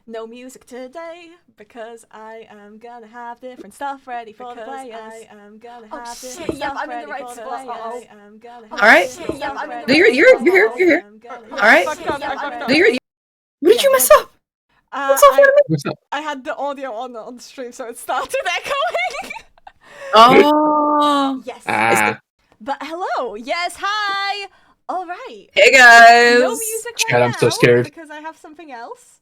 no music today because I am gonna have different stuff ready for the players. I am gonna have different stuff I'm in ready the right for the spot. players. I am gonna have All right. different stuff I'm in ready the No, right you're here. All right. I fucked up. No, you're. What did you mess up? What's up? What's up? I had the audio on the stream, so it started echoing. Oh. Yes. Ah, But hello. Yes. Hi. All right. Hey guys. No music right Chad, I'm now so scared. because I have something else.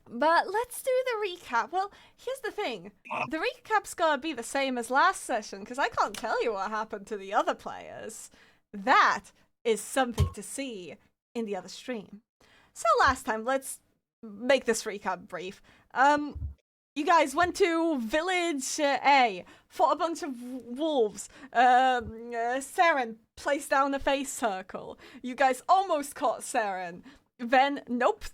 But let's do the recap. Well, here's the thing. The recap's gonna be the same as last session because I can't tell you what happened to the other players. That is something to see in the other stream. So last time, let's make this recap brief. You guys went to Village A, fought a bunch of wolves. Seren placed down a face circle. You guys almost caught Seren. Then, nope,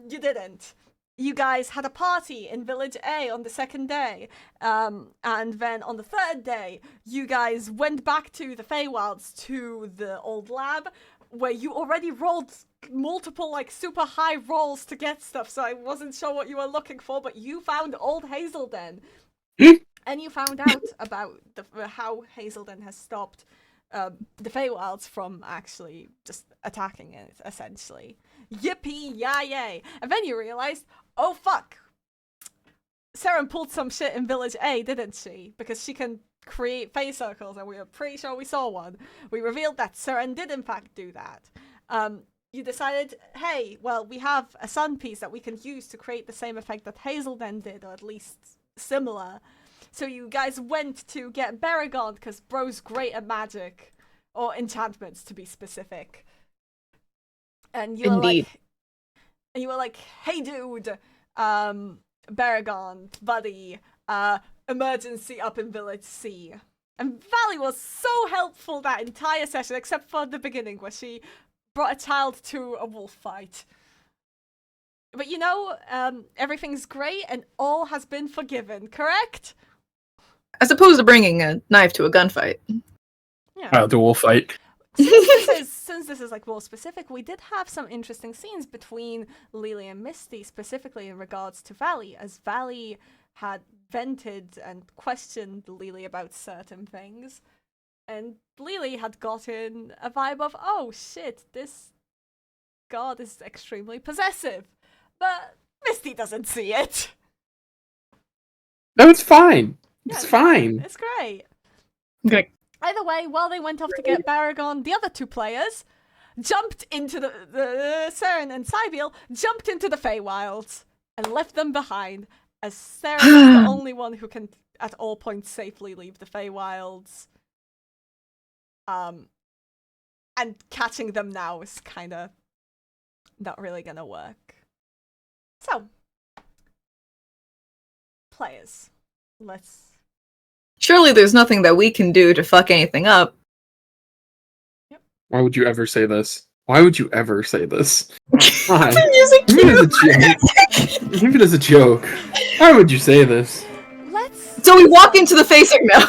you didn't. You guys had a party in Village A on the second day. And then on the third day, you guys went back to the Feywilds to the old lab where you already rolled multiple like super high rolls to get stuff, so I wasn't sure what you were looking for, but you found old Hazelden. And you found out about how Hazelden has stopped the Feywilds from actually just attacking it, essentially. Yippee yay! And then you realized, oh fuck, Seren pulled some shit in Village A, didn't she? Because she can create face circles, and we were pretty sure we saw one. We revealed that Seren did in fact do that. You decided, hey, well, we have a sun piece that we can use to create the same effect that Hazelden did, or at least similar. So you guys went to get Baragon, because bro's great at magic. Or enchantments, to be specific. And you were like, hey dude, Baragon, buddy, emergency up in Village C. And Valley was so helpful that entire session, except for the beginning, where she brought a child to a wolf fight. But you know, everything's great and all has been forgiven, correct? As opposed to bringing a knife to a gunfight. Yeah. the wolf fight. Since this is like more specific, we did have some interesting scenes between Lele and Misty, specifically in regards to Valley, as Valley had vented and questioned Lele about certain things. And Lele had gotten a vibe of, oh shit, this god is extremely possessive. But Misty doesn't see it. No, it's fine. It's Yeah, fine. It's great. Okay. Either way, while they went off to get Baragon, the other two players jumped into the Seren and Sibylle jumped into the Feywilds and left them behind, as Seren is the only one who can at all points safely leave the Feywilds. And catching them now is kind of not really gonna work. So, players, let's... Surely there's nothing that we can do to fuck anything up. Why would you ever say this? Why would you ever say this? Why? I'm using Even as a joke. Even as a joke. Why would you say this? Let's... So we walk into the facing now.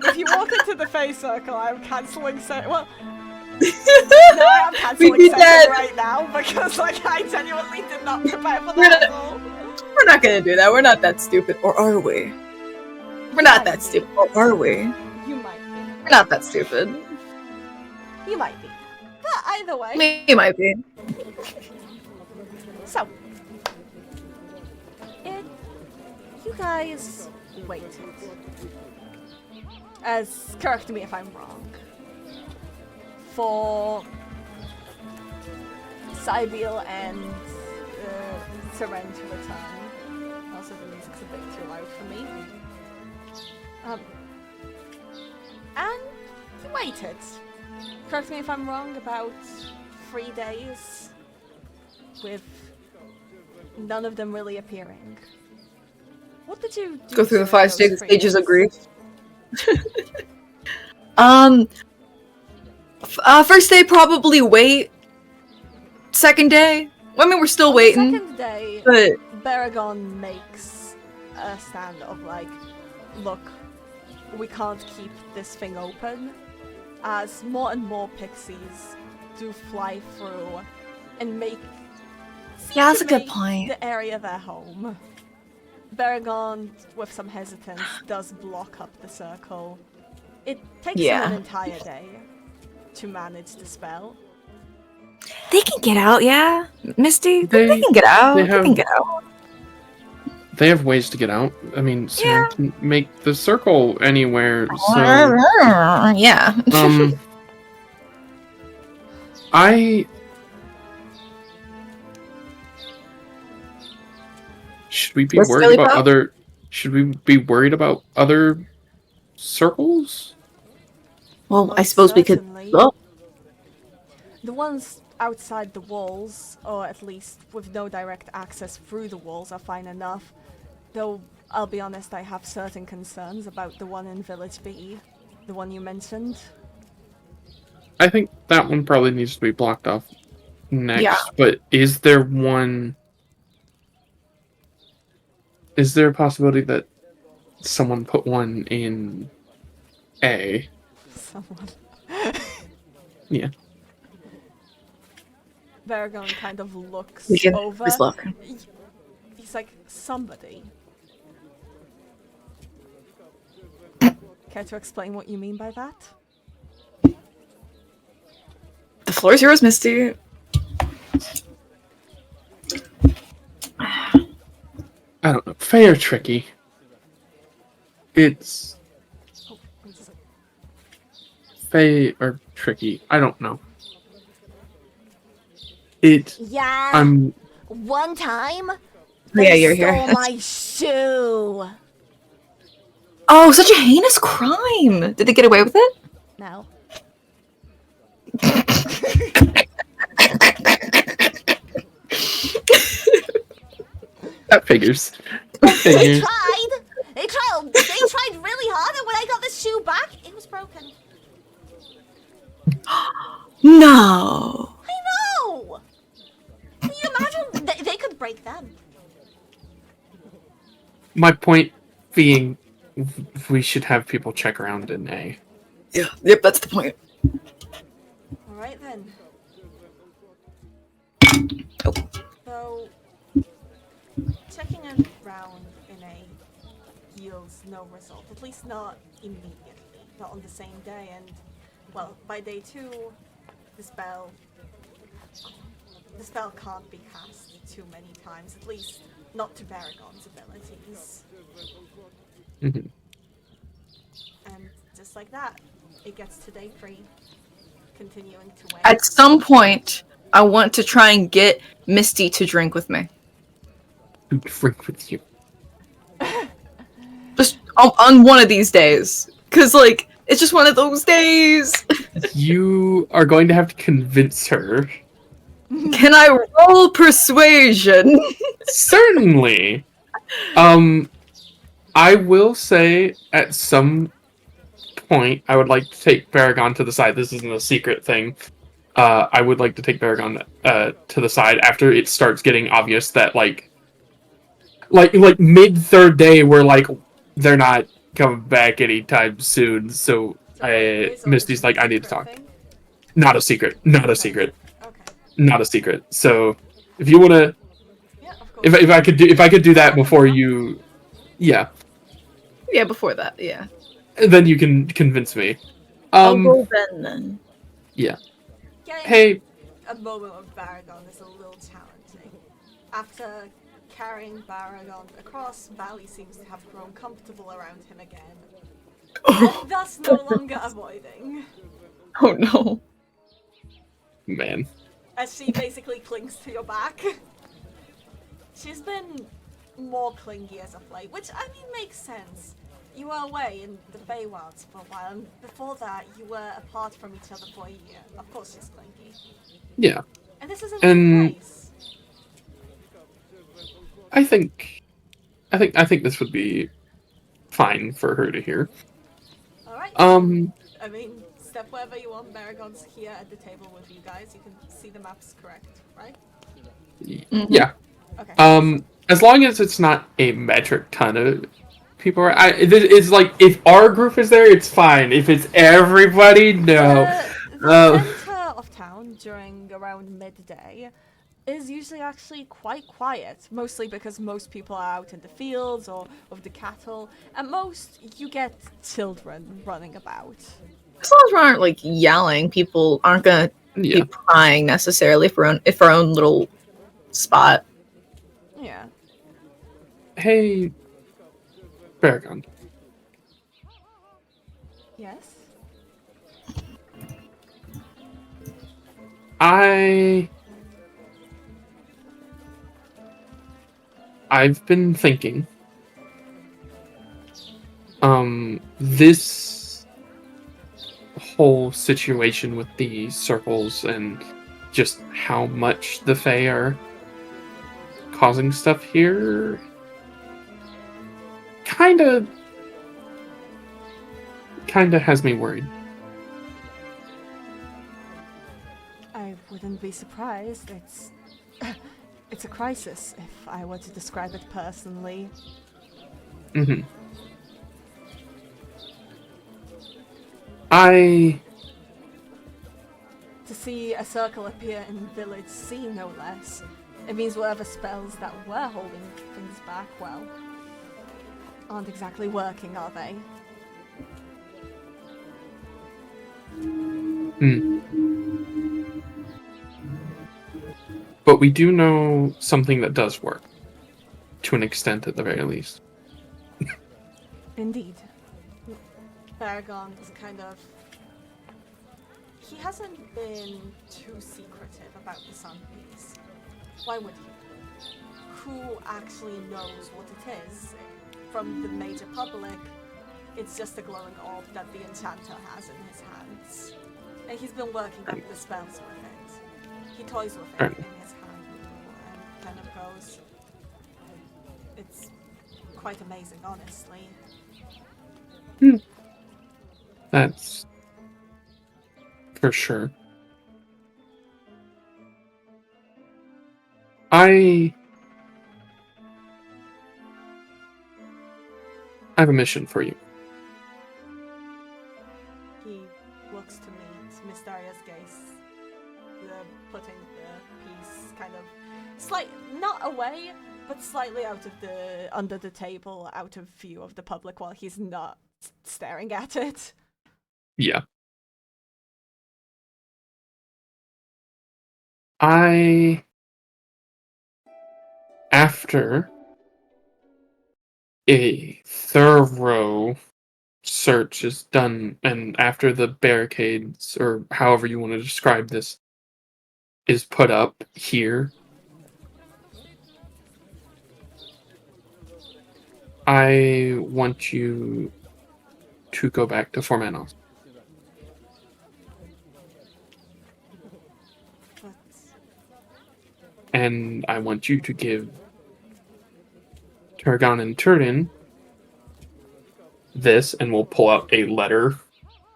If you walk into the face circle, I'm cancelling well, no, I'm cancelling right now because like I genuinely did not prepare for that at all. We're not gonna do that. We're not that stupid. Or are we? We're not that stupid. Or are we? You might be. We're not that stupid. You might be. But either way. We might be. So. You guys waited. Correct me if I'm wrong. For Sibylle and Seren to return. Also, the music's a bit too loud for me. And you waited. Correct me if I'm wrong, about 3 days with none of them really appearing. What did you do? Go through the 5 stages of grief. First day, probably wait. Second day, I mean, we're still waiting. Second day, but Baragon makes a stand of like, look, we can't keep this thing open, as more and more pixies do fly through and make Yeah, that's a to good make point. the area their home. Baragon, with some hesitance, does block up the circle. It takes him an Yeah. entire day to manage the spell. They can get out, yeah. Misty, they They can get out. they They can have get out. they have ways to get out. I mean, Seren Yeah. can make the circle anywhere. So Yeah. I should we be What's worried Silly about Pop? other? Should we be worried about other circles? Well, I Most suppose we could. certainly. Well, The ones outside the walls, or at least with no direct access through the walls, are fine enough. Though, I'll be honest, I have certain concerns about the one in Village B. The one you mentioned. I think that one probably needs to be blocked off next. Yeah. But is there one? Is there a possibility that someone put one in A? Someone. Yeah. Baragon kind of looks we can over. just look. He's like, somebody. Care to explain what you mean by that? The floor is yours, Misty. I don't know. Fair tricky. It's Oh, I'm just like, Faye or tricky. I don't know. It. yeah. One time, Yeah, you're here. stole my shoe. Oh, such a heinous crime! Did they get away with it? No. That figures. That They figures. tried. They tried really hard, and when I got the shoe back, it was broken. No. I know. Can you imagine? They could break them. My point being, we should have people check around in A. Yeah. Yep, that's the point. All right then. Oh. So, checking around in A yields no result. At least not immediately. Not on the same day. And, well, by day 2, the spell can't be cast too many times. At least not to Baragon's abilities. Mhm. And just like that, it gets to day 3. Continuing to wait. At some point, I want to try and get Misty to drink with me. To drink with you. Just on one of these days. Cause like, it's just one of those days. You are going to have to convince her. Can I roll persuasion? Certainly. I will say at some point I would like to take Baragon to the side. This isn't a secret thing. I would like to take Baragon to the side after it starts getting obvious that like mid third day we're like they're not coming back anytime soon. So Misty's like, I need to talk. Not a secret. Not a secret. Okay. Not a secret. So if you wanna, Yeah, of course. if I could do that before you, yeah, Yeah, before that, yeah. then you can convince me. I'll go then. Yeah. Getting Hey, a moment of Baragon is a little challenging. After carrying Baragon across, Valley seems to have grown comfortable around him again. And thus no longer avoiding. Oh no. man. As she basically clings to your back. She's been more clingy as of late, which I mean makes sense. You were away in the Feywilds for a while, and before that you were apart from each other for a year. Of course she's clingy. Yeah. And this is a And- new place. I think this would be fine for her to hear. Alright. Um. I mean, step wherever you want. Baragon's here at the table with you guys. You can see the maps correct, right? Yeah. Okay. As long as it's not a metric ton of people, it's like if our group is there, it's fine. If it's everybody, no. The center of town during around midday, is usually actually quite quiet, mostly because most people are out in the fields or with the cattle. At most, you get children running about. As long as we aren't like yelling, people aren't gonna Yeah. be prying necessarily if our own little spot. Yeah. Hey, Baragon. Yes? I've been thinking, this whole situation with the circles and just how much the Fae are causing stuff here kinda has me worried. I wouldn't be surprised. It's a crisis, if I were to describe it personally. Mm-hmm. I To see a circle appear in Village C, no less. It means whatever spells that were holding things back, well, aren't exactly working, are they? But we do know something that does work. To an extent, at the very least. Indeed. Baragon is kind of... He hasn't been too secretive about the Sun Piece. Why would he? Who actually knows what it is? From the major public, it's just a glowing orb that the enchanter has in his hands. And he's been working with the spells with it. He toys with it in his hand and kind of goes... It's quite amazing, honestly. That's for sure. I have a mission for you. He looks to meet Mystaria's gaze, putting the piece kind of not away, but slightly out of under the table, out of view of the public while he's not staring at it. Yeah. After a thorough search is done, and after the barricades, or however you want to describe this, is put up here, I want you to go back to Formanos. But And I want you to give Turgon and Turin this, and we'll pull out a letter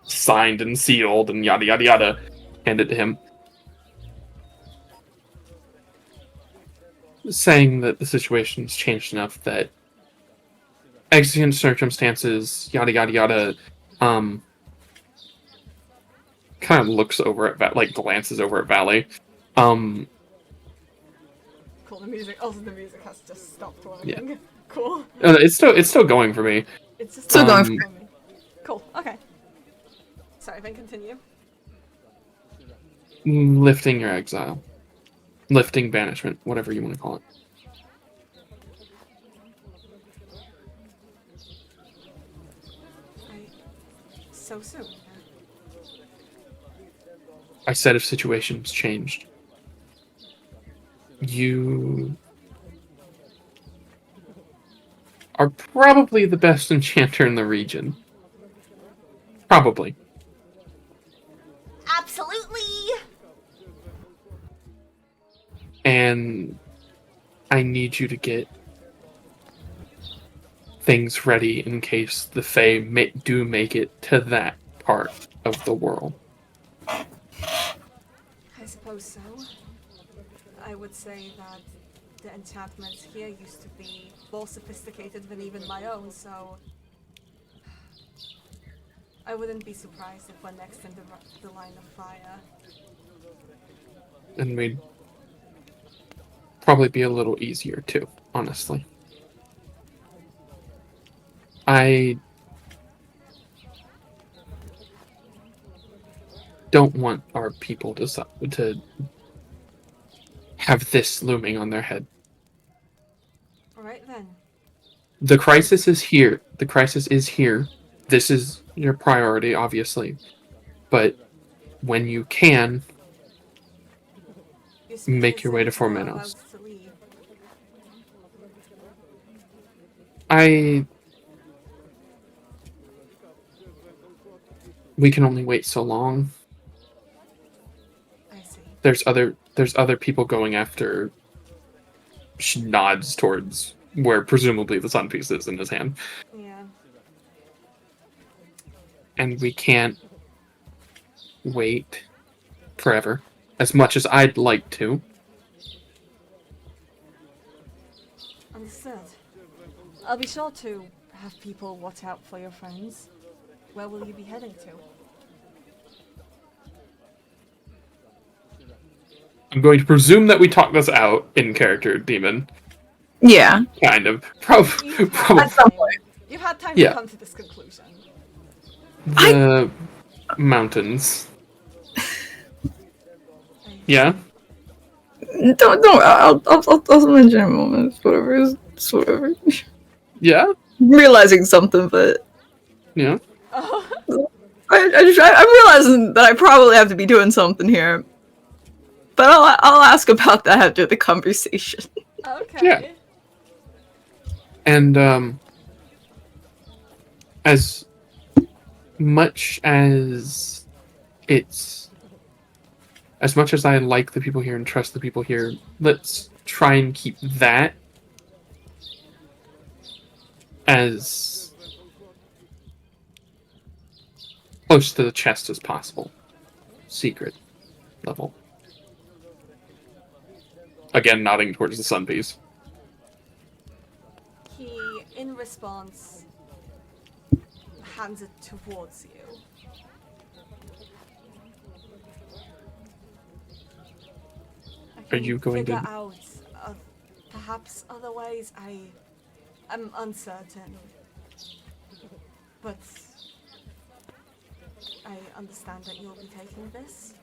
signed and sealed and yada yada yada, hand it to him, saying that the situation's changed enough that exigent circumstances, yada yada yada, kind of looks over at glances over at Valley. cool, the music has just stopped working. Yeah. Cool. It's still going for me. It's just Still going for me. Cool, okay. Sorry, then continue. Lifting your exile. Lifting banishment, whatever you want to call it. So soon. I said if situations changed. You are probably the best enchanter in the region. Probably. Absolutely! And I need you to get things ready in case the Fae do make it to that part of the world. I suppose so. I would say that the enchantments here used to be more sophisticated than even my own, so I wouldn't be surprised if we're next in the line of fire. And we'd probably be a little easier too, honestly. I don't want our people to have this looming on their head. Alright then. The crisis is here. The crisis is here. This is your priority, obviously. But when you can, make your way to Formenos. We can only wait so long. I see. There's other people going after. She nods towards where presumably the sun piece is in his hand. Yeah. And we can't wait forever, as much as I'd like to. Understood. I'll be sure to have people watch out for your friends. Where will you be heading to? I'm going to presume that we talk this out in character, Demon. Yeah. Kind of. Probably. At some point. You've had time to come to this conclusion. The mountains. Yeah? Don't. I'll mention in a moment. It's whatever. Yeah? I'm realizing something, but Yeah. Oh. I'm realizing that I probably have to be doing something here. But I'll ask about that after the conversation. Okay. Yeah. And as much as I like the people here and trust the people here, let's try and keep that as close to the chest as possible. Secret level. Again, nodding towards the sun piece. He, in response, hands it towards you. Are you going to figure out perhaps other ways? I am uncertain, but I understand that you'll be taking this.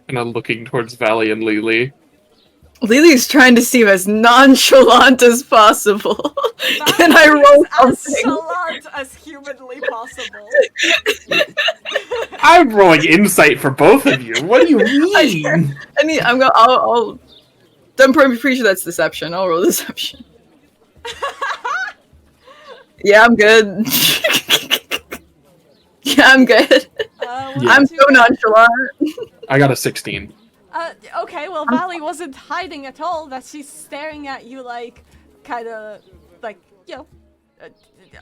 And I'm looking towards Valley and Lele. Lily's trying to seem as nonchalant as possible. Can I roll as something? nonchalant as humanly possible. I'm rolling insight for both of you. What do you mean? I'm pretty sure that's deception. I'll roll deception. Yeah, I'm good. Yeah, I'm good. I'm so nonchalant. I got a 16. Okay, well, Valley wasn't hiding at all. That she's staring at you like, kind of, like, you know.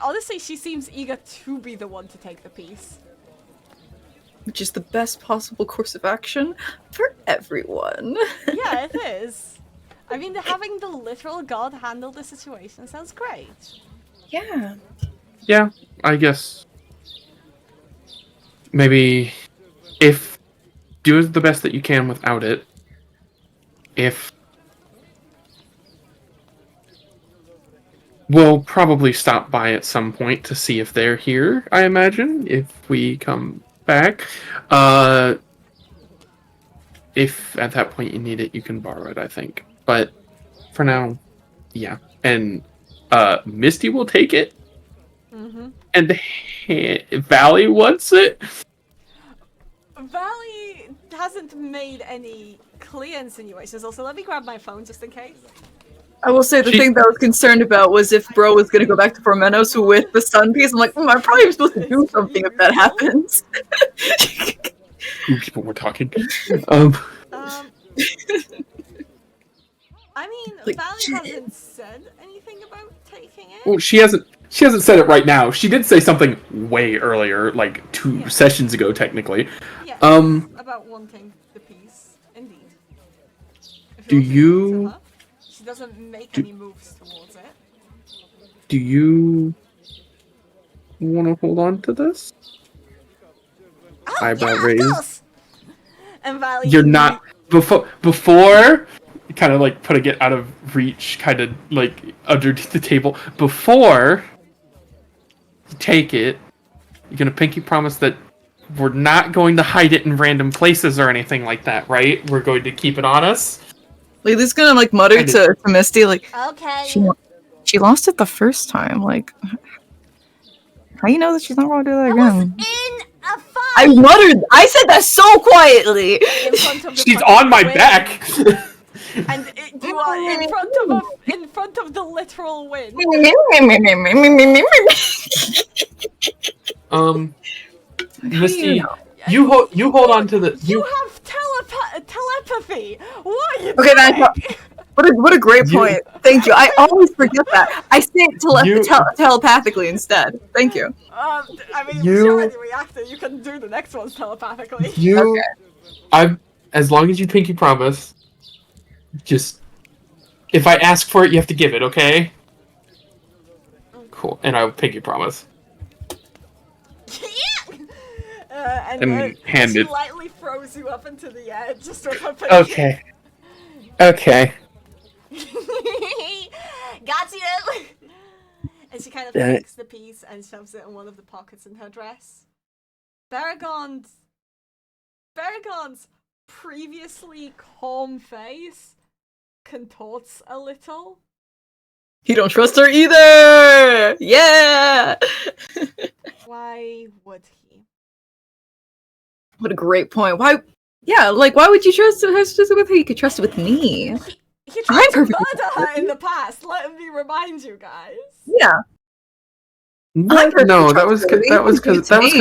Honestly, she seems eager to be the one to take the piece. Which is the best possible course of action for everyone. Yeah, it is. I mean, having the literal god handle the situation sounds great. Yeah. Yeah, I guess. Maybe if do the best that you can without it. If we'll probably stop by at some point to see if they're here, I imagine, if we come back. If at that point you need it, you can borrow it, I think. But for now, yeah. And Misty will take it. Mm-hmm. And Valley wants it. Valley hasn't made any clear insinuations. Also, let me grab my phone just in case. I will say the thing that I was concerned about was if Bro was going to go back to Formenos with the sun piece. I'm like, I'm probably supposed to do something if that happens. Ooh, people were talking. I mean, Valley hasn't said anything about taking it. Well, she hasn't said it right now. She did say something way earlier, like 2 sessions ago, technically. Yeah, about wanting the piece, indeed. Do you... She doesn't make any moves towards it. Do you want to hold on to this? eyebrow yeah, raised. Of course. And Valley, You're not before kind of like putting it out of reach, kind of like underneath the table. Before you take it, you're gonna pinky promise that we're not going to hide it in random places or anything like that, right? We're going to keep it on us. Lily's gonna like mutter to Misty like, Okay. she lost it the first time. Like, how you know that she's not gonna do that I was again? in a fight. I muttered. I said that so quietly. In front of the She's fucking on my wind. back. And you are in front of the literal wind. Misty, you hold on to the You have telepathy. What are you Okay, doing? what a great point. Thank you. I always forget that. I say it telepathically instead. Thank you. I mean, you already reacted. You can do the next ones telepathically. As long as you pinky promise, just if I ask for it, you have to give it, okay? Cool, and I will pinky promise. Yeah. And hand she it. lightly throws you up into the air just with her pinky. Okay. Got you. And she kind of takes the piece and shoves it in one of the pockets in her dress. Baragon's previously calm face contorts a little. He don't trust her either. Yeah. Why would he? What a great point. Why? Yeah, like why would you trust it with her? You could trust it with me. He tried to murder her in the past. Let me remind you guys. Yeah. No, that was because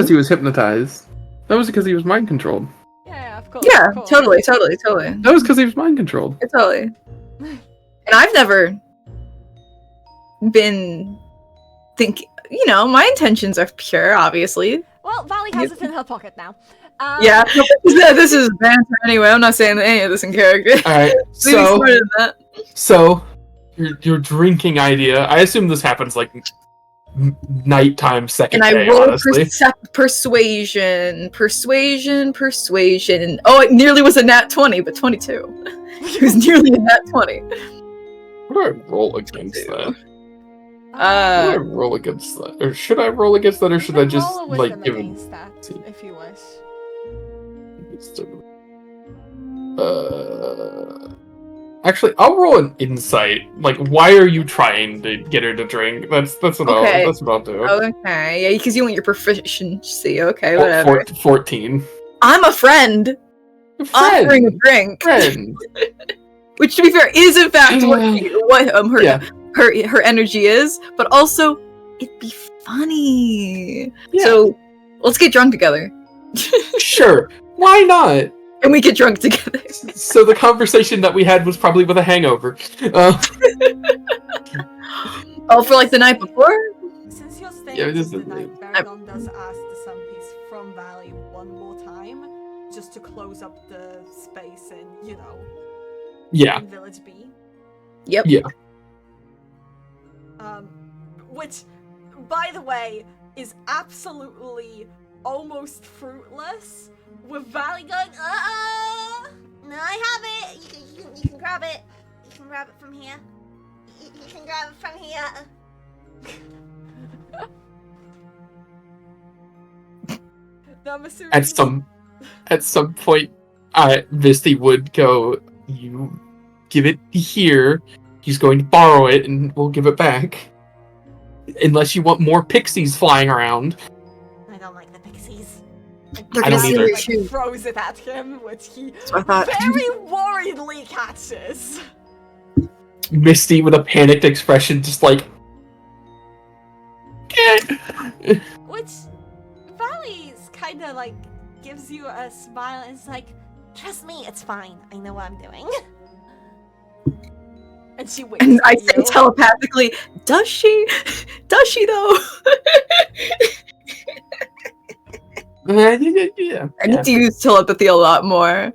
he was hypnotized. That was because he was mind controlled. Yeah, of course. Yeah, of course. totally. That was because he was mind controlled. Totally. And I've never been thinking. You know, my intentions are pure, obviously. Well, Valley has it in her pocket now. Yeah, this is banter anyway. I'm not saying any of this in character. Alright, so your drinking idea, I assume this happens like nighttime second day, and I rolled honestly. persuasion. Oh, it nearly was a nat 20, but 22. It was nearly a nat 20. What do I roll against that? What do I roll against that? Or should I roll against that, or should I just like give it that if you wish? Actually, I'll roll an insight. Like, why are you trying to get her to drink? That's what I'll do. Okay, yeah, because you want your proficiency. Okay, whatever. 14. I'm a friend. Offering a drink. Friend. Which, to be fair, is in fact what her energy is, but also it'd be funny. Yeah. So let's get drunk together. Sure. Why not? And we get drunk together. So the conversation that we had was probably with a hangover. Oh, for like the night before? Since you're staying Yeah, the night, Baragon does ask the Sun Piece from Valley one more time, just to close up the space in, in Village B. Yep. Yeah. Which, by the way, is absolutely almost fruitless. With Valley going, no, I have it. You can grab it. You can grab it from here. You can grab it from here. No, I'm assuming at some point, Misty would go, you give it here. He's going to borrow it, and we'll give it back. Unless you want more pixies flying around. I don't like the pixies. They're I don't either. Like, throws it at him, which he very worriedly catches. Misty with a panicked expression, just like... Which Valley's kind of like gives you a smile and is like, trust me, it's fine. I know what I'm doing. And she winks And I at say you. telepathically, does she? Does she though? Yeah. I need to use telepathy a lot more.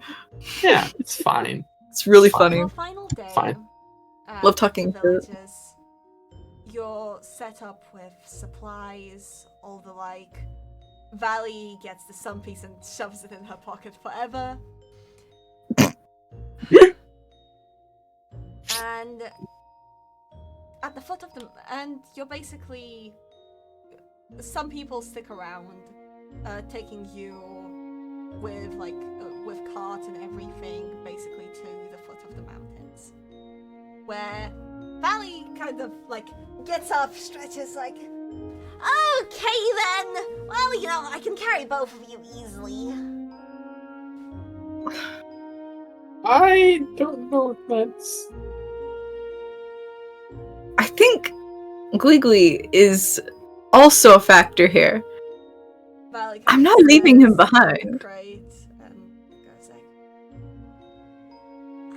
Yeah, it's fine. It's really It's funny. On final day, Fine. Love talking the to- villages, you're set up with supplies, all the like. Valley gets the sun piece and shoves it in her pocket forever. And at the foot of the... And you're basically... Some people stick around, taking you with, like, with cart and everything, basically to the foot of the mountains. Where Valley kind of, like, gets up, stretches, like... Okay then! Well, you know, I can carry both of you easily. I don't know if that's... I think Gliggly is also a factor here. Valley I'm not leaving him behind. Crate and goes like,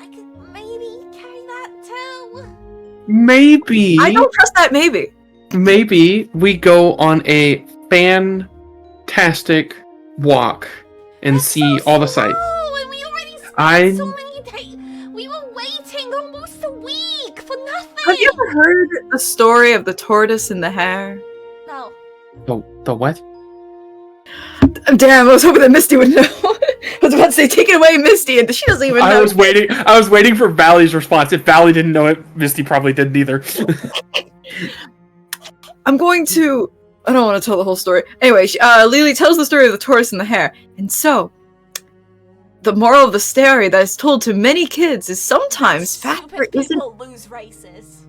I could maybe carry that too. Maybe... I don't trust that maybe. Maybe we go on a fantastic walk and That's see so all the sights. slow, and we already spent so many days. We were waiting almost a week for nothing. Have you ever heard the story of the tortoise and the hare? No. The what? Damn, I was hoping that Misty would know. I was about to say, take it away, Misty, and she doesn't even know. I was waiting for Valley's response. If Valley didn't know it, Misty probably didn't either. I'm going to... I don't want to tell the whole story. Anyway, Lele tells the story of the tortoise and the hare. And so, the moral of the story that is told to many kids is sometimes factor isn't... People lose races.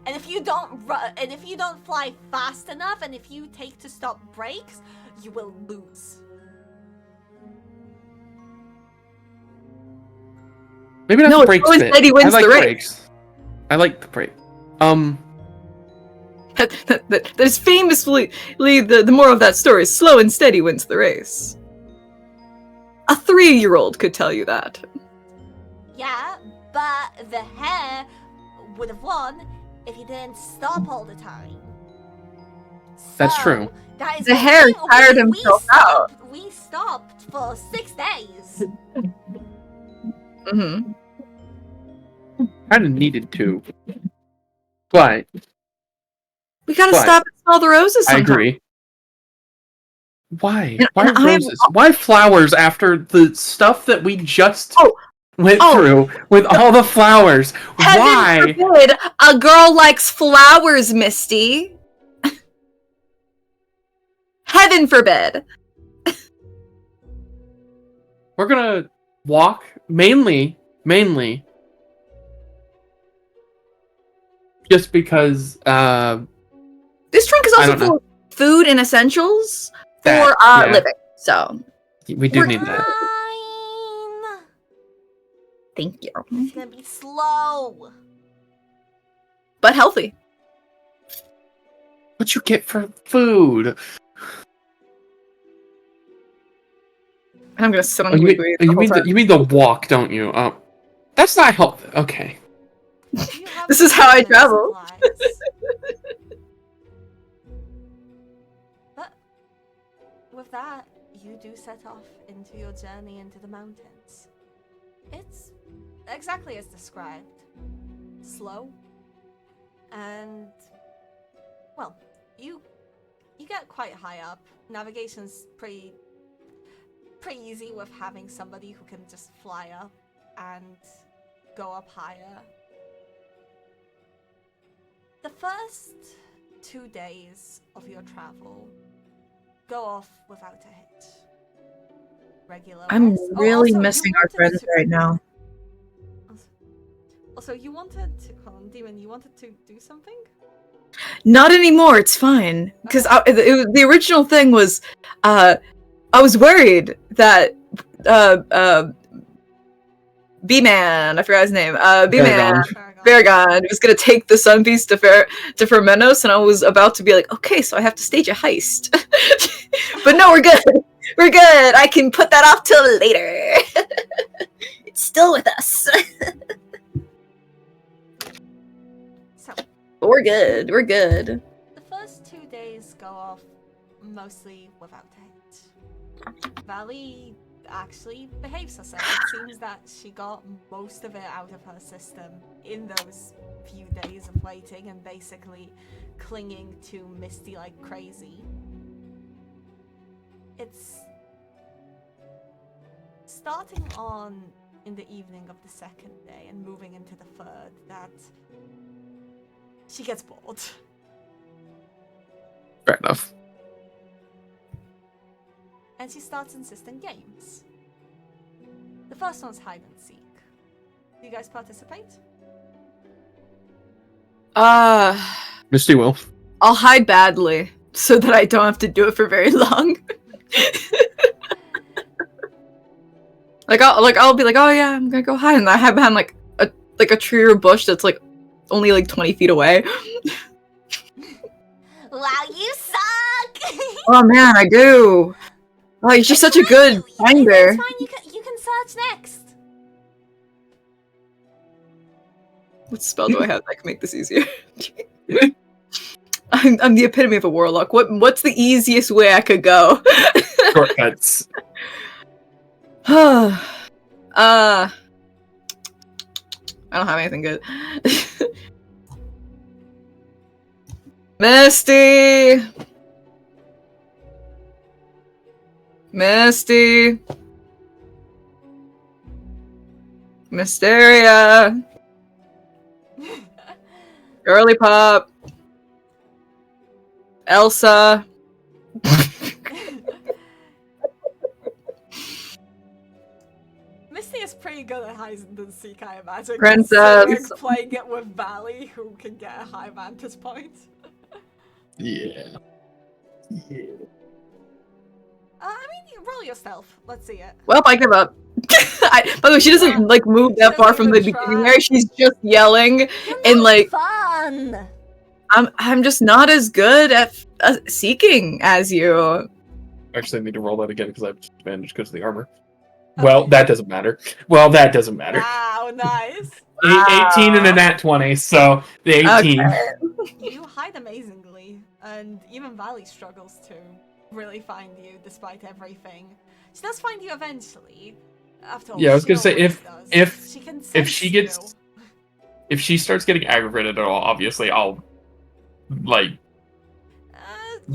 And if you don't fly fast enough, and if you take to stop brakes, you will lose. Maybe not No, the brakes slow and bit. steady wins I like the race. brakes. I like the brake. That is famously the moral of that story is slow and steady wins the race. A 3-year-old could tell you that. Yeah, but the hare would have won if he didn't stop all the time. That's true. That is The hare thing. tired himself out. We stopped for 6 days. Mm-hmm. Kind of needed to. But We gotta But- stop and smell the roses I sometimes. agree. Why? And- Why and I am- roses? Why flowers after the stuff that we just went Oh. through with all the flowers? Heaven Why? forbid a girl likes flowers, Misty. Heaven forbid. We're gonna walk mainly just because This trunk is I also don't know. full of food and essentials for That, yeah. living. So, we do need that. Fine. thank you. It's gonna be slow. But healthy. What you get for food? I'm gonna sit on Oh, Gliggly the whole time. you mean the walk, don't you? That's not helpful. Okay. You have This is how I food and travel. supplies. But with that, you do set off into your journey into the mountains. It's exactly as described. Slow. And well, you get quite high up. Navigation's pretty easy with having somebody who can just fly up and go up higher. The first 2 days of your travel go off without a hitch. Regular. I'm rest. Oh, really also, you missing our wanted friends to- right now. Also, you wanted to call him Demon. You wanted to do something? Not anymore. It's fine. Because the original thing was, I was worried that B-Man, I forgot his name, B-Man, Varagon was gonna take the Sun Beast to Fermenos, and I was about to be like, okay, so I have to stage a heist. But no, we're good. We're good. I can put that off till later. It's still with us. So, But we're good. We're good. the first 2 days go off mostly without a hitch. Valley actually behaves herself. It seems that she got most of it out of her system in those few days of waiting and basically clinging to Misty like crazy. it's starting on in the evening of the second day and moving into the third that she gets bored. Fair enough. And she starts insisting games. The first one's hide and seek. Do you guys participate? Misty will. I'll hide badly so that I don't have to do it for very long. I'll be like, oh yeah, I'm gonna go hide, and I hide behind like a tree or bush that's like only like 20 feet away. Wow, you suck! Oh man, I do. Oh, you're just such a good finder. It's fine, you can search next. What spell do I have that can make this easier? I'm the epitome of a warlock. What's the easiest way I could go? Shortcuts. I don't have anything good. Misty! Misty! Mysteria! Girly Pop! Elsa! Misty is pretty good at hide and seek, I imagine. Princess! Playing it with Valley, who can get a high vantage point. Yeah. I mean, you roll your stealth. Let's see it. Well, I give up. By the way, she doesn't like move that far from the beginning there. She's just yelling and like fun. I'm just not as good at seeking as you. Actually, I need to roll that again because I have advantage because of the armor. Well, that doesn't matter. Wow, nice. 18 and a nat 20, so the 18. Okay. You hide amazingly, and even Valley struggles to really find you despite everything. She does find you eventually. After all, Yeah, I was gonna say if she starts getting aggravated at all, obviously I'll like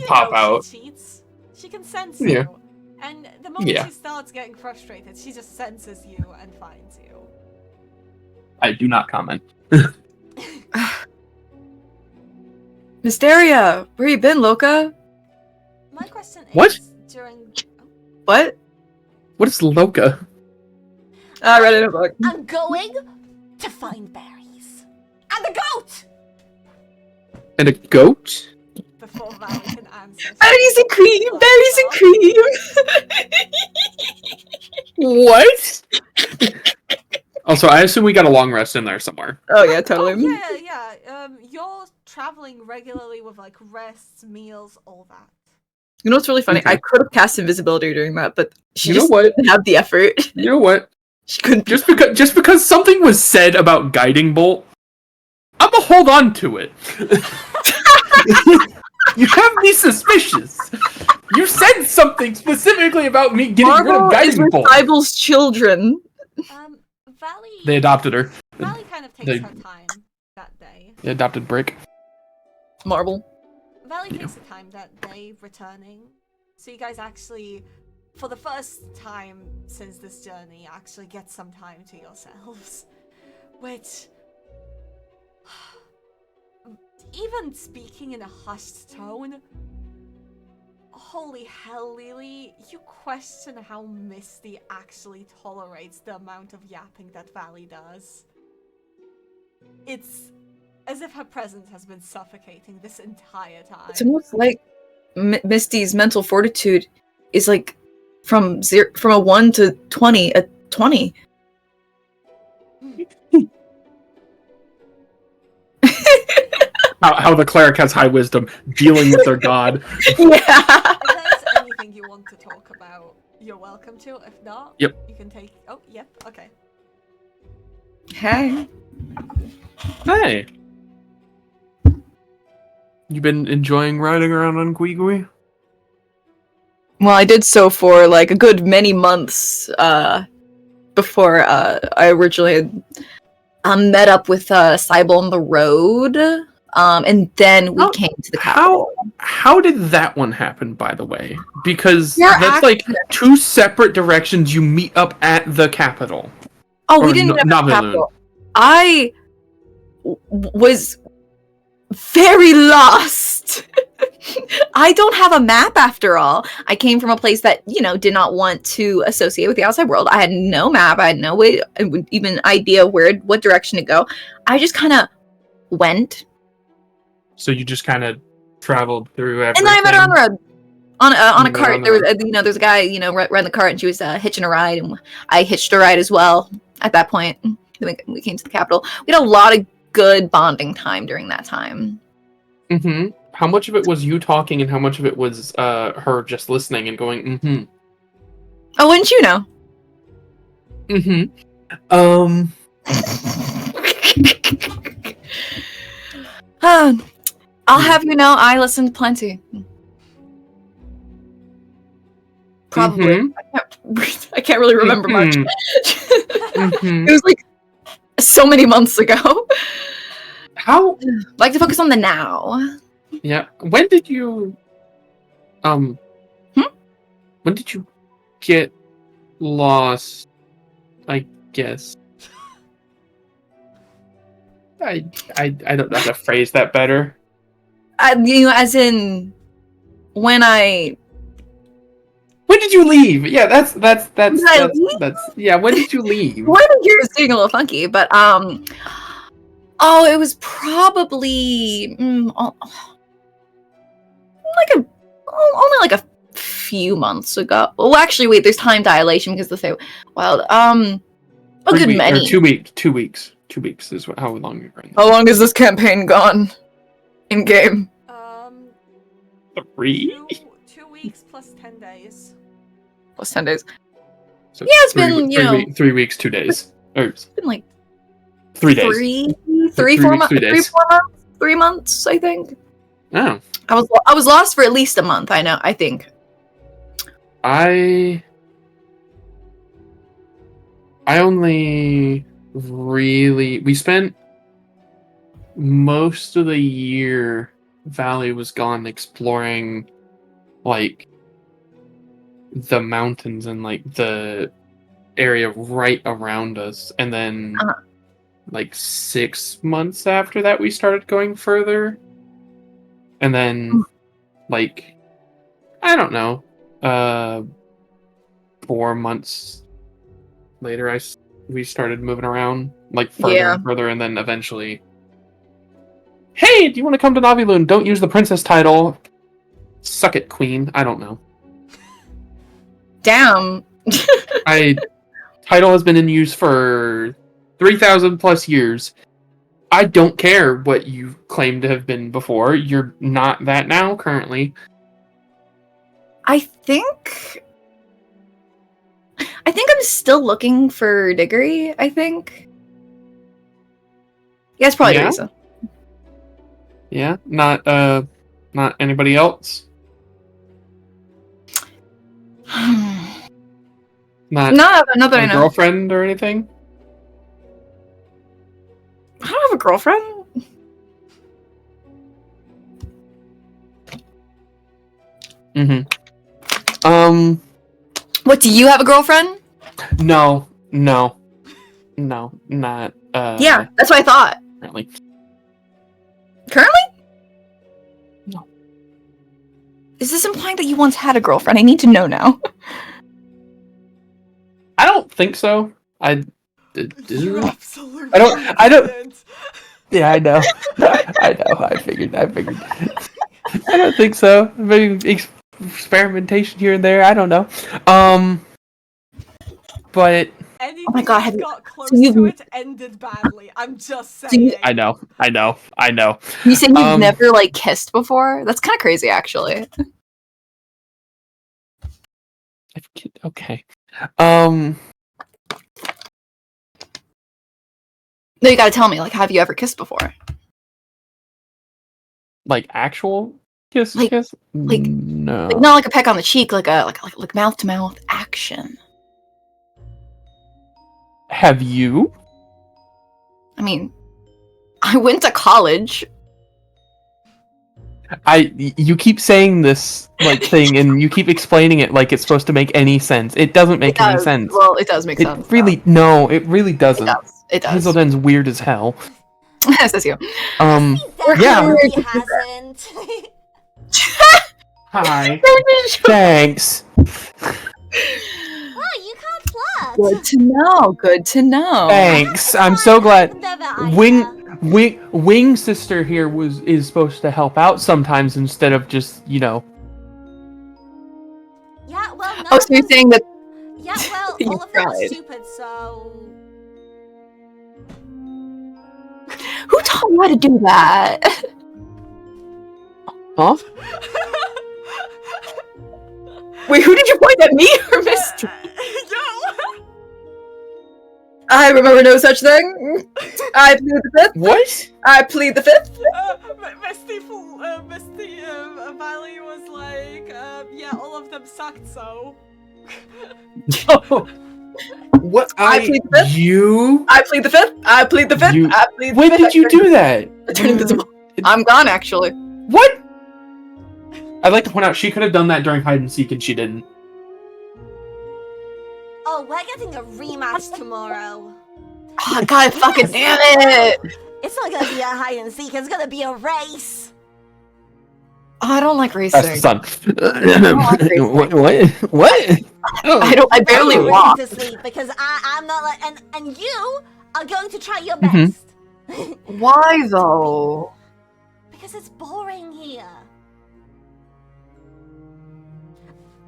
pop out. She cheats. She can sense Yeah. you, and the moment she starts getting frustrated, she just senses you and finds you. I do not comment. Mysteria, where you been, Loca? My question is What? What? What is Loca? I read it in a book. I'm going to find berries. And the goat! And a goat? Before Valley can answer. Berries and cream! Berries and cream! What? Also, I assume we got a long rest in there somewhere. Oh yeah, totally. Oh, yeah. You're traveling regularly with like rests, meals, all that. You know what's really funny? Okay. I could have cast invisibility during that, but she You know just what? didn't have the effort. You know what? She couldn't. Just because something was said about guiding bolt, I'm gonna hold on to it. You have me suspicious. You said something specifically about me getting rid of guiding bolt. Sibyl's children. Valley. They adopted her. Valley kind of takes her time that day. They adopted Brick. Marble. Valley takes the time that day returning. So you guys actually, for the first time since this journey, actually get some time to yourselves. Which, even speaking in a hushed tone, holy hell, Lele, you question how Misty actually tolerates the amount of yapping that Valley does. It's as if her presence has been suffocating this entire time. It's almost like Misty's mental fortitude is like from a 1 to 20 at 20. How the cleric has high wisdom, dealing with their god. Yeah. If there's anything you want to talk about, you're welcome to. If not, Yep. You can take. Oh, yep. Okay. Hey. Hey. You been enjoying riding around on Guigui? Well, I did so for like a good many months before I originally had met up with Sibylle on the road. And then we came to the capital. How did that one happen, by the way? Because Your that's like two separate directions you meet up at the capital. Oh, we didn't meet up at the capital. I was very lost. I don't have a map after all. I came from a place that, did not want to associate with the outside world. I had no map. I had no way, even idea what direction to go. I just kind of went. So you just kind of traveled through everything. And then I met her on the road. On a cart. There was there's a guy, ran the cart, and she was hitching a ride, and I hitched a ride as well at that point. We came to the capital. We had a lot of good bonding time during that time. Mm-hmm. How much of it was you talking, and how much of it was her just listening and going, mm-hmm? Oh, wouldn't you know? Mm-hmm. I'll have you know, I listened plenty. Probably. Mm-hmm. I can't really remember much. Mm-hmm. It was like so many months ago. How? I like to focus on the now. Yeah. When did you when did you get lost? I guess. I don't know how to phrase that better. As in when did you leave? Yeah, that's yeah, when did you leave? Well, you're getting a little funky, but it was probably only like a few months ago. Well, actually, wait, there's time dilation because the thing. Well, a good many. 2 weeks. 2 weeks. 2 weeks is how long you're running. How long is this campaign gone? In game. 3. 2 weeks plus 10 days. Plus 10 days. So yeah, it's been 3 weeks, 2 days. It's been like 3 days. 4 months. 3 months, I think. Oh. I was lost for at least a month. I think. I only we spent most of the year Valley was gone exploring like the mountains and like the area right around us, and then like 6 months after that we started going further, and then like I don't know 4 months later we started moving around like further and further, and then eventually, hey, do you want to come to Naviloon? Don't use the princess title. Suck it, queen. I don't know. Damn. Title has been in use for 3,000 plus years. I don't care what you claim to have been before. You're not that now, currently. I think I'm still looking for Diggory, I think. Yeah, that's probably the reason. Yeah, not anybody else? Not another girlfriend or anything? I don't have a girlfriend. Mm-hmm. What, do you have a girlfriend? No, not yeah, that's what I thought. Currently? No. Is this implying that you once had a girlfriend? I need to know now. I don't think so. You're absolutely I don't. Yeah, I know. I figured. I don't think so. Maybe experimentation here and there. I don't know. But anything oh my God, have got close to it ended badly. I'm just saying. I know. You said you've never like kissed before? That's kind of crazy, actually. Okay. No, you gotta tell me. Like, have you ever kissed before? Like actual kiss? Like, no. Like, not like a peck on the cheek, like mouth to mouth action. Have you? I mean, I went to college. You keep saying this like thing, and you keep explaining it like it's supposed to make any sense. It doesn't make any sense. Well, it does make sense. It really doesn't. It does. Hazelden's weird as hell. Says you. Yeah. He hasn't. Hi. Thanks. Oh, you can't flirt. Good to know. Good to know. Thanks. I'm so glad. Never Wing sister here is supposed to help out sometimes instead of just, you know. Yeah, well, no. Oh, so you're saying that? Yeah, well, You all of them are tried. stupid, so. Who taught you how to do that? Huh? Wait, who did you point at, me or Misty? I remember no such thing. I plead the fifth. What? I plead the fifth. Misty Valley was like, yeah, all of them sucked, so. What? I plead the fifth. You? I plead the fifth. I plead the fifth. I plead the When fifth. did you do that? I turned invisible. I'm gone, actually. What? I'd like to point out she could have done that during hide and seek and she didn't. Oh, we're getting a rematch tomorrow. Oh, God fucking damn it! It's not gonna be a hide and seek, it's gonna be a race. Oh, I don't like racing. That's the sun. What? I barely I'm walk. going to sleep because I'm not like, and you are going to try your best. Why though? Because it's boring here.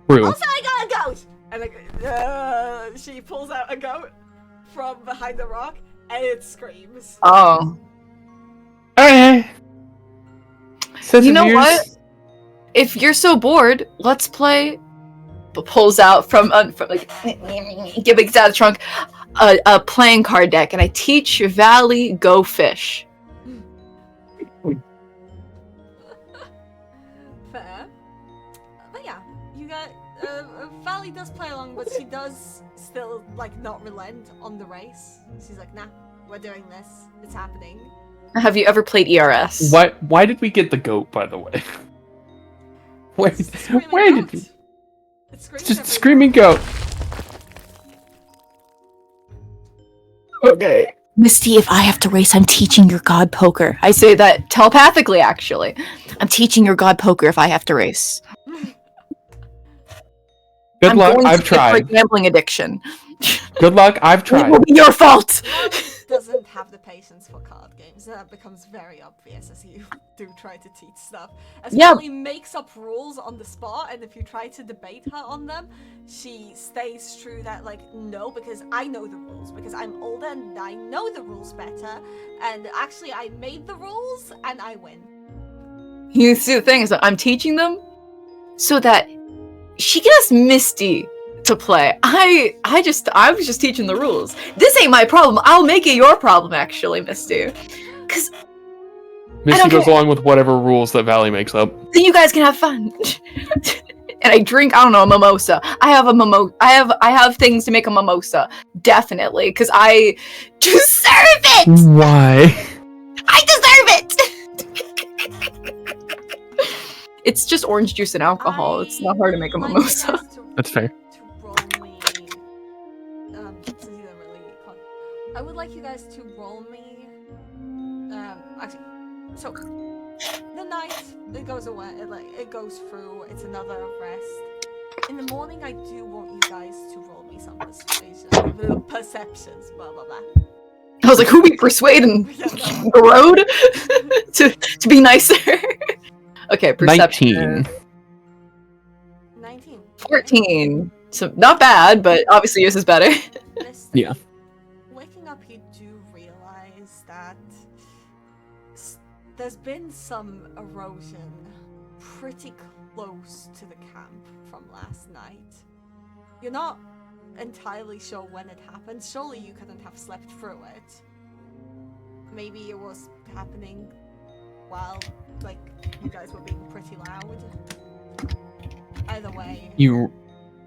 True. Also, I got a goat! And she pulls out a goat from behind the rock, and it screams. Oh. Okay. You know what? If you're so bored, let's play. Pulls out from like giving out of the trunk a playing card deck, and I teach Valley Go Fish. Fair. But yeah, you got Valley does play along, but she does still like not relent on the race. She's like, nah, we're doing this. It's happening. Have you ever played ERS? Why did we get the goat, by the way? Where did we? It's Just a screaming goat. Okay. Misty, if I have to race, I'm teaching your god poker. I say that telepathically, actually. I'm teaching your god poker if I have to race. Good luck, going to I've get for a tried. gambling addiction. Good luck, I've It tried. will be your fault! Doesn't have the patience for card games. That becomes very obvious as you do try to teach stuff. As Valley makes up rules on the spot, and if you try to debate her on them, she stays true that, like, no, because I know the rules, because I'm older and I know the rules better, and actually I made the rules, and I win. You see, the thing is that I'm teaching them so that she can ask Misty to play. I was just teaching the rules. This ain't my problem. I'll make it your problem, actually, Misty. Cause Misty goes along with whatever rules that Valley makes up. then you guys can have fun. And I drink, I don't know, a mimosa. I have things to make a mimosa. Definitely. Cause I deserve it! Why? I deserve it! It's just orange juice and alcohol. It's not hard to make a mimosa. That's fair. I would like you guys to roll me. Actually, so the night it goes away, it goes through. It's another rest. In the morning, I do want you guys to roll me some perceptions. Blah blah blah. I was like, who we persuading the road to be nicer? Okay, perception. 19. 14. So not bad, but obviously yours is better. Yeah. Waking up, you do realize that there's been some erosion pretty close to the camp from last night. You're not entirely sure when it happened. Surely you couldn't have slept through it. Maybe it was happening while, like, you guys were being pretty loud. Either way.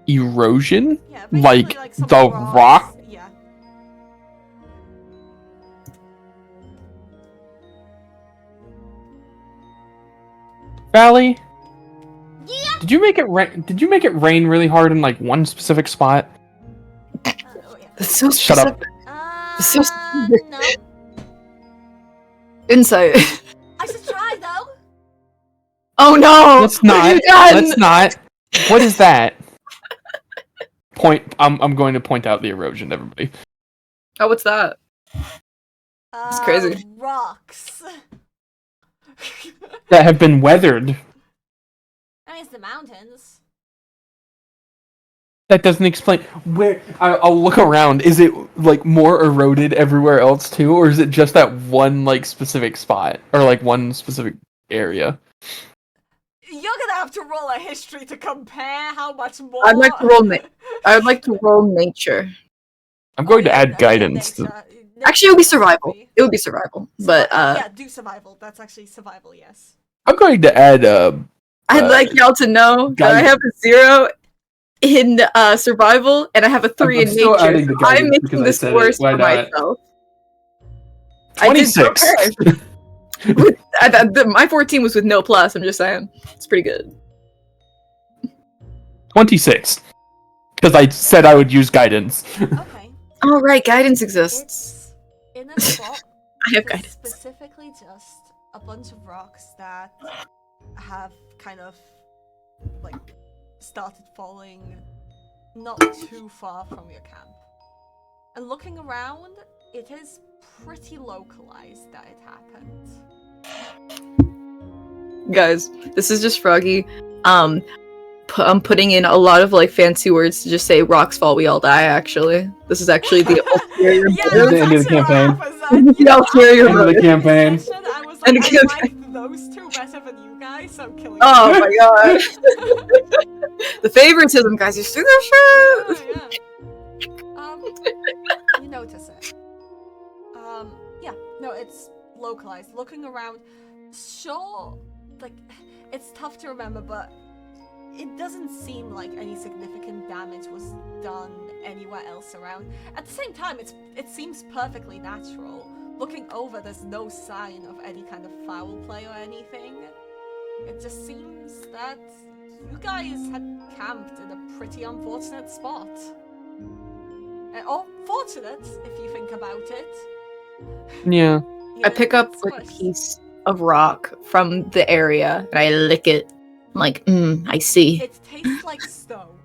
Erosion? Yeah, like some the rocks. rock? Yeah. Valley, Yeah. did you make it rain? Did you make it rain really hard in like one specific spot? Oh, yeah. That's so Shut up. specific. So No. Insight. I should try though. Oh no! Let's What have not. you done? Let's not. What is that? I'm going to point out the erosion to everybody. Oh, what's that? It's crazy. Rocks. That have been weathered. I mean, it's the mountains. That doesn't explain where. I'll look around. Is it like more eroded everywhere else too, or is it just that one like specific spot or like one specific area? You're gonna have to roll a history to compare how much more. I'd like to roll. I would like to roll nature. I'm going to add guidance. To... Actually, it would be survival. It would be survival. But yeah, do survival. That's actually survival. Yes. I'm going to add. I'd like y'all to know that I have a 0 in survival and I have a 3 in nature. So I'm making this worse for myself. 26. My 14 was with no plus. I'm just saying, it's pretty good. 26. Because I said I would use guidance. Okay. Oh right, guidance exists. It's in a spot. I have guidance. Specifically, just a bunch of rocks that have kind of like started falling not too far from your camp. And looking around, it is pretty localized that it happened. Guys, this is just Froggy. I'm putting in a lot of like fancy words to just say rocks fall, we all die. Actually, this is actually the ulterior motive. The end of the campaign. The ulterior End of the campaign. I was like, I like those two better than you guys, so I'm killing Oh them. my god. The favoritism, guys. You see that shit? Yeah. You notice it. Yeah. No, it's localized. Looking around, sure, like, it's tough to remember, but it doesn't seem like any significant damage was done anywhere else around. At the same time, it seems perfectly natural. Looking over, there's no sign of any kind of foul play or anything. It just seems that you guys had camped in a pretty unfortunate spot. Or fortunate, if you think about it. Yeah. I pick up like a piece of rock from the area and I lick it. I'm like, I see. It tastes like stone.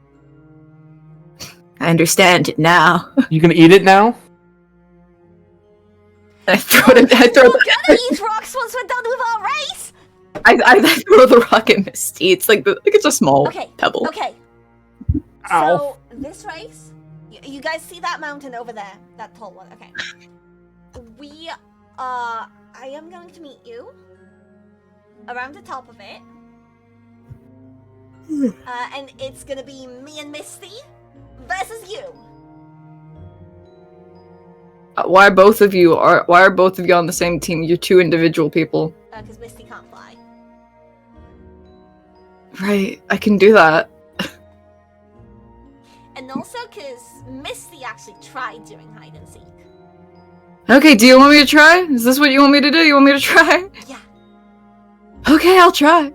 I understand it now. You gonna eat it now? I throw it. I throw We're gonna eat rocks once we're done with our race. I throw the rock at Misty. It's like it's a small pebble. Okay. Ow. So this race, you guys see that mountain over there, that tall one? Okay. I am going to meet you around the top of it, and it's gonna be me and Misty versus you. Why are both of you on the same team? You're two individual people. Because Misty can't fly. Right, I can do that. And also because Misty actually tried doing hide and seek. Okay, do you want me to try? Is this what you want me to do? You want me to try? Yeah. Okay, I'll try.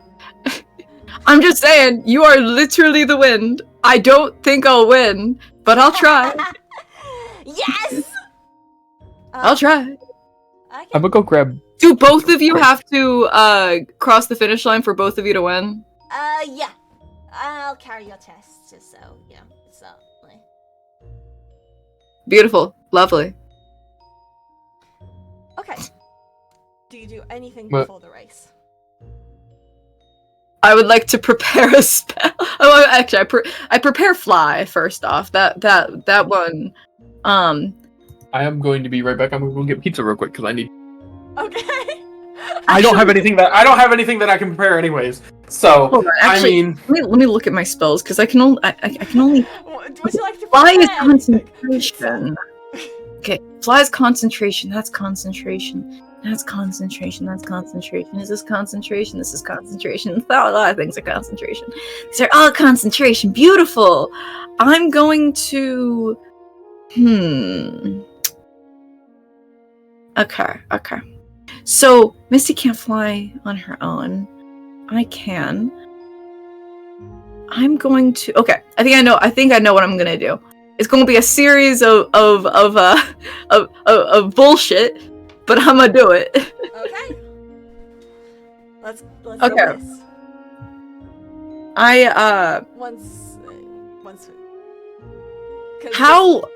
I'm just saying, you are literally the wind. I don't think I'll win, but I'll try. Yes! I'll try. Okay. I'm gonna go grab. Do both of you have to cross the finish line for both of you to win? Yeah. I'll carry your chest, just so, yeah, it's like... Beautiful. Lovely. Okay. Do you do anything What? before the race? I would like to prepare a spell. Oh, actually, I prepare fly first off. That one. I am going to be right back. I'm gonna go get pizza real quick because I need. Okay. I don't have anything that I can prepare anyways. So Hold on, actually, I mean, let me look at my spells because I can only. Would you like to Fly is prepare concentration. Okay, fly is concentration. That's concentration. That's concentration. That's concentration. Is this concentration? This is concentration. A lot of things are concentration. These are all concentration. Beautiful. I'm going to. Okay. So Misty can't fly on her own. I can. I'm going to. Okay, I think I know what I'm gonna do. It's going to be a series of bullshit, but I'm gonna do it. Okay. Let's do Okay. this. Once. 'Cause How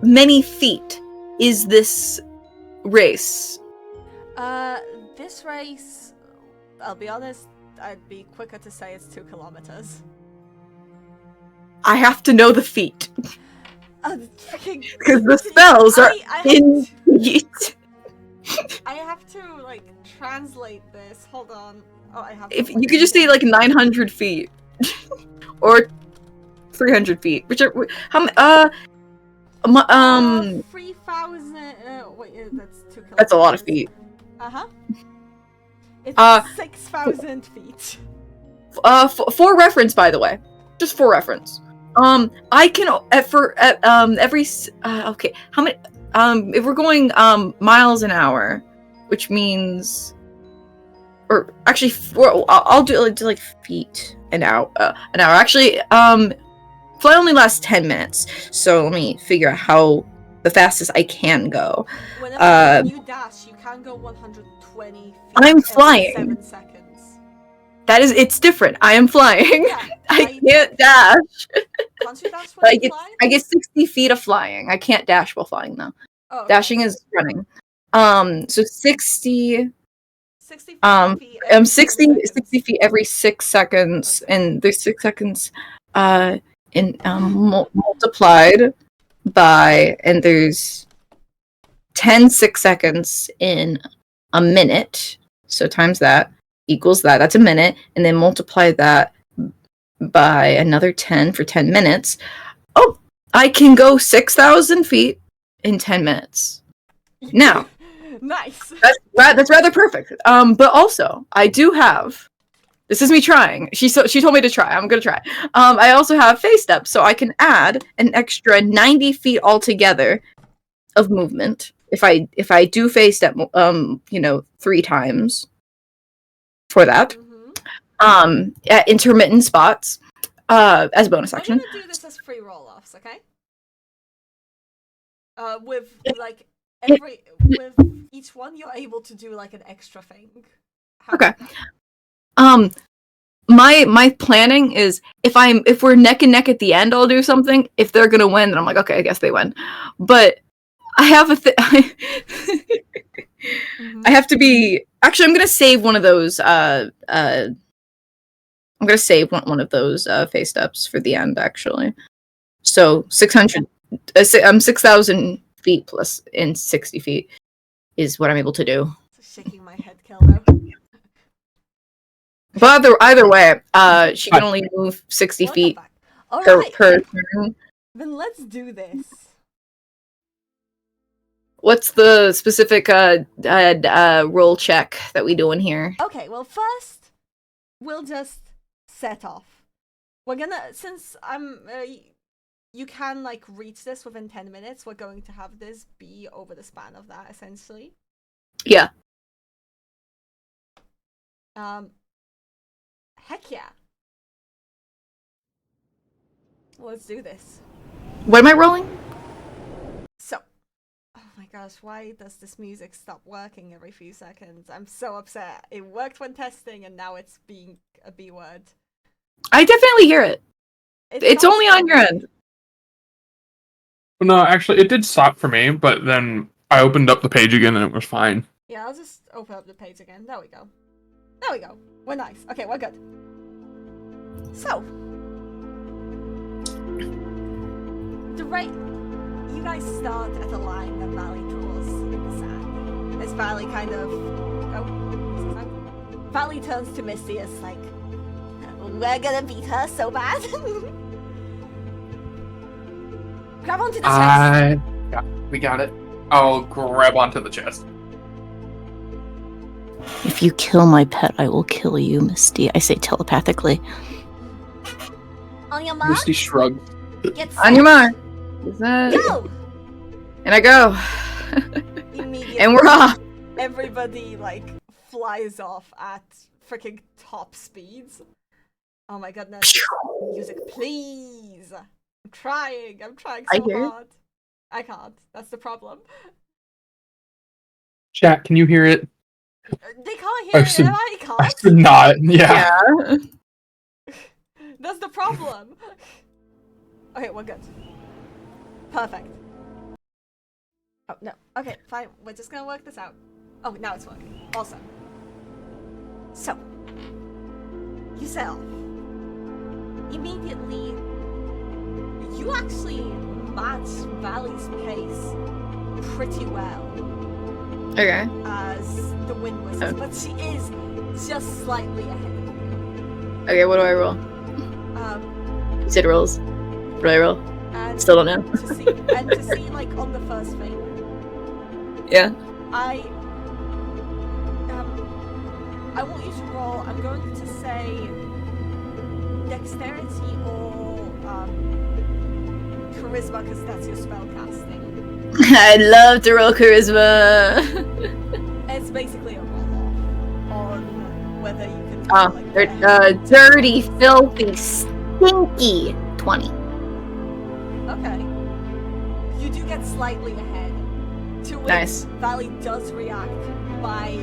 many feet is this race? this race, I'll be honest, I'd be quicker to say it's 2 kilometers. I have to know the feet Freaking. because the spells are in feet. I have to like translate this. Hold on. Oh, I have. If you could just say like 900 feet or 300 feet, whichever. How 3,000. Wait, that's 2 kilometers. That's a lot of feet. It's 6,000 feet. For reference, by the way, just for reference. I can every okay. How many? If we're going miles an hour, which means, or actually, I'll do like feet an hour. Actually, flight only lasts 10 minutes, so let me figure out how the fastest I can go. Whenever you dash, you can go 120 feet. I'm flying. 7 seconds. It's different. I am flying. Yeah, I can't dash. Can't you dash while you fly? I get 60 feet of flying. I can't dash while flying though. Oh, okay. Dashing is running. So 60 60 feet. 60 feet every 6 seconds, Okay. and there's 6 seconds multiplied by, and there's 10 6 seconds in a minute, so times that equals that's a minute, and then multiply that by another 10 for 10 minutes. Oh, I can go 6,000 feet in 10 minutes. Now, nice. That's rather perfect. But also, I do have. This is me trying. She told me to try. I'm gonna try. I also have phase steps, so I can add an extra 90 feet altogether of movement if I do phase step 3 times for that. At intermittent spots as a bonus action. I'm gonna do this as free roll-offs, okay? With like with each one, you're able to do like an extra thing. Okay. My planning is if we're neck and neck at the end, I'll do something. If they're gonna win, then I'm like, okay, I guess they win. But I have I have to be. Actually, I'm gonna save one of those. I'm gonna save one of those face steps for the end. Actually, so 600. 6,000 feet plus in 60 feet is what I'm able to do. It's shaking my head, Keldo. But either way, she can only move 60 feet per turn. Then let's do this. What's the specific roll check that we do in here? Okay, well first, we'll just set off. We're gonna, since you can like reach this within 10 minutes, we're going to have this be over the span of that, essentially. Yeah. Heck yeah. Let's do this. What am I rolling? So, oh my gosh, why does this music stop working every few seconds? I'm so upset. It worked when testing, and now it's being a B word. I definitely hear it. It's only on your end. No, actually, it did stop for me, but then I opened up the page again and it was fine. Yeah, I'll just open up the page again. There we go. There we go. We're nice. Okay, we're good. So, you guys start at a line that Valley draws in the sand. As Valley kind of... Oh, Valley turns to Misty as like, we're gonna beat her so bad. Grab onto the chest. Yeah, we got it. I'll grab onto the chest. If you kill my pet, I will kill you, Misty. I say telepathically. On your mark. Misty shrugs. Get On your mark. Go! And I go. Immediately. And we're off. Everybody like flies off at freaking top speeds. Oh my goodness. Music, please. I'm trying so hard. I can't. That's the problem. Chat, can you hear it? They can't hear it, and I I can't. should not. Yeah. That's the problem. Okay, we're good. Perfect. Oh, no. Okay, fine. We're just gonna work this out. Oh, now it's working. Awesome. So, yourself. Immediately, you actually match Valley's pace pretty well. Okay. As the wind whistles, but she is just slightly ahead of you. Okay, what do I roll? You said rolls. What do I roll? And Still don't know. to see, like, on the first thing. Yeah. I want you to roll. I'm going to say dexterity or charisma, because that's your spell casting. I'd love to roll charisma. It's basically a roll-off on whether you can. Dirty, filthy, stinky 20. Okay. You do get slightly ahead. To which Nice. Valley does react by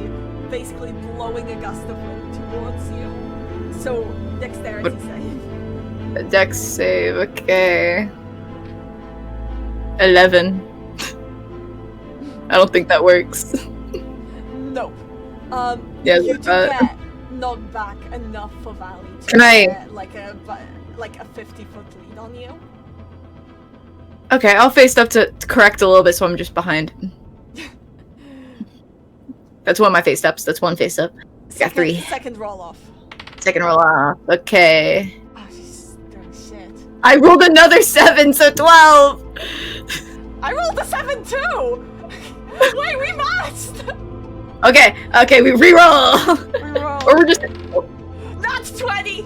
basically blowing a gust of wind towards you. So, dexterity save. Dex save, okay. 11. I don't think that works. Nope. Yeah, you do get knocked back enough for Valley to Can I- get like a 50-foot lead on you. Okay, I'll face up to correct a little bit so I'm just behind. That's one of my face steps. That's one face up. Got 3. Second roll off. Second roll off. Okay. Oh, she's doing shit. I rolled another 7, so 12! I rolled a 7 too! Wait, we matched! Okay, we re-roll! Reroll. Or we're just... That's 20!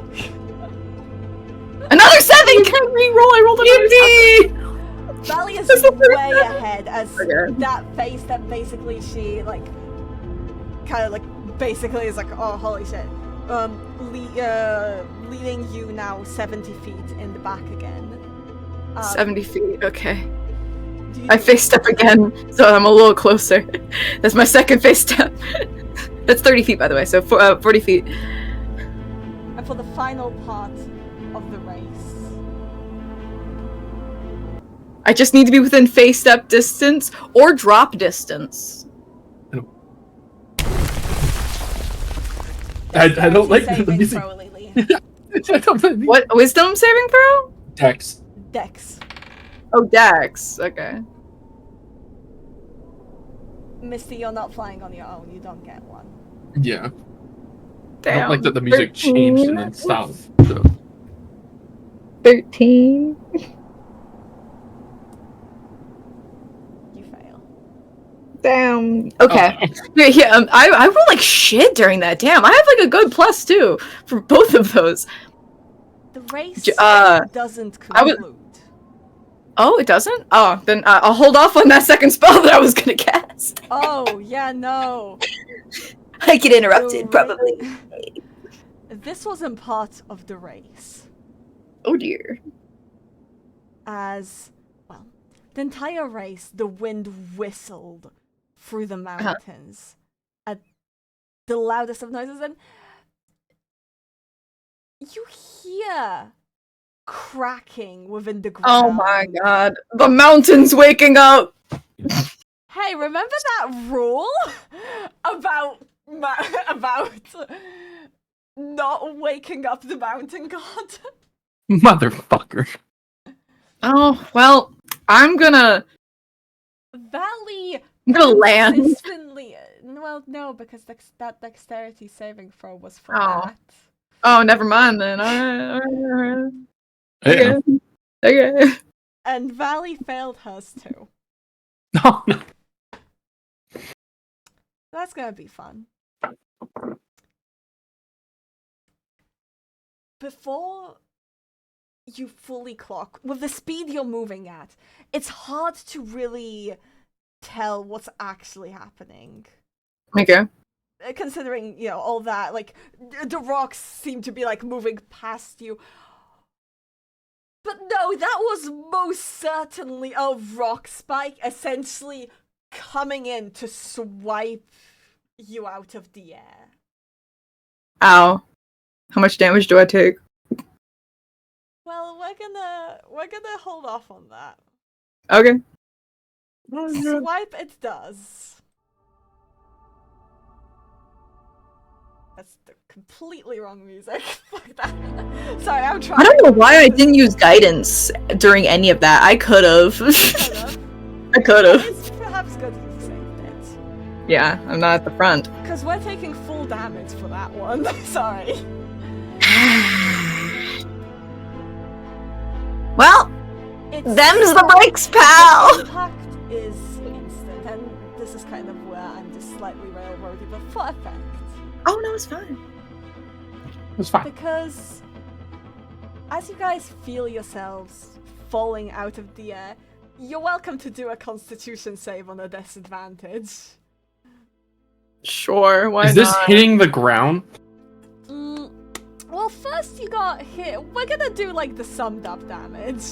Another 7! You can't re-roll, I rolled another 7! Valley is That's the first way time. ahead as Okay. that face that basically she, like, kind of, like, basically is like, oh, holy shit. Leading you now 70 feet in the back again. 70 feet, okay. do you- I face step again, so I'm a little closer. That's my second face step. That's 30 feet, by the way, so 40 feet. And for the final part of the race, I just need to be within face step distance or drop distance. I don't like the saving music. throw, Lele. I don't like the What? Wisdom saving throw? text. Dex. Oh, Dex. Okay. Misty, you're not flying on your own. You don't get one. Yeah. I Damn. don't like that the music changed and then stopped. So. 13. You fail. Damn. Okay. Yeah, I roll like shit during that. Damn, I have like a good plus too for both of those. The race doesn't I would- conclude. Oh, it doesn't? Oh, then I'll hold off on that second spell that I was gonna cast. Oh, yeah, no. I get interrupted, The probably. This wasn't part of the race. Oh dear. As, well, the entire race, the wind whistled through the mountains at the loudest of noises, and you hear cracking within the ground. Oh my god. The mountain's waking up! Hey, remember that rule about not waking up the mountain god? Motherfucker. Oh, well, I'm gonna Valley land. consistently. Well, no, because that dexterity saving throw was for Oh. that. Oh, never mind then. Alright. Yeah. Okay. And Valley failed hers too. No, no. That's gonna be fun. Before you fully clock, with the speed you're moving at, it's hard to really tell what's actually happening. Okay. considering, you know, all that, like, the rocks seem to be, like, moving past you. But no, that was most certainly a rock spike essentially coming in to swipe you out of the air. Ow. How much damage do I take? Well, we're gonna hold off on that. Okay. Swipe it does. That's the completely wrong music. Fuck that. Sorry, I'm trying. I don't know why I didn't use guidance during any of that. I could've. I could've. It's perhaps good you saved it. Yeah, I'm not at the front. Because we're taking full damage for that one. Sorry. Well, them's the breaks, pal! The impact is instant, and this is kind of where I'm just slightly railroady, but for effect. Oh no, it's fine. It's fine. Because as you guys feel yourselves falling out of the air, you're welcome to do a Constitution save on a disadvantage. Sure, why Is this not? hitting the ground? Well, first you got hit. We're gonna do like the summed up damage.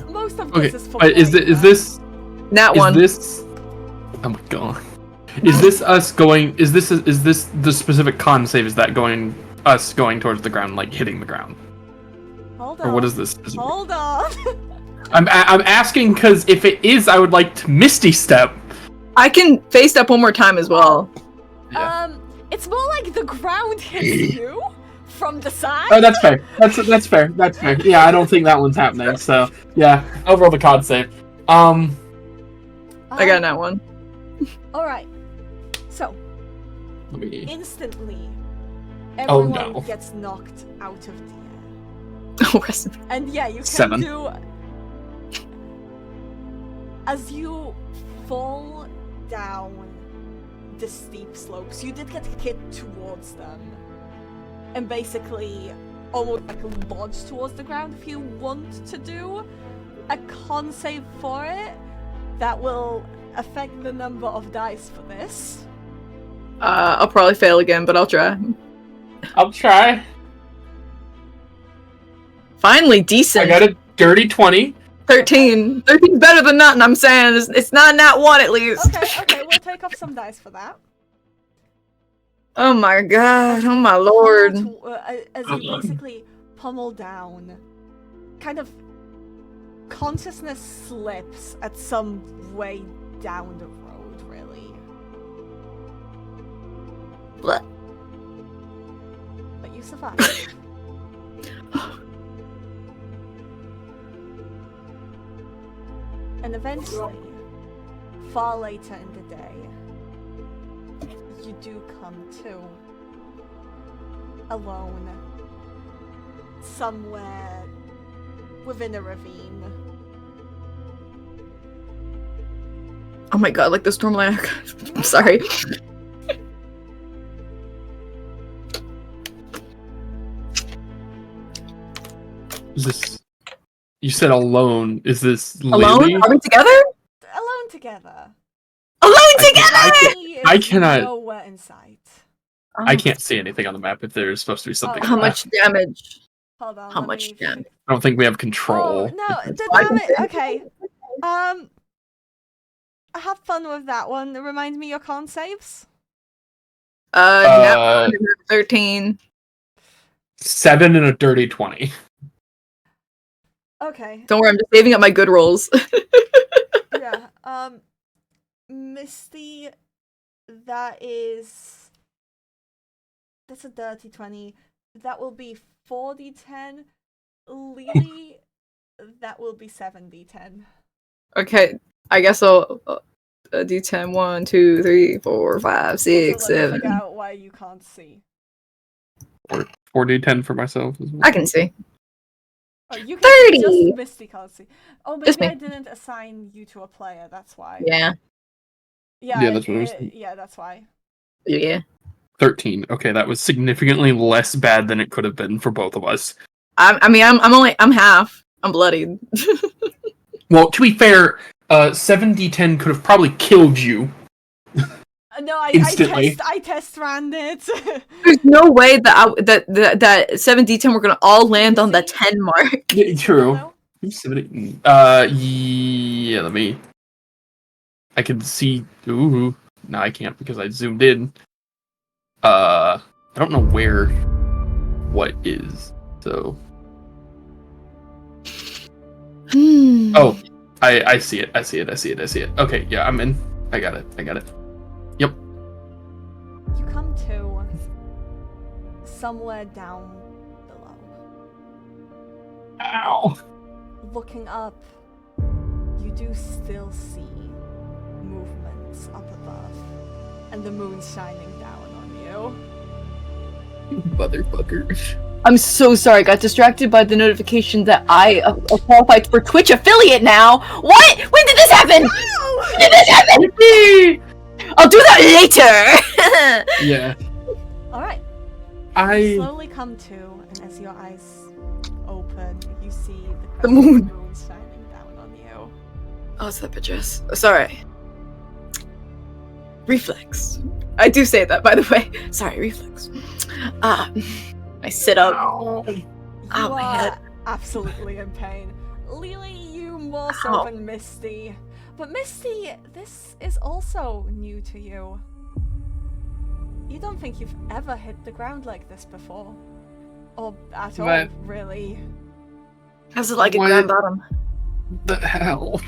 Most of this is for Is this That one. This? Oh my god. Is this us going? Is this the specific con save? Is that us going towards the ground, like hitting the ground? Hold on. Or what is this? Hold on. I'm asking because if it is, I would like to Misty Step. I can face step one more time as well. Yeah. It's more like the ground hits you from the side. Oh, that's fair. That's fair. That's fair. Yeah, I don't think that one's happening. So yeah, I'll roll the con save. I got that one. All right. So Let me... instantly, Oh, everyone no. gets knocked out of the air. Oh, rest of And yeah, you can 7. do. As you fall down the steep slopes, you did get hit towards them, and basically almost like lodged towards the ground. If you want to do a con save for it, that will affect the number of dice for this. I'll probably fail again, but I'll try. I'll try. Finally, decent. I got a dirty 20. 13. 13's better than nothing, I'm saying. It's not nat 1 at least. Okay, we'll take off some dice for that. Oh my god, oh my lord. As you basically pummel down, kind of consciousness slips at some way down the road, really. What? But you survive. And eventually, far later in the day, you do come to alone somewhere within a ravine. Oh my god, like the Stormlight. I'm sorry. Is this? You said alone. Is this Alone? Lele? Are we together? Alone together. Alone together! I cannot- Nowhere in sight. I can't see anything on the map if there's supposed to be something. How like much damage? Hold on. How let much me damage? I don't think we have control. Oh, no, the I can damage. see. Okay. Have fun with that one. Remind me your con saves. Nat 13. 7 and a dirty 20. Okay. Don't worry, I'm just saving up my good rolls. Yeah. Misty, that's a dirty 20. That will be 4d10. Lily, that will be 7d10. Okay, I guess I'll D10. 1, 2, 3, 4, 5, 6, So let me 7. figure out why you can't see. 4d10 for myself as well. I can see. Oh, you can 30! just Misty can't see. Oh, Just maybe me. I didn't assign you to a player, that's why. Yeah. Yeah, that's what I was yeah, that's why. Yeah. 13. Okay, that was significantly less bad than it could have been for both of us. I'm half. I'm bloodied. Well, to be fair, 7d10 could have probably killed you. No, No, I Instantly. I test ran it. There's no way that 7d10 we're gonna all land on the 10 mark. Yeah, true. No? Yeah, let me. I can see. Ooh, no, I can't because I zoomed in. I don't know where what is, so. Oh, I see it. I see it. Okay, yeah, I'm in. I got it. Yep. You come to somewhere down below. Ow. Looking up, you do still see movements up above, and the moon's shining down on you. Motherfucker. I'm so sorry, I got distracted by the notification that I qualified for Twitch affiliate now. What? When did this happen? When did this happen? I'll do that later. Yeah. Alright. You slowly come to, and as your eyes open, you see the moon. shining down on you. Oh, it's that bitch. Sorry. Reflex. I do say that, by the way. Sorry, reflex. I sit up. You my head. are absolutely in pain. Lele, you more so than Misty. But Misty, this is also new to you. You don't think you've ever hit the ground like this before. Or at all, really. How's it like at ground bottom? The hell?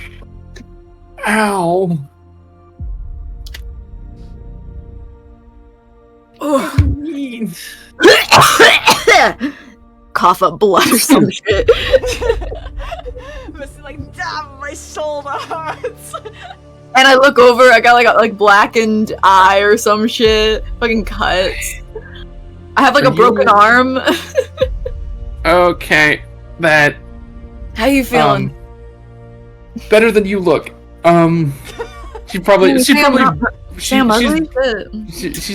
Ow. Oh. Mean. Cough up blood or some shit. Misty like, damn, my shoulder hurts. And I look over, I got like blackened eye or some shit. Fucking cuts. I have like a broken arm. Okay, that. How you feeling? Better than you look. She's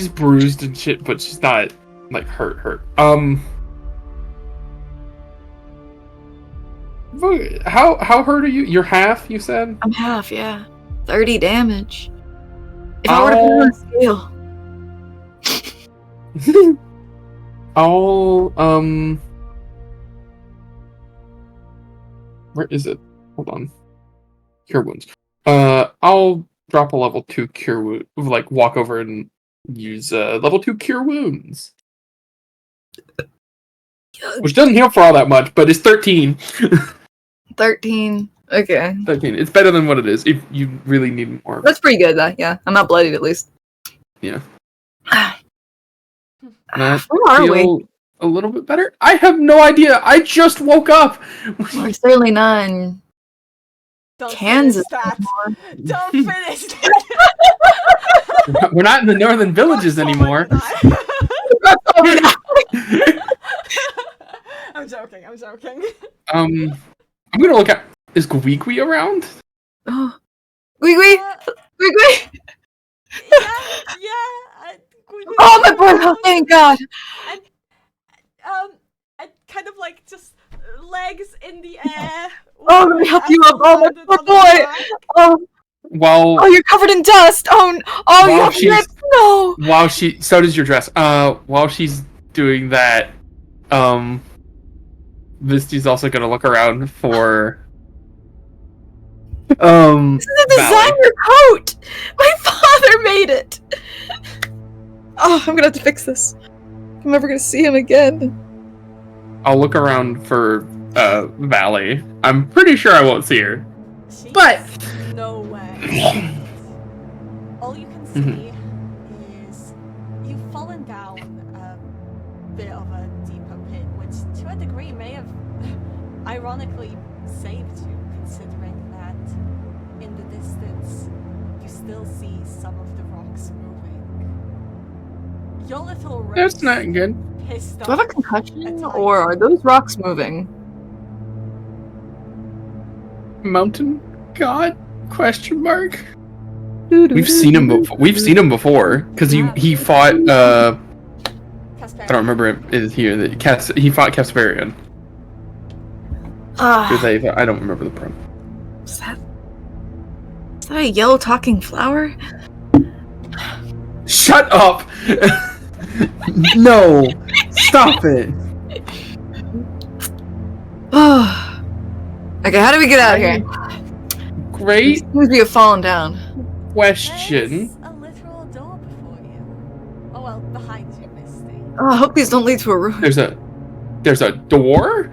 bruised and shit, but she's not like hurt. How hurt are you? You're half, you said? I'm half, yeah. 30 damage. If I were to put it on a scale. Where is it? Hold on. Cure wounds. I'll drop a level 2 cure wound, like walk over and use level 2 cure wounds. Which doesn't heal for all that much, but it's 13. 13. Okay. 13. It's better than what it is if you really need more. That's pretty good, though. Yeah, I'm not bloodied at least. Yeah. Where are we? A little bit better? I have no idea. I just woke up. We're certainly not in Don't Kansas finish that. anymore. Don't finish that. We're not in the northern villages anymore. I'm joking. I'm gonna look at. Is Gwigwi around? Oh, Gwigwi! Gwigwi! Yeah. Oh my boy! Oh, thank God! And kind of like just legs in the air. Oh, let me help you up! Oh my poor boy! Oh, While you're covered in dust! Oh, you have lips! No! So does your dress. While she's doing that, Misty's also gonna look around for. This is a designer coat! My father made it! Oh, I'm gonna have to fix this. I'm never gonna see him again. I'll look around for Valley. I'm pretty sure I won't see her. But no way. All you can see is you've fallen down a bit of a deeper pit, which to a degree may have ironically saved you, considering that in the distance you still see some of the rocks moving. Your little race that's not good. pissed Do I have a concussion, or are those rocks moving? Mountain God? Question mark. We've seen him before. Because he fought. I don't remember it is here. He fought Casparian. I don't remember the prom. Is that a yellow talking flower? Shut up! No! Stop it! Okay, how do we get out of here? Great Seems we have fallen down. question. There's a literal door before you. Oh well, behind you, Misty. Oh, I hope these don't lead to a room. There's a door?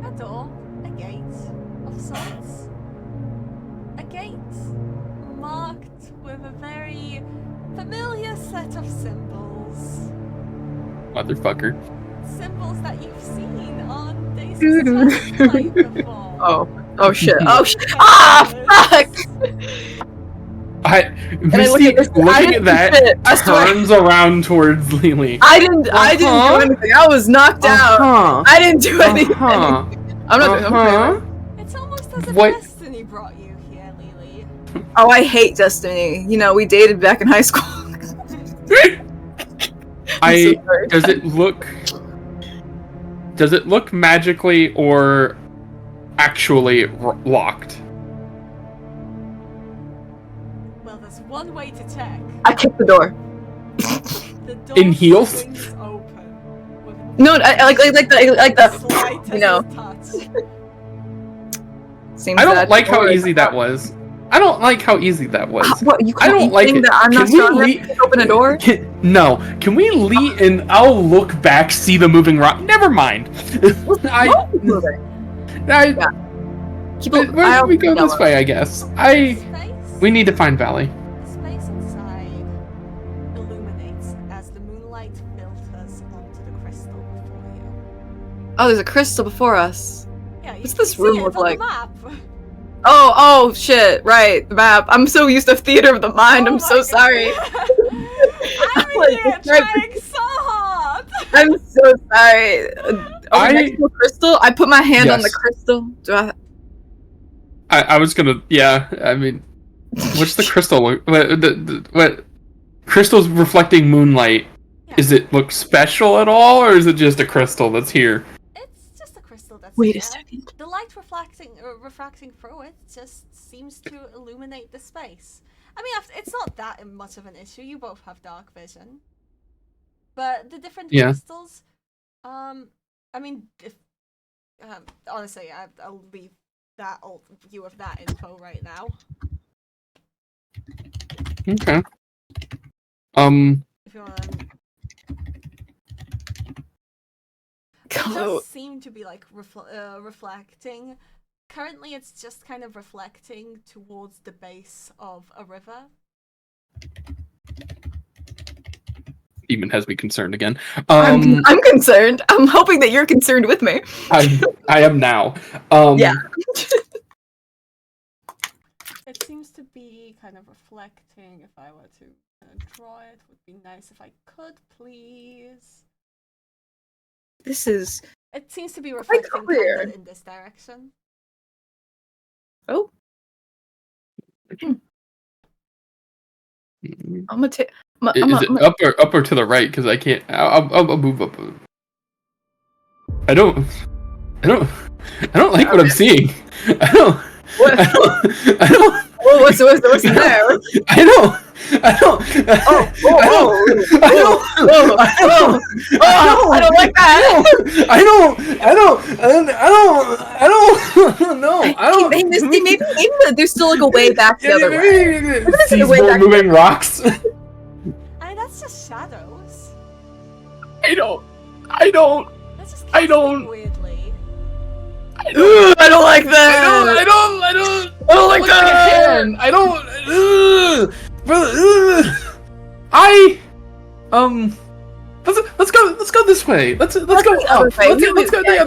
A door, a gate of sorts. A gate marked with a very familiar set of symbols. Motherfucker. Symbols that you've seen on Daisy's Twilight before. Oh shit. Oh shit. Ah, fuck! Misty, look at this- I looking didn't at do shit, I that, swear. turns around towards Lele. I didn't do anything. I was knocked out. I didn't do anything. I'm not doing It's almost as if What? destiny brought you here, Lele. Oh, I hate Destiny. You know, we dated back in high school. I'm so sorry. Does it look magically or actually locked? Well, there's one way to check. I kicked the door. The door In heels? swings open with No, I like the slightest you know. touch. Seems I don't that like how door is easy that was. I don't like how easy that was. What you I don't like think it. that I'm not Can we strong enough to open a door? No. Can we leave and I'll look back, see the moving rock? Never mind. I Keep we go this way, I guess. We need to find Valley. The space inside illuminates as the moonlight filters onto the crystal before you. Oh, there's a crystal before us. Yeah, you What's can this see room it look on like? the map. Oh shit! Right, the map. I'm so used to theater of the mind. Oh I'm my so God. sorry. I'm Like, here it's right- trying so hard. I'm so sorry. Are we next to a crystal? I put my hand on the Yes. crystal. Do I was gonna, yeah. I mean, what's the crystal? What crystal's reflecting moonlight? Yeah. Is it look special at all, or is it just a crystal that's here? It's just a crystal that's Wait a here. second. The light refracting through it just seems to illuminate the space. I mean, it's not that much of an issue. You both have dark vision, but the different Yeah. crystals. I mean, if honestly, I'll leave that view of that info right now. Okay. If you want to. It Oh. does seem to be like reflecting. Currently, it's just kind of reflecting towards the base of a river. Even has me concerned again. I'm concerned. I'm hoping that you're concerned with me. I am now. Yeah. It seems to be kind of reflecting. If I were to draw it, would be nice if I could, please. This is. It seems to be reflecting clear. kind of in this direction. Oh, Mm, I'm gonna take. Is it up or to the right? Because I can't. I'll move up. I don't like what I'm seeing. I don't. Well, what's there? I don't. I don't like that. Hey, Misty, maybe there's still like a way back the other way. See more moving rocks. I mean, that's just shadows. I don't. That's just I don't- casting weirdly. I don't like that. I don't like Look that. like a hand. I don't. Let's go this way. Let's go the up. other way. Let's go. Yeah, Yeah,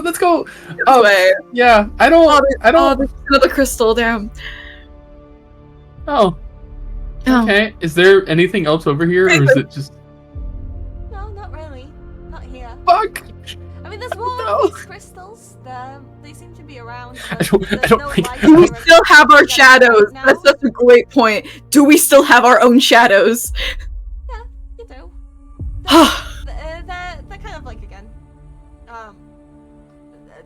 let's go. Oh, wait. Yeah, I Oh, don't. there's another crystal. Damn. Oh, Oh. okay. Is there anything else over here, or is it just No, not really. Not here. fuck? I mean, there's more No. of these crystals. They seem to be around. I But don't there's no like light Do we or still have our anything shadows? right now. That's such a great point. Do we still have our own shadows? You do. Oh, They're kind of like again.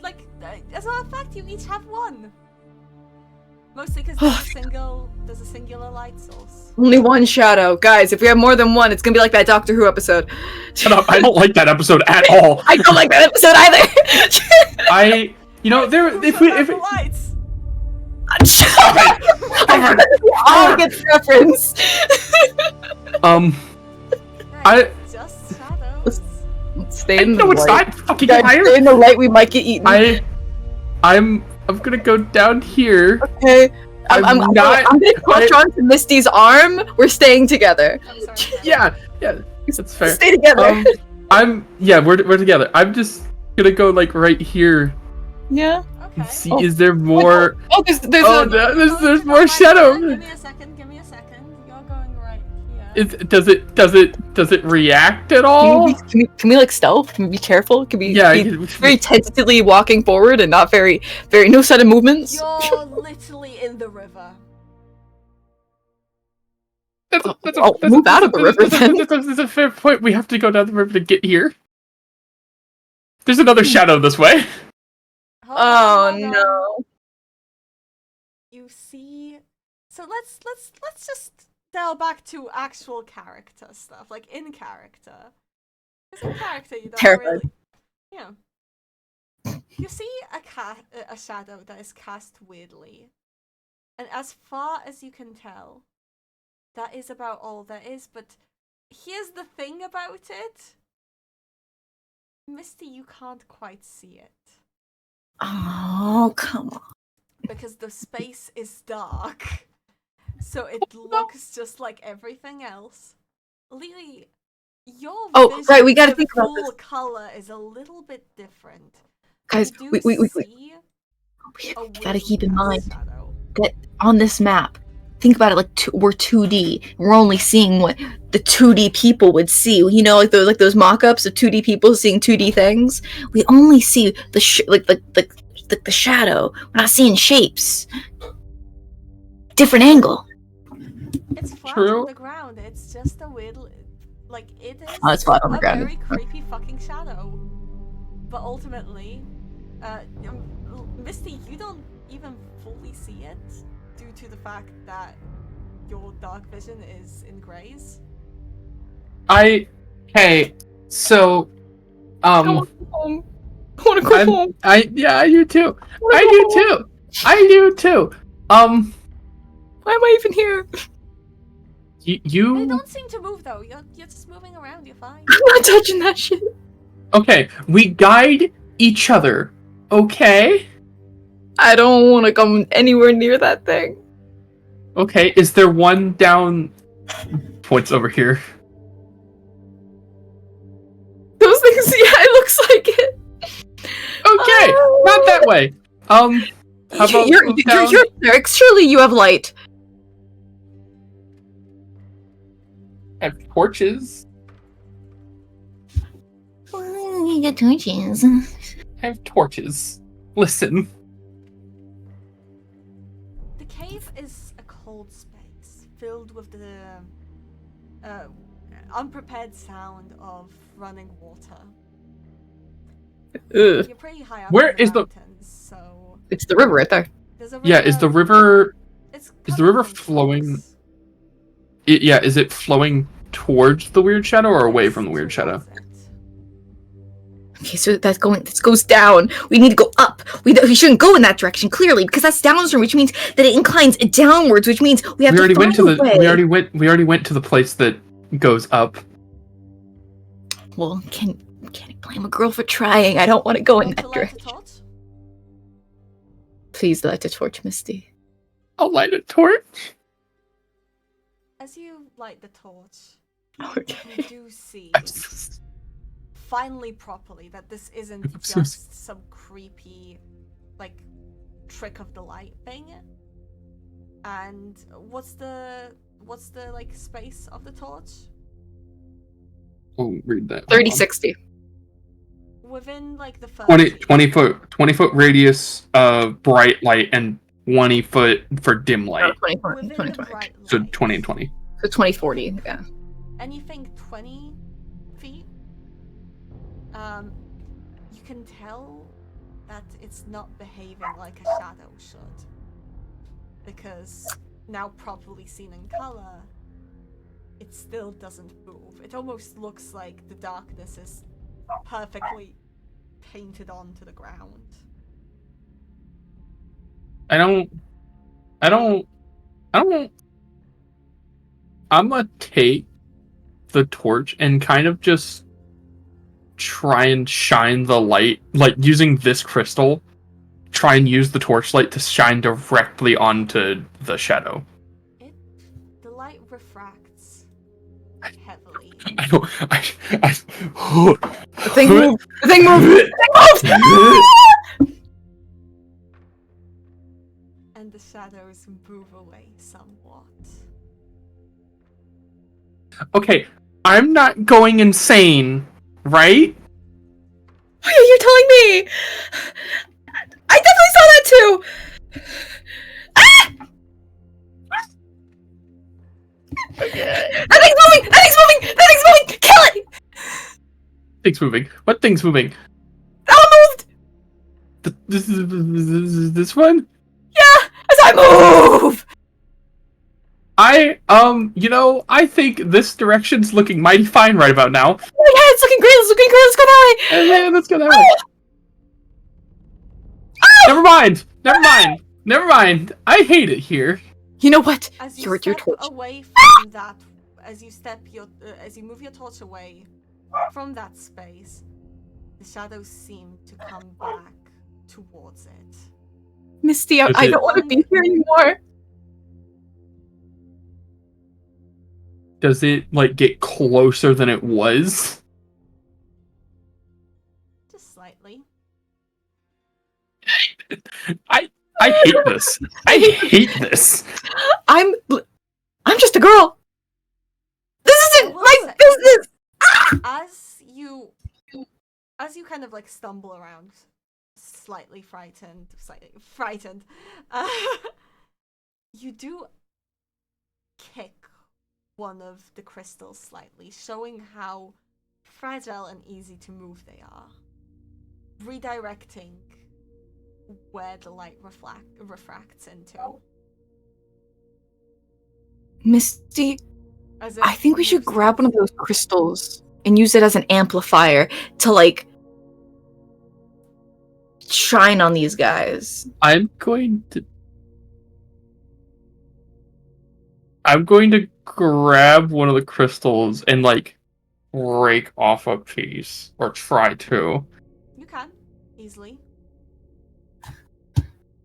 Like as a matter of fact, you each have one. Mostly because there's a singular light source. Only one shadow. Guys, if we have more than one, it's gonna be like that Doctor Who episode. Shut up! I don't like that episode at all. I don't like that episode either! If the lights. Shut up! All gets reference. Right, just shadows. Let's stay in the no, it's light. not fucking Guys, higher. stay in the light, we might get eaten. I'm gonna go down here. Okay. I'm gonna clutch onto Misty's arm. We're staying together. I'm sorry. Yeah, that's fair. Stay together. We're together. I'm just gonna go like right here. Yeah. Okay. See, is there more? Oh, there's There's more shadow. Give me a second. You're going right here. Does it react at all? Can we like stealth? Can we be careful? Can we be we- very tentatively walking forward and not very no sudden movements? You're literally in the river. Move out of the river then. That's a fair point. We have to go down the river to get here. There's another shadow this way. Hold on. No. You see. So let's just delve back to actual character stuff, like in character. Because in character you don't Terrified. really. Yeah. You see a shadow that is cast weirdly, and as far as you can tell, that is about all there is. But here's the thing about it, Misty, you can't quite see it. Oh, come on. Because the space is dark. So it looks just like everything else. Lele, your vision, right, we gotta the think about full this. color is a little bit different. Guys, You we do see a gotta keep in weirdly mind cast shadow. that on this map, think about it like we're 2D. We're only seeing what the 2D people would see. You know, like those mock-ups of 2D people seeing 2D things. We only see the shadow. We're not seeing shapes. Different angle. It's flat True. on the ground. It's just a weird, like it is. Oh, it's flat on the a ground. very creepy fucking shadow. But ultimately, Misty, you don't even fully see it due to the fact that your dark vision is in grays. So, I want to go home. I want to go home. I do too. I do too. Why am I even here? They You don't seem to move though. You're just moving around. You're fine. I'm not touching that shit. okay? We guide each other. Okay. I don't want to come anywhere near that thing. Okay. Is there one down? Points over here. Those things, yeah, it looks like it. Okay, not that way. How about You're cleric. Surely you have light. have torches? You got torches. Have torches. Listen. The cave is a cold space filled with the unprepared sound of running water. Ugh. You're pretty high up Where in the is the- mountains, so It's the river right there. there's a Yeah, is the river? It's is the river coming from flowing- towards- Is it flowing towards the weird shadow or away it's from the weird shadow? towards it. Okay, so this goes down. We need to go up. We shouldn't go in that direction, clearly, because that's downstream, which means that it inclines downwards, which means we have We to already find went to a the. way. We already went to the place that goes up. Well, can't blame a girl for trying. I don't want to go in Want to that light a direction. torch? Please light a torch, Misty. I'll light a torch. As you light the torch, Okay. you do see finally properly that this isn't I'm so just some creepy like trick of the light thing. And what's the like space of the torch? Oh, read that. 30-60. Within like the first 20 foot radius of bright light and 20 foot for dim light. 20, within 20, the 20. bright So light, 20 and 20. So 20-40, yeah. anything 20 feet, you can tell that it's not behaving like a shadow should. because now properly seen in color, it still doesn't move. It almost looks like the darkness is perfectly painted onto the ground. I don't. I'm gonna take the torch and kind of just try and shine the light, like using this crystal. Try and use the torchlight to shine directly onto the shadow. The light refracts heavily. I don't. The thing moved! The thing moved! The thing moved! And the shadows move away somewhat. Okay, I'm not going insane, right? Oh yeah, you're telling me! I definitely saw that too! Ah! That thing's moving! That thing's moving! That thing's moving! Kill it! Thing's moving. What thing's moving? That one moved! This one? Yeah! As I move! I think this direction's looking mighty fine right about now. Oh yeah, it's looking great! It's looking great! Let's go that way! Yeah, let's go that way. Never mind. I hate it here. You know what? As you You're step torch. away from that, as you move your torch away from that space, the shadows seem to come back towards it. Misty, I don't want to be here anymore. Does it, like, get closer than it was? Just slightly. I hate this. I hate this. I'm just a girl. This isn't my business. As you kind of like stumble around, slightly frightened, you do kick one of the crystals slightly, showing how fragile and easy to move they are, redirecting where the light refracts into. Misty, I think we should grab one of those crystals and use it as an amplifier to, like, shine on these guys. I'm going to grab one of the crystals and, like, break off a piece, or try to. You can easily.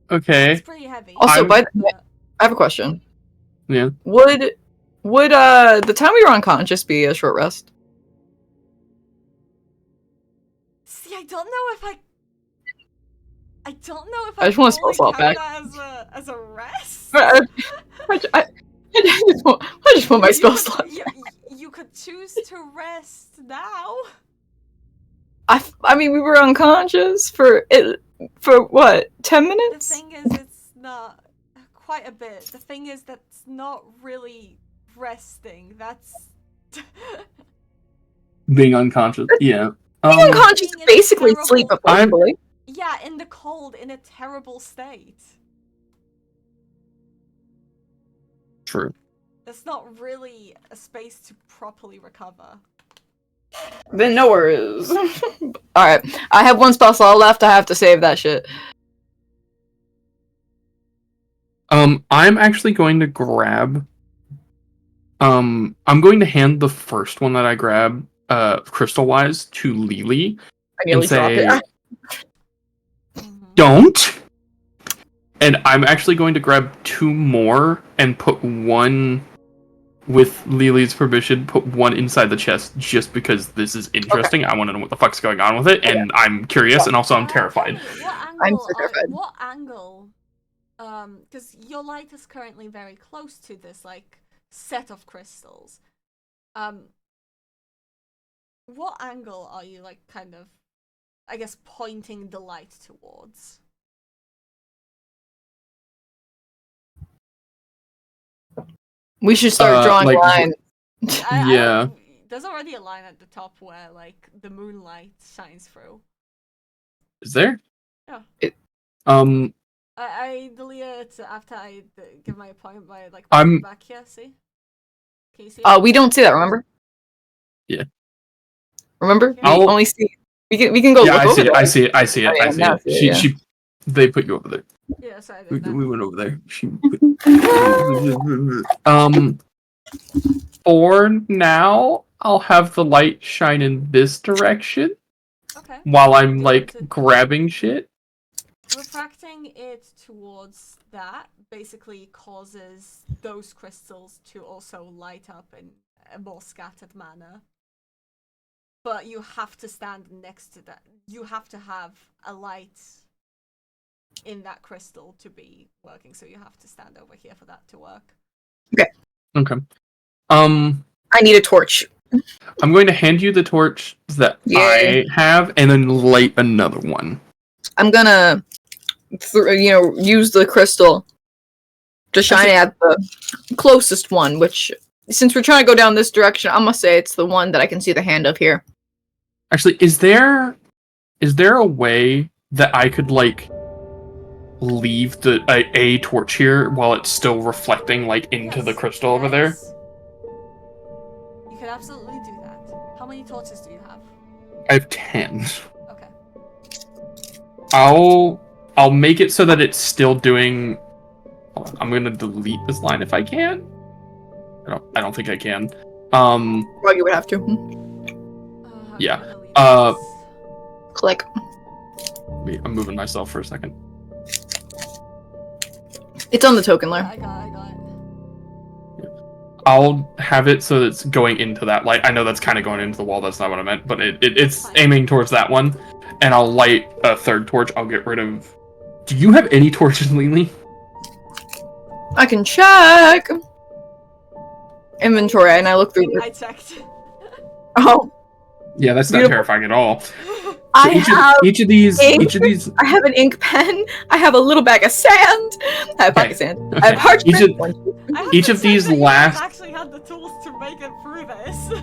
Okay. It's pretty heavy. Also, I have a question. Yeah. Would the time we were unconscious be a short rest? See, I don't know if I I just want to spell slot back. That as a rest. I just want my spell slot. You could choose to rest now. I mean, we were unconscious for what, 10 minutes? The thing is, it's not quite a bit. The thing is, that's not really resting. That's Being unconscious. Yeah. Being unconscious is basically sleep, apparently. Yeah, in the cold, in a terrible state. True. That's not really a space to properly recover. Then no worries. Alright, I have one spell slot left. I have to save that shit. I'm actually going to grab... I'm going to hand the first one that I grab, crystal-wise, to Lele. I nearly dropped it. Don't! And I'm actually going to grab 2 more and put one, with Lele's permission, put one inside the chest just because this is interesting. Okay. I want to know what the fuck's going on with it, and I'm curious, and also I'm terrified. I'm so terrified. What angle? Because your light is currently very close to this, like, set of crystals. What angle are you, like, kind of, I guess, pointing the light towards? We should start drawing like, lines. Yeah. There's already a line at the top where, like, the moonlight shines through. Is there? Yeah. I delete it after I give my point by like I'm- back here. See? Can you see? We don't see that. Remember? Yeah. Remember? We I'll- only see. We can go Yeah, look I over see it. there. I see it. I see it. Oh, yeah, I see now I it. see it, She. They put you over there. Yeah, sorry. I We, did that. we went over there. She. For now, I'll have the light shine in this direction Okay. while I'm Do like it to- grabbing shit. Refracting it towards that basically causes those crystals to also light up in a more scattered manner. But you have to stand next to that. You have to have a light in that crystal to be working, so you have to stand over here for that to work. Okay. I need a torch. I'm going to hand you the torch that Yay. I have, and then light another one. I'm gonna, use the crystal to shine at the closest one. Which, since we're trying to go down this direction, I'm gonna say it's the one that I can see the hand of here. Actually, is there a way that I could like leave the a torch here while it's still reflecting like into the Yes, crystal over there? yes. You can absolutely do that. How many torches do you have? I have 10. Okay. I'll make it so that it's still doing. Hold on, I'm gonna delete this line if I can. I don't think I can. Well, you would have to. How Yeah, can I delete this? Click. wait, I'm moving myself for a second. It's on the token layer. I got it. I'll have it so that it's going into that light. I know that's kind of going into the wall. That's not what I meant, but it's aiming towards that one. And I'll light a third torch. I'll get rid of. Do you have any torches, Lele? I can check inventory, and I look through. I checked. Oh, Yeah, that's not Beautiful. terrifying at all. I have. each of these. I have an ink pen. I have a little bag of sand. I have pocket sand. I have parchment. I have Each to of check these that you last- actually had the tools to make it through this.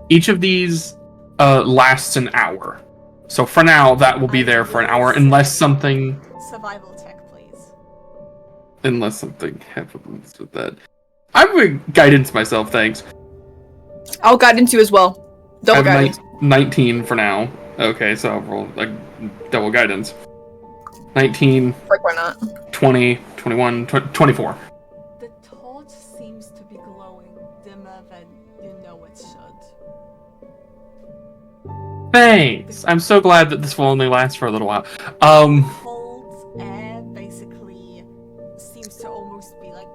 Each of these lasts an hour. So for now, that will be there for an hour, unless something Survival check, please. happens with that. I'm going to guidance myself, thanks. I'll guidance you as well. Double I have guidance. 19 for now. Okay, so I'll roll like double guidance. 19, Like, why not? 20, 21, 24. The torch seems to be glowing dimmer than you know it should. Thanks. I'm so glad that this will only last for a little while. Cold air basically seems to almost be like,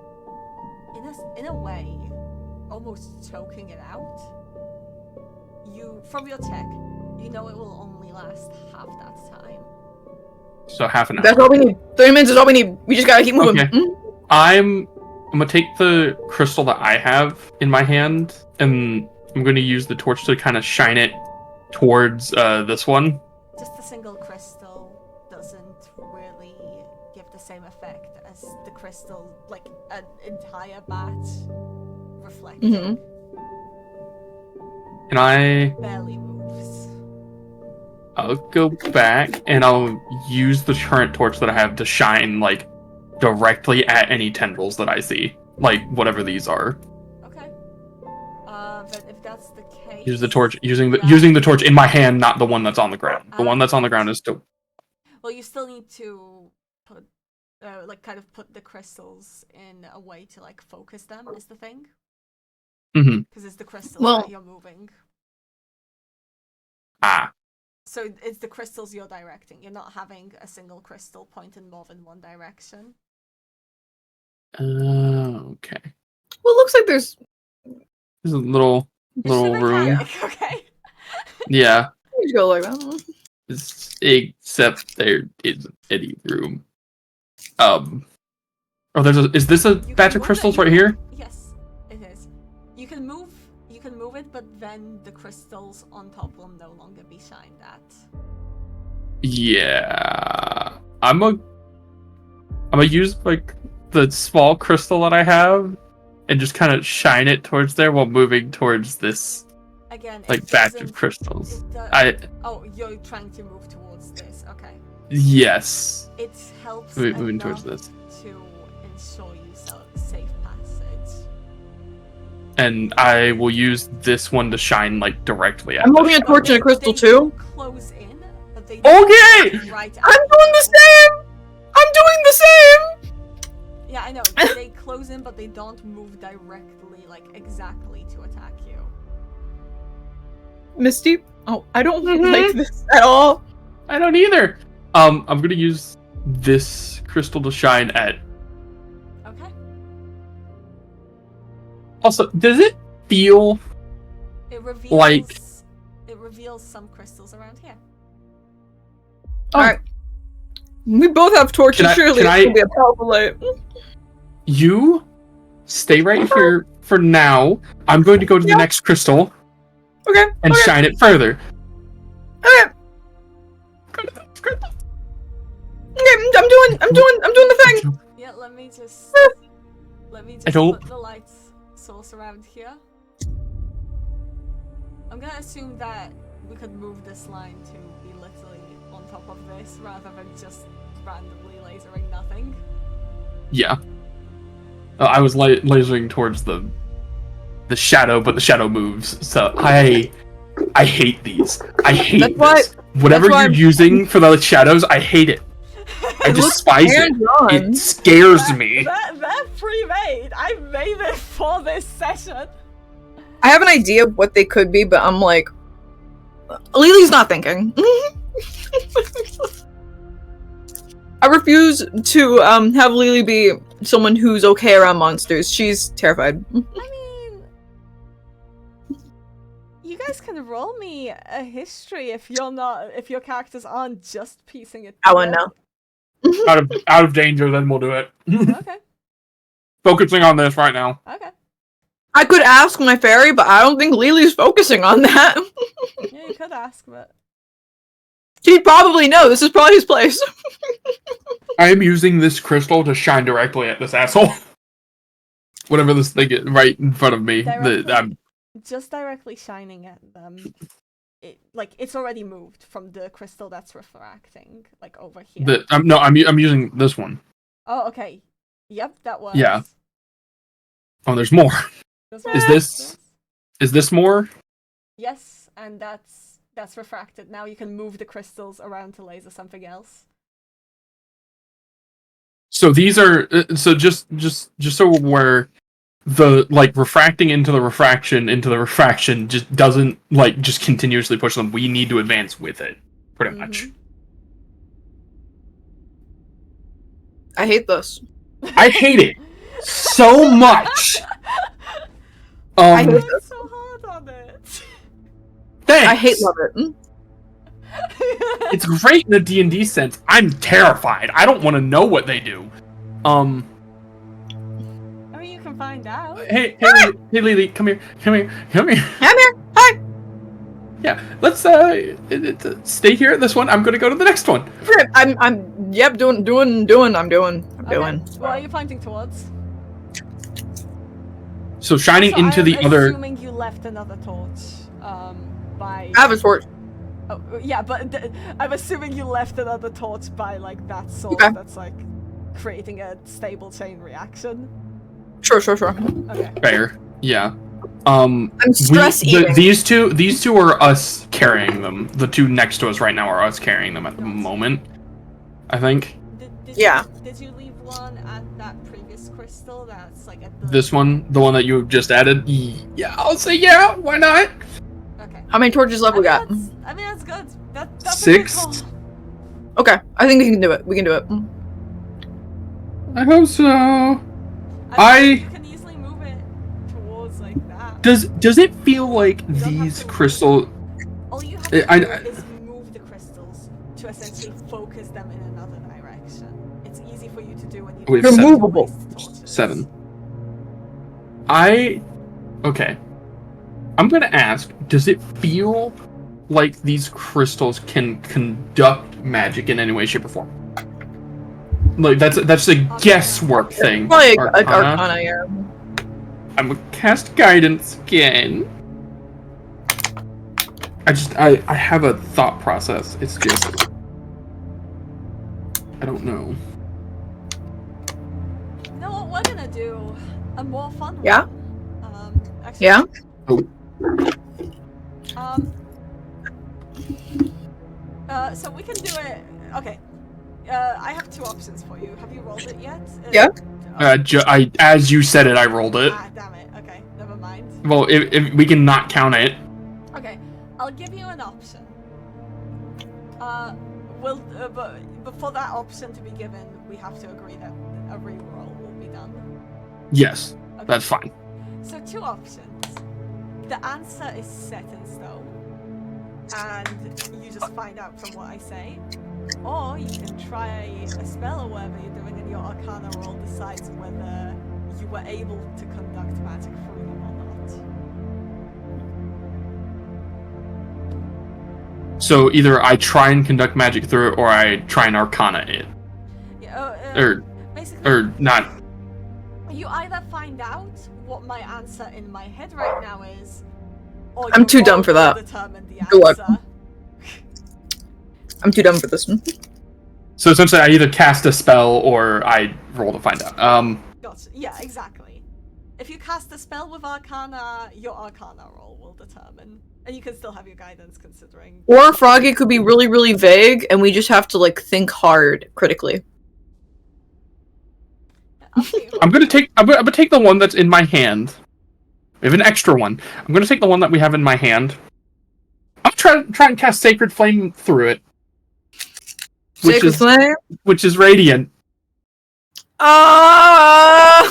in a way, almost choking it out. From your check, you know it will only last half that time. So half an hour. That's all we need. 30 minutes is all we need. We just gotta keep moving. Okay. I'm gonna take the crystal that I have in my hand, and I'm gonna use the torch to kind of shine it towards this one. Just a single crystal doesn't really give the same effect as the crystal, like an entire batch reflecting. Mhm. And I Barely moves. I'll go back and I'll use the current torch that I have to shine like directly at any tendrils that I see, like whatever these are. Okay. But if that's the case, Use the torch using the torch in my hand, not the one that's on the ground. The one that's on the ground is still. Well, you still need to put, kind of put the crystals in a way to like focus them. Is the thing? Mm-hmm. Because it's the crystals Well- that you're moving. Ah. So it's the crystals you're directing. You're not having a single crystal point in more than one direction. Okay. Well, it looks like there's. There's a little It's the room. mechanic, okay? Yeah. You just go like that. Except there isn't any room. Oh, is this a You batch can of move crystals it, right here? Yes, it is. You can move it, but then the crystals on top will no longer be shined at. Yeah. I'm gonna use like the small crystal that I have and just kind of shine it towards there while moving towards this Again, like it batch doesn't- of crystals. it do- I Oh, you're trying to move towards this. Okay. yes. it helps Moving towards enough this. to ensure you safe passage. And I will use this one to shine like directly at I'm the holding a torch and a crystal They too. do close in, but they Okay! don't right at I'm doing the same! I'm doing the same! Yeah, I know. They close in, but they don't move directly, like, exactly to attack you. Misty? Oh, I don't like this at all. I don't either. I'm gonna use this crystal to shine at. Okay. Also, does it feel It reveals, like? It reveals some crystals around here. Alright. We both have torches, surely can it's gonna be a powerful light. You stay right here for now. I'm going to go to the next crystal. Okay. And shine it further. Okay. Go to the next crystal. Okay, I'm doing the thing. Yeah, let me just I don't- put the light source around here. I'm gonna assume that we could move this line to be literally on top of this rather than just randomly lasering nothing. Yeah. I was lasering towards the shadow, but the shadow moves. So I hate these. I hate this. Whatever why you're using for the shadows, I hate it. I despise it. hands-on. It scares me. They're pre-made. I made it for this session. I have an idea of what they could be, but I'm like, Lily's not thinking. I refuse to have Lily be someone who's okay around monsters. She's terrified. I mean, you guys can roll me a history if your characters aren't just piecing it I together. wouldn't know. out of danger, then we'll do it. Okay. Focusing on this right now. Okay. I could ask my fairy, but I don't think Lily's focusing on that. Yeah, you could ask, but He'd probably know. This is probably his place. I am using this crystal to shine directly at this asshole. Whatever this thing is right in front of me. just directly shining at them. It's already moved from the crystal that's refracting, like over here. I'm using this one. Oh, okay. Yep, that works. Yeah. Oh, there's more. Is this more? Yes, and that's refracted. Now you can move the crystals around to laser something else. So these are just so we're the refracting into the refraction just doesn't just continuously push them. We need to advance with it, pretty much. I hate this. I hate it so much. I hate I'm so hard on it. Thanks. I hate love it. It's great in the D&D sense. I'm terrified. I don't want to know what they do. I mean, you can find out. Hey, Lily, come here. I'm here. Hi. Yeah, let's stay here at this one. I'm gonna go to the next one. I'm doing. What are you pointing towards? So shining into the I'm other. assuming you left another torch. By. I have a torch. Oh, yeah, but I'm assuming you left another torch by that source that's creating a stable chain reaction. Sure. Okay. Fair. Yeah. I'm stress eating. These two are us carrying them. The two next to us right now are us carrying them at the moment. I think. Did you leave one at that previous crystal that's at the... This one, the one that you just added? Yeah, I'll say yeah. Why not? Okay. How many torches left we got? I mean, that's good. That's 6. A good call. Okay, I think we can do it. I hope so. You can easily move it towards that. Does it feel like these crystals? All you have to do is move the crystals to essentially focus them in another direction. It's easy for you to do when you Wait, don't They're waste movable. torches. 7. Okay. I'm gonna ask, does it feel like these crystals can conduct magic in any way, shape, or form? That's a guesswork thing. Probably Arcana, yeah. I'm gonna cast guidance again. I have a thought process. It's just I don't know. You know what? We're gonna do a more fun one. Yeah? Actually, Yeah? So we can do it. Okay. I have two options for you. Have you rolled it yet? Yeah. As you said it, I rolled it. Ah, damn it. Okay, never mind. Well, if we can not count it. Okay, I'll give you an option. But before that option to be given, we have to agree that a reroll will be done. Yes, Okay. that's fine. So 2 options. The answer is set in stone, and you just find out from what I say. Or you can try a spell or whatever you're doing, and your Arcana roll decides whether you were able to conduct magic through them or not. So either I try and conduct magic through it, or I try and Arcana it. Yeah, basically, or not. You either find out what my answer in my head right now is, or I'm your too dumb roll for will that. determine the Good luck. answer. I'm too dumb for this one. So essentially, I either cast a spell or I roll to find out. Gotcha. Yeah, exactly. If you cast a spell with Arcana, your Arcana roll will determine. And you can still have your guidance considering. Or Froggy could be really, really vague, and we just have to, like, think hard critically. I'm gonna take the one that's in my hand. We have an extra one. I'm gonna take the one that we have in my hand. I'm try and cast Sacred Flame through it. Sacred Flame? Which is radiant. Oh!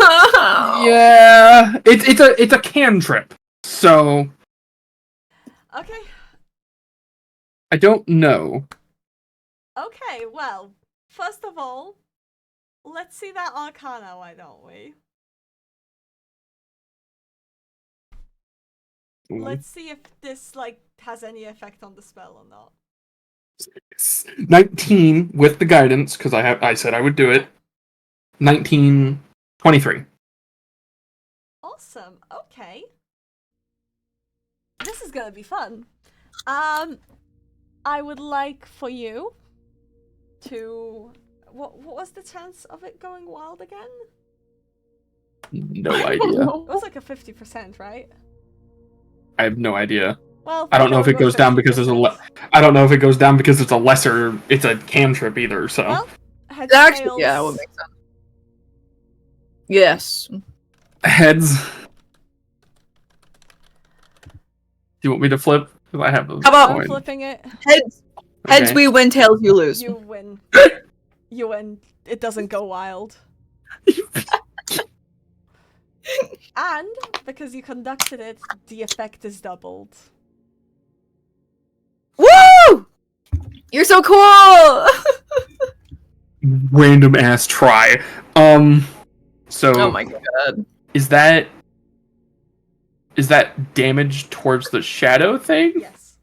Yeah, it's a cantrip. So Okay. I don't know. Okay, well, first of all, let's see that Arcana, why don't we? Let's see if this, like, has any effect on the spell or not. 19 with the guidance, because I said I would do it. 19, 23. Awesome, okay. This is gonna be fun. I would like for you to... What was the chance of it going wild again? No idea. It was like a 50%, right? I have no idea. Well, I don't know if it goes down because I don't know if it goes down because it's a lesser. It's a cantrip either. So. Well, heads, Actually, tails. yeah, that would make sense. Yes. Heads. Do you want me to flip? Because I have those. How about I'm flipping it. Heads? Heads Okay. we win, tails you lose. You win. You win. It doesn't go wild. And because you conducted it, the effect is doubled. Woo! You're so cool! Random ass try. So. Oh my god. Is that damage towards the shadow thing? Yes.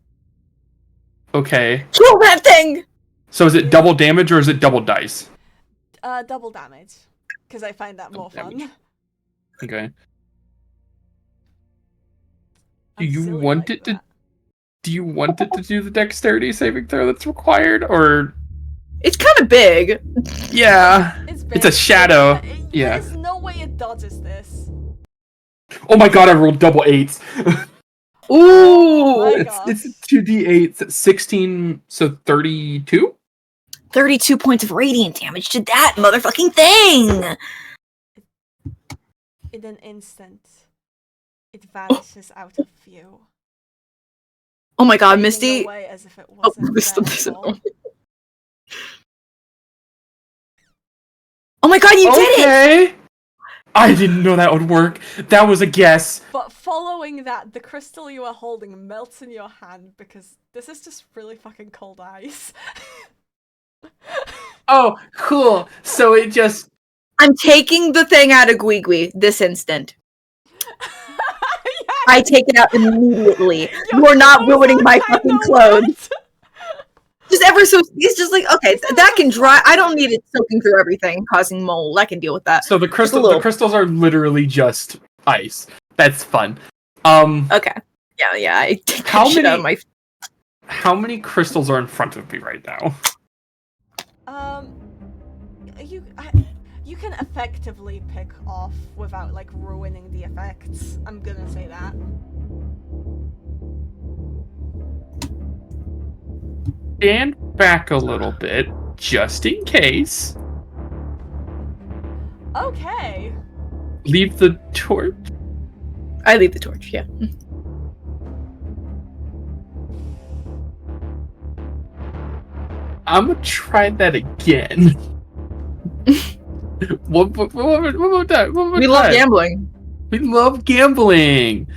Okay. Kill that thing! So is it double damage or is it double dice? Double damage. Because I find that more Double fun. Okay. I'm Do you silly want like it to? that. Do you want it to do the dexterity saving throw that's required, or? It's kind of big. Yeah. It's It's a big. shadow. Yeah. There's no way it dodges this. Oh my god! I rolled double eights. Ooh! my it's gosh. 2d8, 16, so 32. 32 points of radiant damage to that motherfucking thing! In an instant, it vanishes out of view. Oh my god, fading Misty! away as if it Oh, wasn't Misty, there this at all. Oh my god, you did it! Okay. I didn't know that would work. That was a guess. But following that, the crystal you are holding melts in your hand because this is just really fucking cold ice. Oh, cool. So it just. I'm taking the thing out of Gwigwi this instant. Yeah, I take it out immediately. your You are not clothes ruining are my kinda fucking clothes. wet. Just ever so, he's just like, okay, that can dry. I don't need it soaking through everything, causing mold. I can deal with that. So the little. crystals are literally just ice. That's fun. Okay. Yeah, I take How that shit out of many- my... How many crystals are in front of me right now? you can effectively pick off without like ruining the effects. I'm gonna say that. Stand back a little bit, just in case. Okay. Leave the torch. I leave the torch, yeah. I'm gonna try that again. One more time. We love gambling. We love gambling.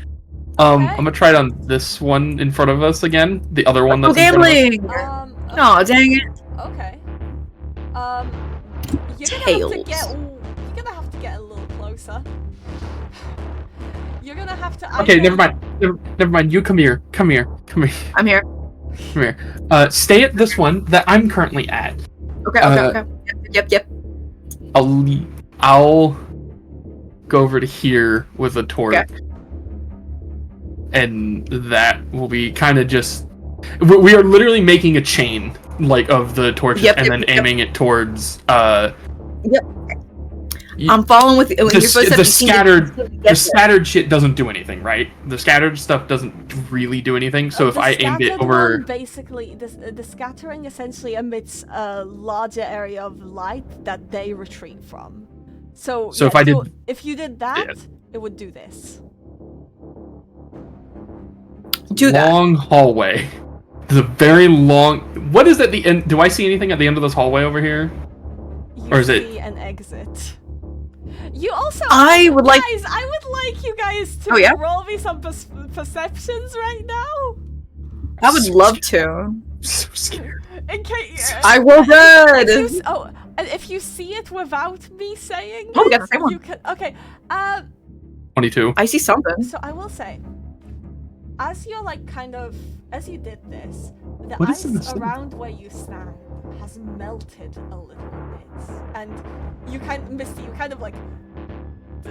Okay. I'm gonna try it on this one in front of us again. The other one that's gambling! Okay. Oh, dang it. Okay. You're gonna have to get a little closer. You're gonna have to. Okay, never mind. Never mind. You come here. Come here. I'm here. Come here. Stay at this one that I'm currently at. Okay. Yep. I'll go over to here with a torch. Okay. And that will be kind of just... We are literally making a chain, like, of the torches and then aiming it towards... Yep. I'm following with you. The scattered shit doesn't do anything, right? The scattered stuff doesn't really do anything, so if I aimed it over... Basically, the scattering essentially emits a larger area of light that they retreat from. So yeah, if you did that, it would do this. Long hallway. There's a very long... What is at the end? Do I see anything at the end of this hallway over here? Or is it an exit? You also, I would like you guys to roll me some perceptions right now. I would love to. I'm so scared. In case I will good. If you see it without me saying, oh, yeah, same one. You can. Okay. 22. I see something. So I will say, as you're like as you did this, the What is ice around where you stand has melted a little bit, and Misty, you kind of like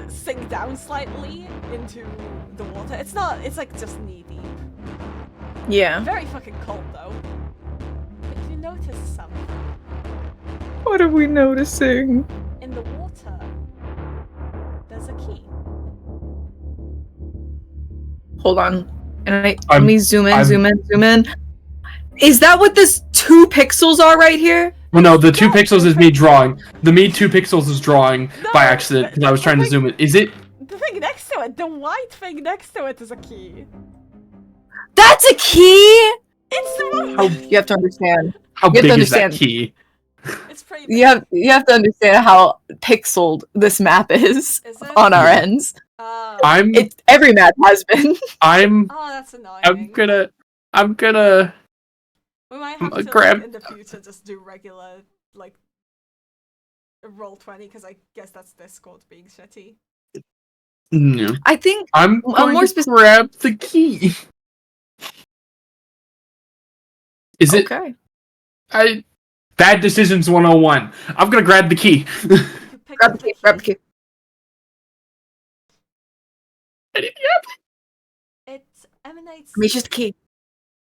sink down slightly into the water. It's like just knee deep. Yeah. Very fucking cold though. But you notice something. What are we noticing? In the water, there's a key. Hold on. Let me zoom in. Is that what this 2 pixels are right here? Well, no, the 2 pixels is me drawing. The 2 pixels is drawing by accident because I was trying to zoom it. Is it? The thing next to it, the white thing next to it is a key. That's a key? It's the most... You have to understand. How big is that key? It's pretty big. You have to understand how pixeled this map is on our ends. Every map has been. Oh, that's annoying. I'm gonna. We might have to grab in the future just do regular like roll 20 because I guess that's Discord being shitty. No. I think I'm more specific. Grab the key. Is it? Okay. Bad decisions 101. I'm gonna grab the key. Grab the key. It emanates. It's just a key.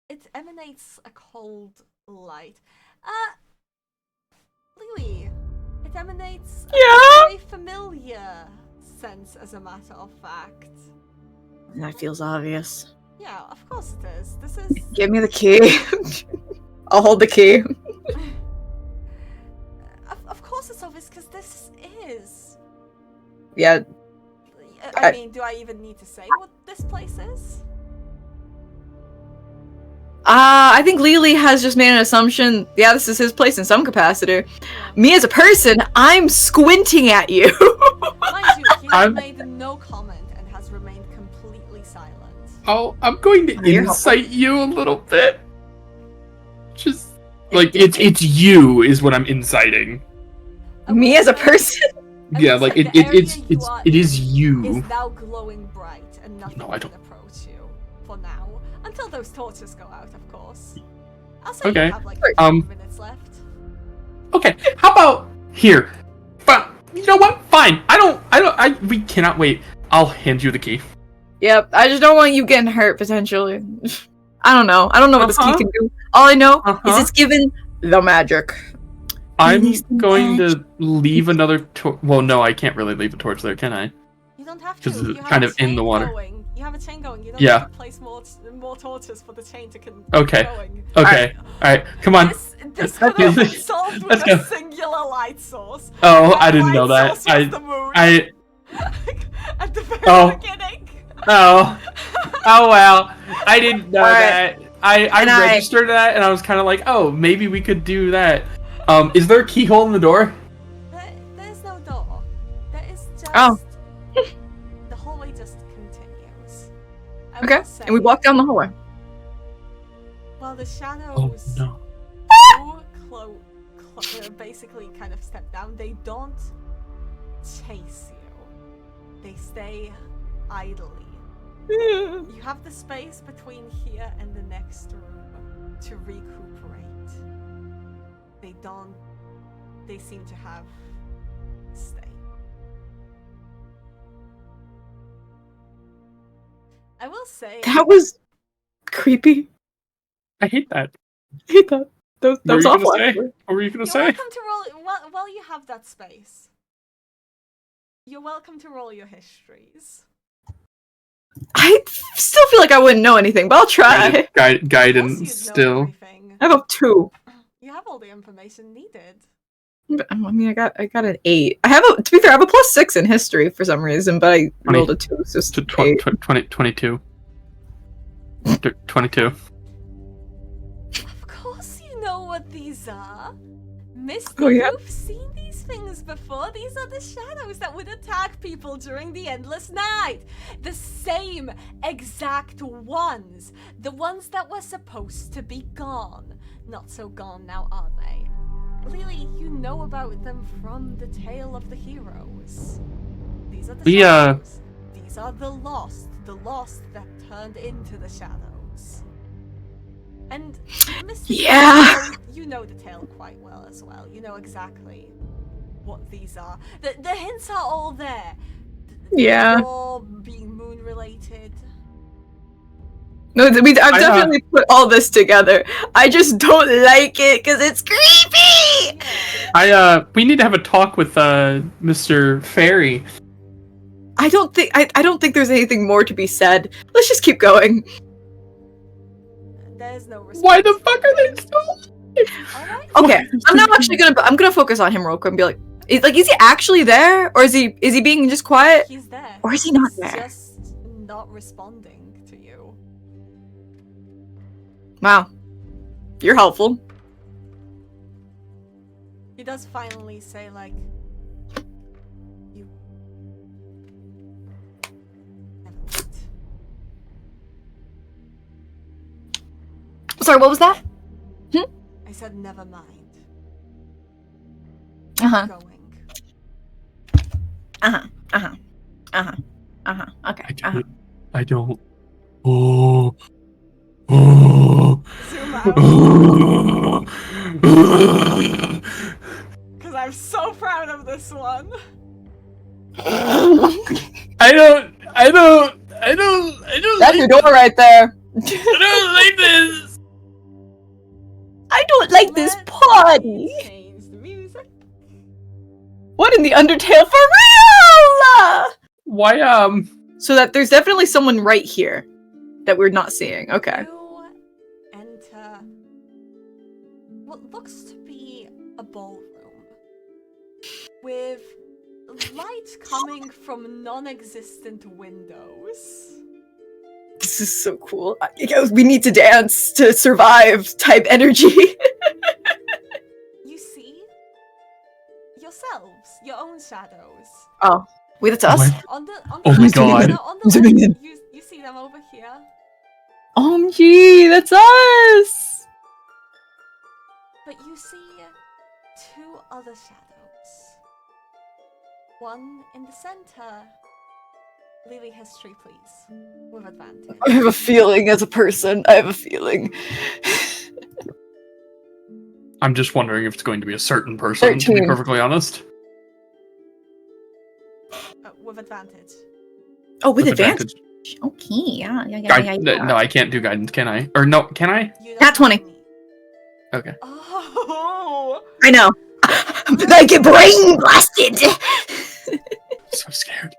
It emanates a cold light. Lily, it emanates a very familiar sense, as a matter of fact. That feels obvious. Yeah, of course it is. This is. Give me the key. I'll hold the key. Of course it's obvious, because this is. Yeah. I mean, do I even need to say what this place is? I think Lele has just made an assumption. Yeah, this is his place in some capacity. Me as a person, I'm squinting at you. Mind you, he has made no comment and has remained completely silent. Oh, I'm going to incite you a little bit. Just like it's you is what I'm inciting. Me as a person. Yeah, like it is you. Is now glowing bright and nothing can approach you for now. Until those torches go out, of course. I'll say you have like 5 minutes left. Okay, how about here? But you know what? Fine. We cannot wait. I'll hand you the key. Yep, I just don't want you getting hurt potentially. I don't know what this key can do. All I know is it's given the magic. I'm Release the going magic. to leave another torch. Well, no, I can't really leave a torch there, can I? You don't have to. 'Cause it's You have kind a of in chain the water. Going. You have a chain going. You don't Yeah. have to place more torches for the chain to keep Okay. going. Okay. Alright, come on. This could have been solved with Let's a go. singular light source. Oh, That I didn't know light that. source was the moon. At the very Oh. beginning. Oh well. I didn't know Alright. that. I And I- registered that and I was kind of like, oh, maybe we could do that. Is there a keyhole in the door? There's no door. There is just. Oh. The hallway just continues. I Okay, will say, and we walk down the hallway. Well, the Oh shadows no. basically kind of step down. They don't chase you. They stay idly. You have the space between here and the next room to recuperate. They seem to have stay. I will say That was creepy. I hate that. I hate that. That What was were you awful. gonna say? actually. What were you gonna you're say? welcome to roll while you have that space. You're welcome to roll your histories. I still feel like I wouldn't know anything, but I'll try. Of course Guidance you'd know still. everything. I have a 2. You have all the information needed. But, I mean, I got an 8. I have a. To be fair, I have a +6 in history for some reason, but I 20. rolled a 2. So it's To 8. 22. 22. Of course you know what these are. Misty, Oh, yeah? you've seen these things before. These are the shadows that would attack people during the endless night. The same exact ones. The ones that were supposed to be gone. Not so gone now, are they? Lily, you know about them from the Tale of the Heroes. These are the shadows. These are the lost that turned into the shadows. And Misty, Yeah. you know the tale quite well as well. You know exactly what these are. The hints are all there. Yeah. All being moon related. No, I've definitely put all this together. I just don't like it because it's creepy. Yeah. We need to have a talk with Mr. Fairy. I don't think there's anything more to be said. Let's just keep going. There's no response. Why the fuck are they still? Alright. Okay, I'm gonna focus on him real quick and be like, is he actually there, or is he being just quiet? He's there. Or is he not He's there? just not responding to you. Wow, you're helpful. He does finally say, like, you never mind. Sorry, what was that? I said never mind. Uh-huh. Going. Okay. I don't. Oh. Oh. Zoom out. Because I'm so proud of this one. I don't That's like your door right there. I don't like this. I don't like this Let party. me change the music. What in the Undertale for real? Why So that there's definitely someone right here that we're not seeing. Okay. You enter what looks to be a ballroom with light coming from non-existent windows. This is so cool. We need to dance to survive type energy. You see yourselves, your own shadows. Oh, wait, that's us? What? On the Oh my left, God. on the Zooming left, in. you see them over here. OMG, that's us! But you see two other shadows. One in the center. Lily, history, please. With advantage. I have a feeling as a person. I have a feeling. I'm just wondering if it's going to be a certain person, to be 13. perfectly honest. With advantage. Oh, with advantage? Okay, yeah. No, I can't do guidance, can I? Or no, can I? You Nat 20. don't need- Okay. Oh! I know. I get brain blasted! So scared.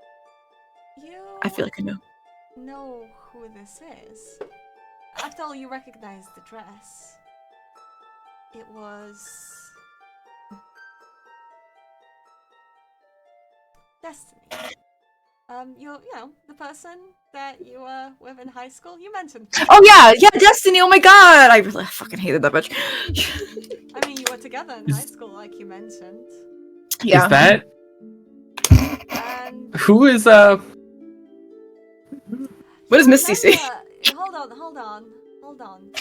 You I feel like I know who this is. After all, you recognize the dress. It was Destiny. You know, the person that you were with in high school. You mentioned. Oh yeah, Destiny. Oh my god, I really fucking hated that bitch. I mean, you were together in high school, like you mentioned. Yeah. Is that And who is What does you Misty say? remember- Hold on.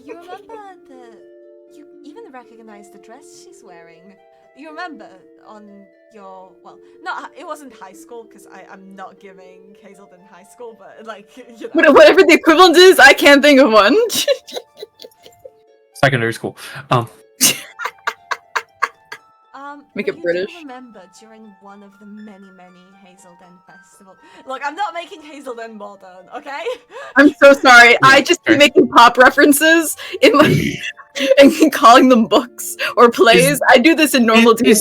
You remember you even recognize the dress she's wearing. You remember on your, well, no, it wasn't high school, because I'm not giving Hazelden high school, but like, you know. Whatever the equivalent is, I can't think of one. secondary school? Make but it British. You do remember during one of the many Hazelden festivals. Look, I'm not making Hazelden modern, okay? I'm so sorry. Yeah, I just fair. keep making pop references in my and calling them books or plays. I do this in normal D&D.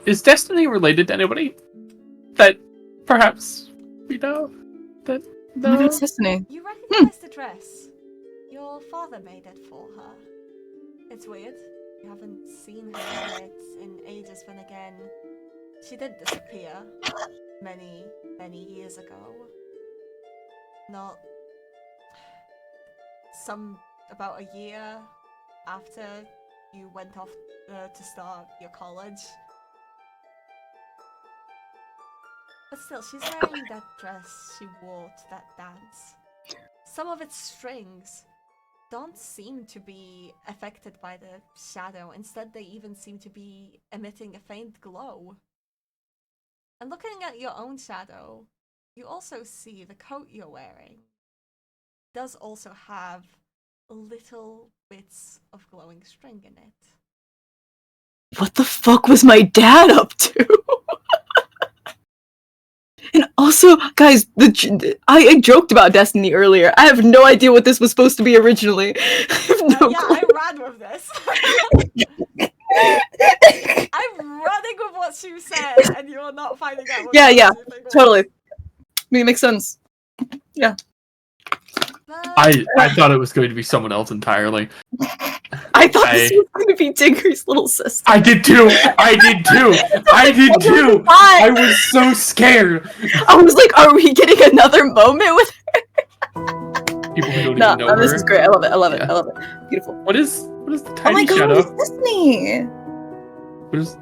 Is Destiny related to anybody that perhaps we know? That Oh my god, it's Destiny. You recognize the dress. Your father made it for her. It's weird. You haven't seen her in it in ages, but again, she did disappear many years ago. Not about a year after you went off to start your college. But still, she's wearing that dress she wore to that dance. Some of its strings don't seem to be affected by the shadow. Instead, they even seem to be emitting a faint glow. And looking at your own shadow, you also see the coat you're wearing does also have little bits of glowing string in it. What the fuck was my dad up to? And also, guys, I joked about Destiny earlier. I have no idea what this was supposed to be originally. I have no Yeah, clue. I ran with this. I'm running with what you said, and you're not finding out what Yeah, you think was. totally. I mean, it makes sense. Yeah. But I thought it was going to be someone else entirely. I thought this was going to be Tigger's little sister. I did too. I was so scared. I was like, are we getting another moment with People who don't No, even know this her. is great. I love it. I love it. Yeah. I love it. Beautiful. What is the Oh tiny my god, shadow? it's Destiny!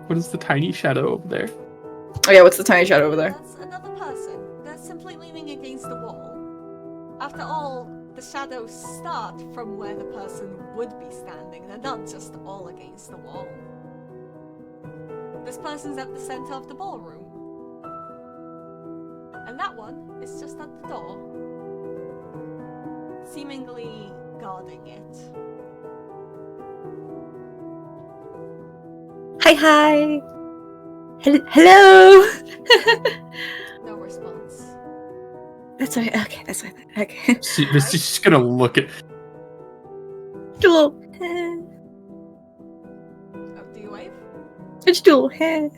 What is the tiny shadow over there? Oh yeah, what's the tiny shadow over there? that's another person. They're simply leaning against the wall. After all, the shadows start from where the person would be standing. They're not just all against the wall. This person's at the center of the ballroom. And that one is just at the door. Seemingly guarding it. Hi. Hello. No response. That's okay. Okay, that's fine. Okay. She's just gonna look at. Hello. Oh, do you wave? It's Jewel. I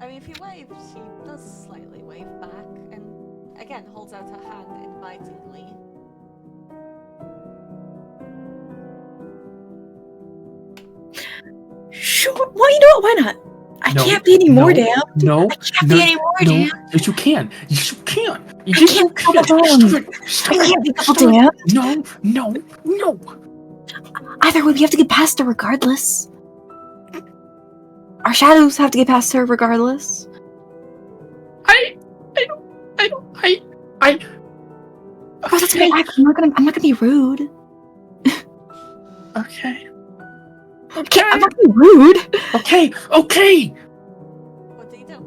mean, if you wave, she does slightly wave back, and again holds out her hand invitingly. Sure. Well, you know what? Why not? I can't be any more damned. No, I can't be any more damned. Yes, you can. Yes, you can. I can't be double damned. I can't be double damned. No. Either way, we have to get past her regardless. Our shadows have to get past her regardless. Oh, that's my act. I'm not gonna be rude. Okay. I'm not gonna be rude. Okay. What do you do?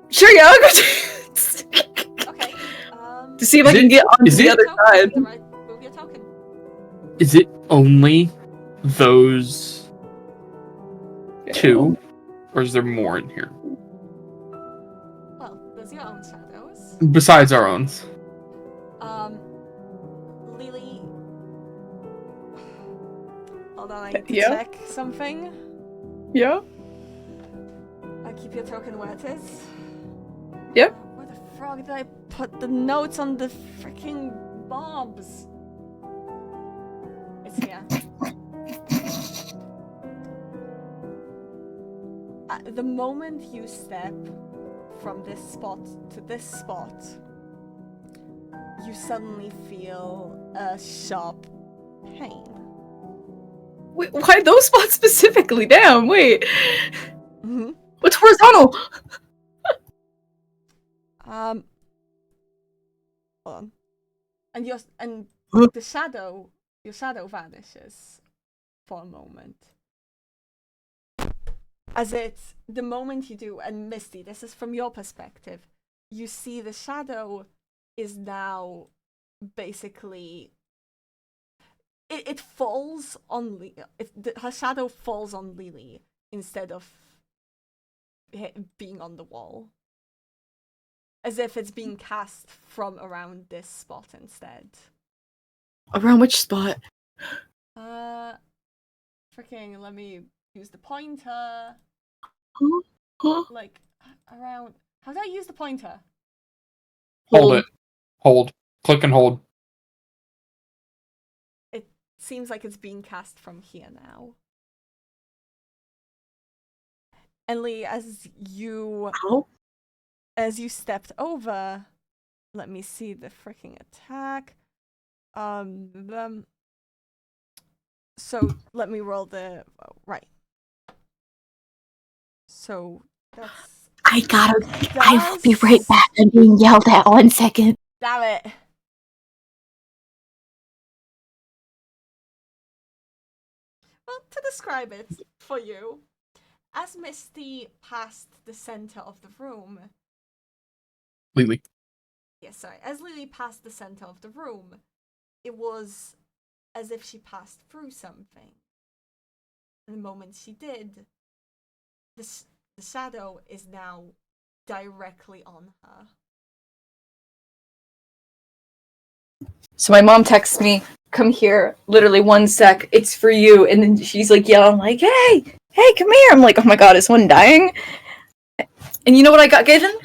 Sure, yeah, I'll go Okay. to see if I can get onto is the it- other side. Move your token. Is it only those two, or is there more in here Well, there's your own shadows. besides our own? Lily. Hold on, I need to Yeah. check something. Yeah. Keep your token where it is. Yep. Where the frog did I put the notes on the freaking bombs? It's here. The moment you step from this spot to this spot, you suddenly feel a sharp pain. Wait, why those spots specifically? Damn, wait. Mm-hmm. What's horizontal? Hold on. And your shadow vanishes for a moment. As it's the moment you do, and Misty, this is from your perspective, you see the shadow is now basically it falls on her shadow falls on Lele instead of being on the wall, as if it's being cast from around this spot instead. Around which spot? Freaking, let me use the pointer. Huh? Like around. How do I use the pointer? Hold it. Hold. Click and hold. It seems like it's being cast from here now. And Lee, as you stepped over, let me see the freaking attack. So let me roll the right. So that's. I will be right back. I'm being yelled at. 1 second. Damn it. Well, to describe it for you, as Misty passed the center of the room. Lele. Yes, sorry. As Lele passed the center of the room, it was as if she passed through something. And the moment she did, the shadow is now directly on her. So my mom texts me, come here, literally 1 sec, it's for you. And then she's like yelling, like, hey, come here. I'm like, oh my god, is someone dying? And you know what I got given?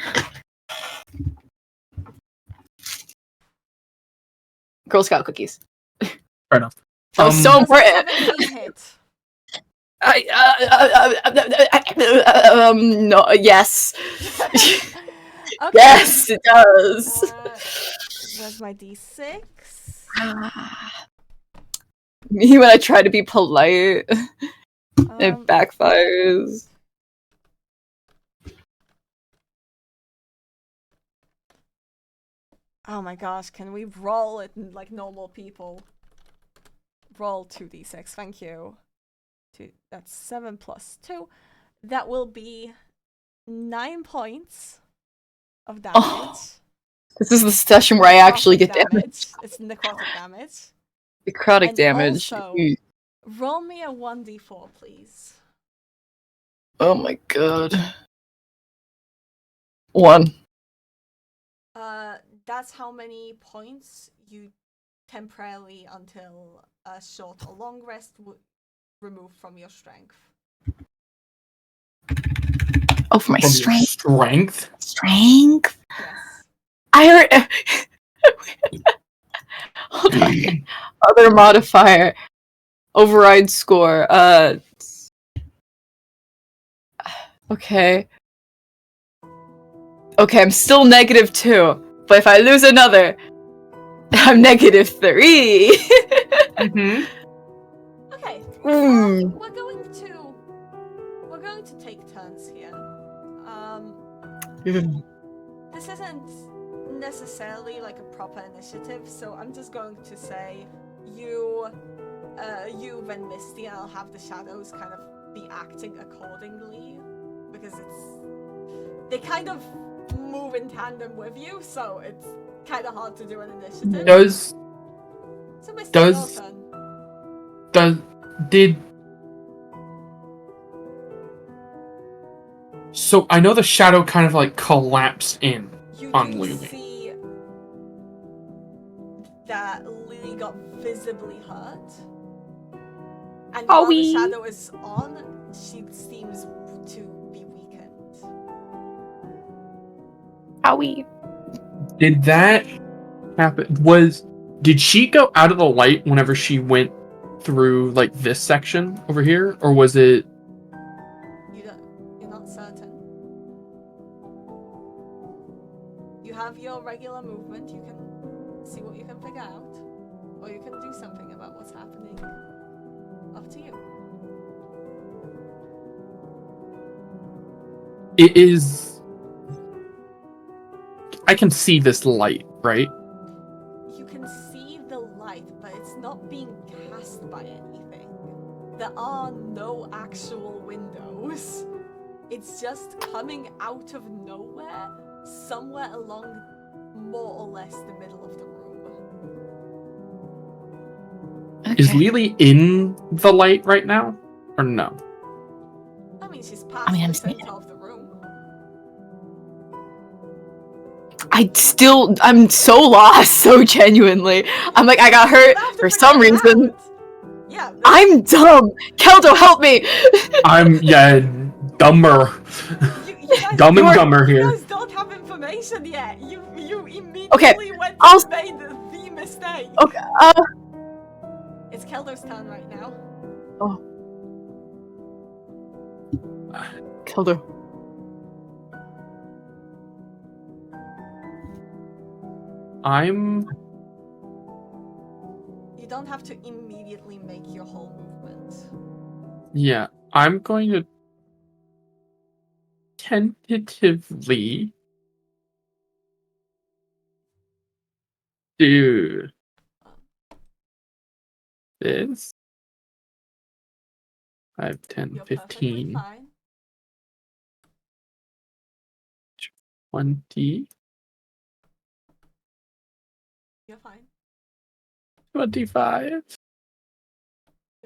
Girl Scout cookies. Fair enough. That was so important. 17 hit. No, yes. Okay. Yes, it does. Where's my D6? Me when I try to be polite, it backfires. Oh my gosh, can we roll it like normal people? Roll 2d6, thank you. That's 7 plus 2. That will be 9 points of damage. Oh, this is the session where I actually get damage. It's necrotic damage. Necrotic damage. Also, roll me a 1d4, please. Oh my god. 1. That's how many points you temporarily, until a short or long rest, would remove from your strength. Oh, for my From strength. Strength? Strength? Yes. I heard. Hold on. Other modifier. Override score. Okay. Okay, I'm still -2. But if I lose another, I'm -3. Mm-hmm. Okay. Mm. We're going to take turns here. This isn't necessarily like a proper initiative, so I'm just going to say you and Misty, and I'll have the shadows kind of be acting accordingly, because they kind of move in tandem with you, so it's kind of hard to do an initiative. So Misty, your turn. So I know the shadow kind of like collapsed in on You Lele. see that Lele got visibly hurt, And Are while the we? shadow is on, she seems to be weakened. Howie. Did that happen? Did she go out of the light whenever she went through like this section over here, or was it? You're not certain. You have your regular movement. You can see what you can figure out, or you can do something about what's happening. Up to you. It is. I can see this light, right? You can see the light, but it's not being cast by anything. There are no actual windows. It's just coming out of nowhere, somewhere along more or less the middle of the room. Is Lele in the light right now, or no? I mean, she's past I'm the seeing center of the room. I'm so lost, so genuinely. I'm like, I got hurt for some reason. Yeah. I'm dumb. Keldo, help me. I'm dumber. You guys Dumb and don't- dumber here. You guys don't have information yet. You immediately went I'll- and made the mistake. Okay. It's Keldo's turn right now. Keldo. You don't have to immediately make your whole movement. Yeah, I'm going to tentatively do this. 5, 10, You're perfectly 15, fine. 20, You're fine. 25, You're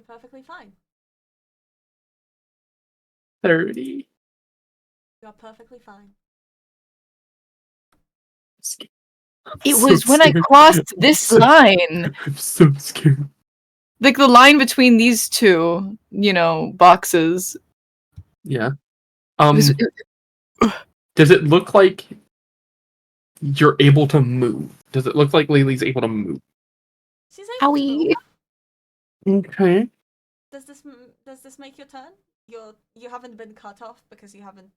perfectly fine. 30. You're perfectly fine. It was when I crossed this line. I'm so scared. Like the line between these two, boxes. Yeah. Was- Does it look like you're able to move? Does it look like Lele's able to move? She's able Howie. to move. Okay. Does this make your turn? You haven't been cut off because you haven't,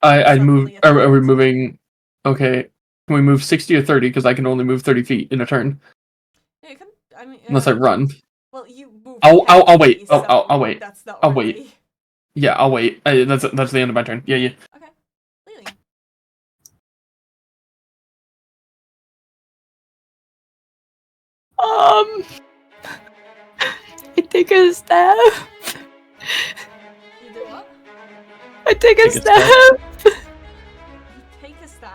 I'd move. Suddenly Are we attacked. moving? Okay. Can we move 60 or 30? Because I can only move 30 feet in a turn. Yeah, you can. I mean, Unless I run. Well, you move. I'll wait. 10 feet, I'll wait. That's not I'll really... wait. Yeah, I'll wait. That's the end of my turn. Yeah. Okay, Lele. I take a stab. You do what? I take a Take a stab. You take a stab.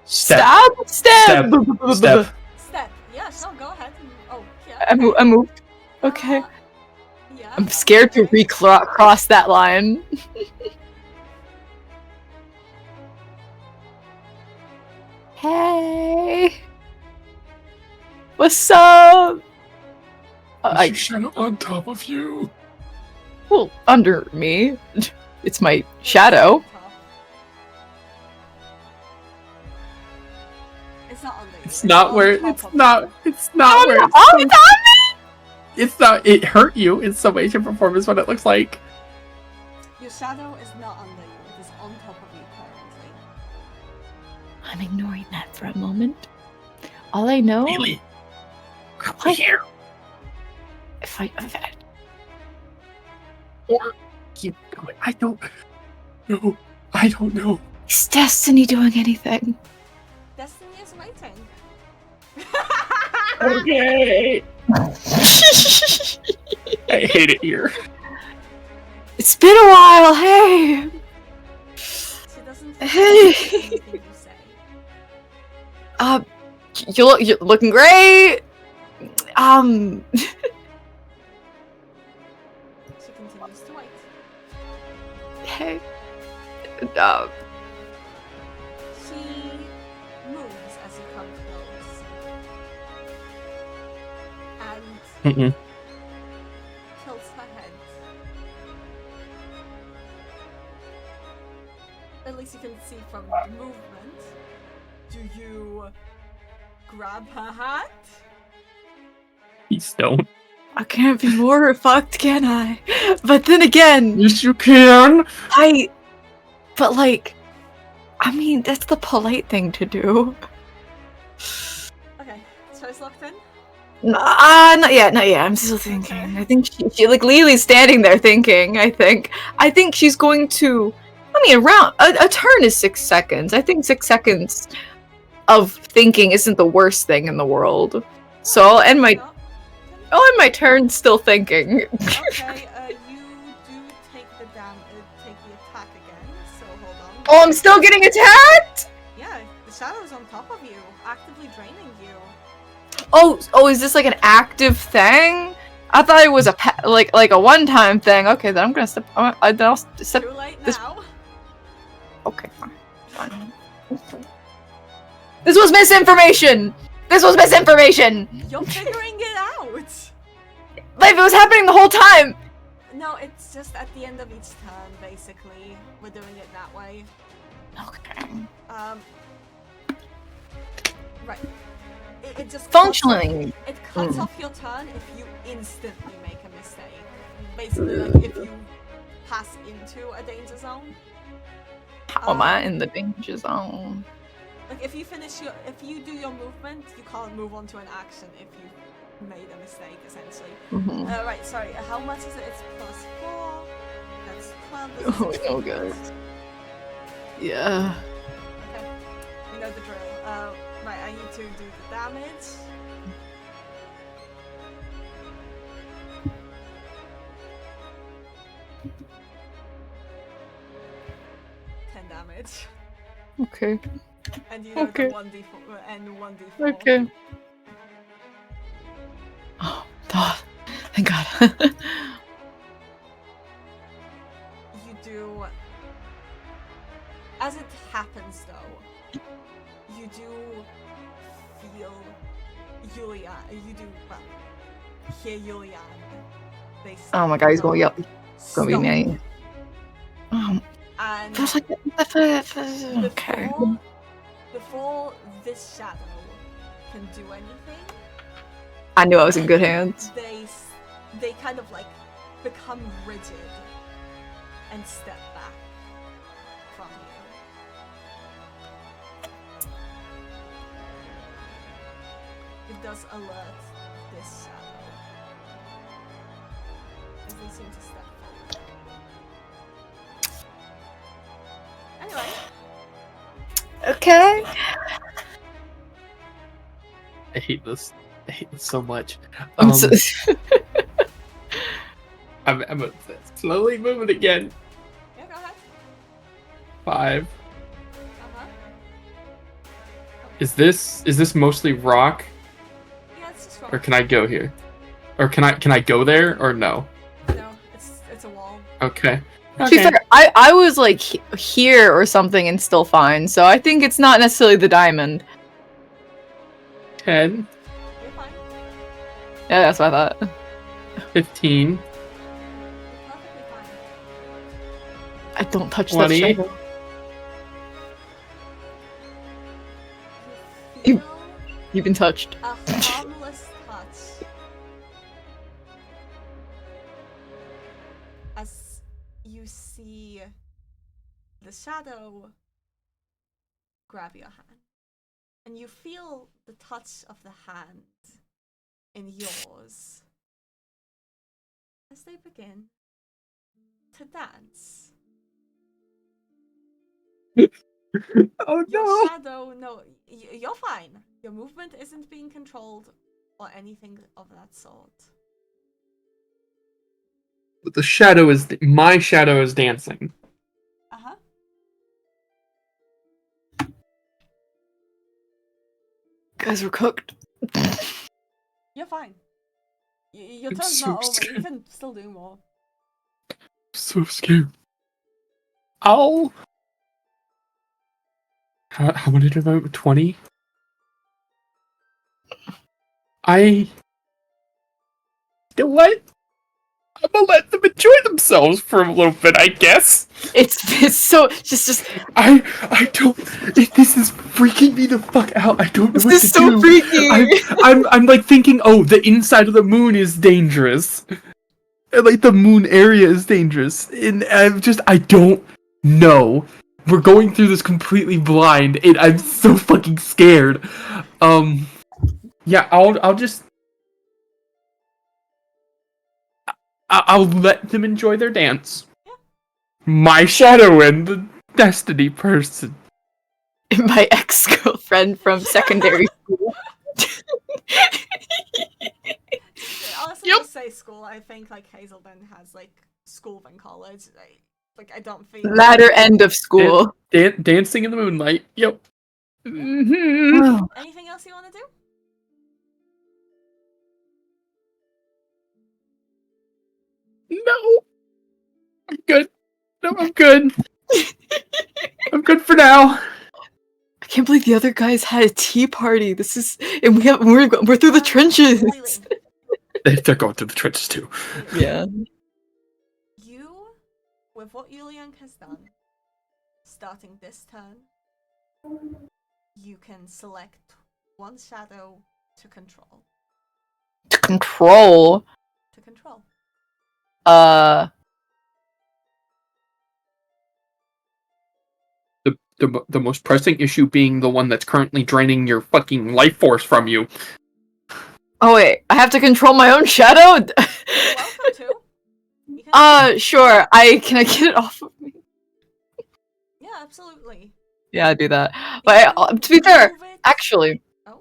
Step. Stab. Step. Step. Yeah, sure. Go ahead. Oh, yeah. I moved. Okay. Yeah. I'm scared to okay. cross that line. Hey. What's up? I shadow on top of you. well, under me. It's my shadow. It's not under you. It's not on where. top It's of not. you. It's not where. Oh, it's on me. It's not. It hurt you in some way, shape, or form. Is what it looks like. Your shadow is not under you. It is on top of you currently. I'm ignoring that for a moment. All I know, Really? Come What? here. if I Or keep going. I don't know. I don't know. is Destiny doing anything? Destiny is waiting. Okay. I hate it here. It's been a while. Hey. She doesn't Hey. say anything you say. You're looking great. She continues to wait. Hey. She moves as you come close. And at least you can see from the movement. Do you grab her hat? Please don't. I can't be more fucked, can I? But then again, Yes, you can. but like, I mean, that's the polite thing to do. Okay, choice locked in? Not yet, not yet. I'm still thinking. Okay. I think she like Lele's standing there thinking. I think she's going to. I mean, around a turn is 6 seconds. I think 6 seconds of thinking isn't the worst thing in the world. So I'll end my turn still thinking. Okay, you do take the attack again. So hold on. Oh, I'm still getting attacked. Yeah, the shadow's on top of you, actively draining you. Oh, is this like an active thing? I thought it was like a one-time thing. Okay, then I'm gonna step. I'll step. Too late this- now. Okay, fine. This was misinformation. You're figuring it out. Like it was happening the whole time. No, it's just at the end of each turn, basically. We're doing it that way. Okay. Right. It just Functioning. It cuts off your turn if you instantly make a mistake. Basically, like if you pass into a danger zone. How am I in the danger zone? Like if you do your movement, you can't move on to an action if you made a mistake, essentially. Right, sorry. How much is it? It's +4. That's 12. Oh god. Yeah. Okay. We know the drill. Right, I need to do the damage. Damage. Okay. And you know the 1d4 and 1d4. Okay. Oh, God. Thank God. You do. As it happens, though, you do feel Julian. You do hear Julian. Oh my God, he's gonna yell. It's gonna be mean. And okay. Before this shadow can do anything, I knew I was in good hands. they kind of like become rigid and step back from you. It does alert this shadow as they seem to step forward. Anyway. Okay. I hate this so much. I'm so I'm slowly moving again. Yeah, go ahead. 5. Uh-huh. Is this mostly rock, Yeah, it's just wrong. or can I go here, or can I go there, or no? No, it's a wall. Okay. To be fair, I was like here or something and still fine, so I think it's not necessarily the diamond. 10, You're fine. Yeah, that's what I thought. 15, You're perfectly fine. I don't touch 20. that shadow. You feel You've been touched. a harmless touch as you see the shadow grab your hand, and you feel the touch of the hand in yours as they begin to dance. Oh Your shadow, no, you're fine. Your movement isn't being controlled or anything of that sort. But my shadow is dancing. Uh-huh. Guys, we're cooked. You're fine. Your I'm turn's so not over. scared. You can still do more. So scared. Ow! How many did I vote? 20? What? I'm gonna let them enjoy themselves for a little bit, I guess. It's so just I don't. This is freaking me the fuck out. I don't know this what is to so do. freaky. I'm like thinking, oh, the inside of the moon is dangerous. And, like the moon area is dangerous, and I don't know. We're going through this completely blind, and I'm so fucking scared. Yeah, I'll let them enjoy their dance. My shadow and the destiny person. My ex-girlfriend from secondary school. Honestly, Yep. just say school. I think like Hazelden has like school than college. Like I don't think Latter end of school. Dancing in the moonlight. Yep. Mm-hmm. Anything else you want to do? No. I'm good. No, I'm good. I'm good for now. I can't believe the other guys had a tea party. This is, and we're through the trenches. Lele, They're going through the trenches too. Yeah. you, with what Yuliang has done, starting this turn, you can select one shadow to control. To control. To control. The most pressing issue being the one that's currently draining your fucking life force from you. Oh wait, I have to control my own shadow? You're welcome to. You can Sure. Can I get it off of me? Yeah, absolutely. Yeah, I do that. You But can to be fair, move it. actually, Oh,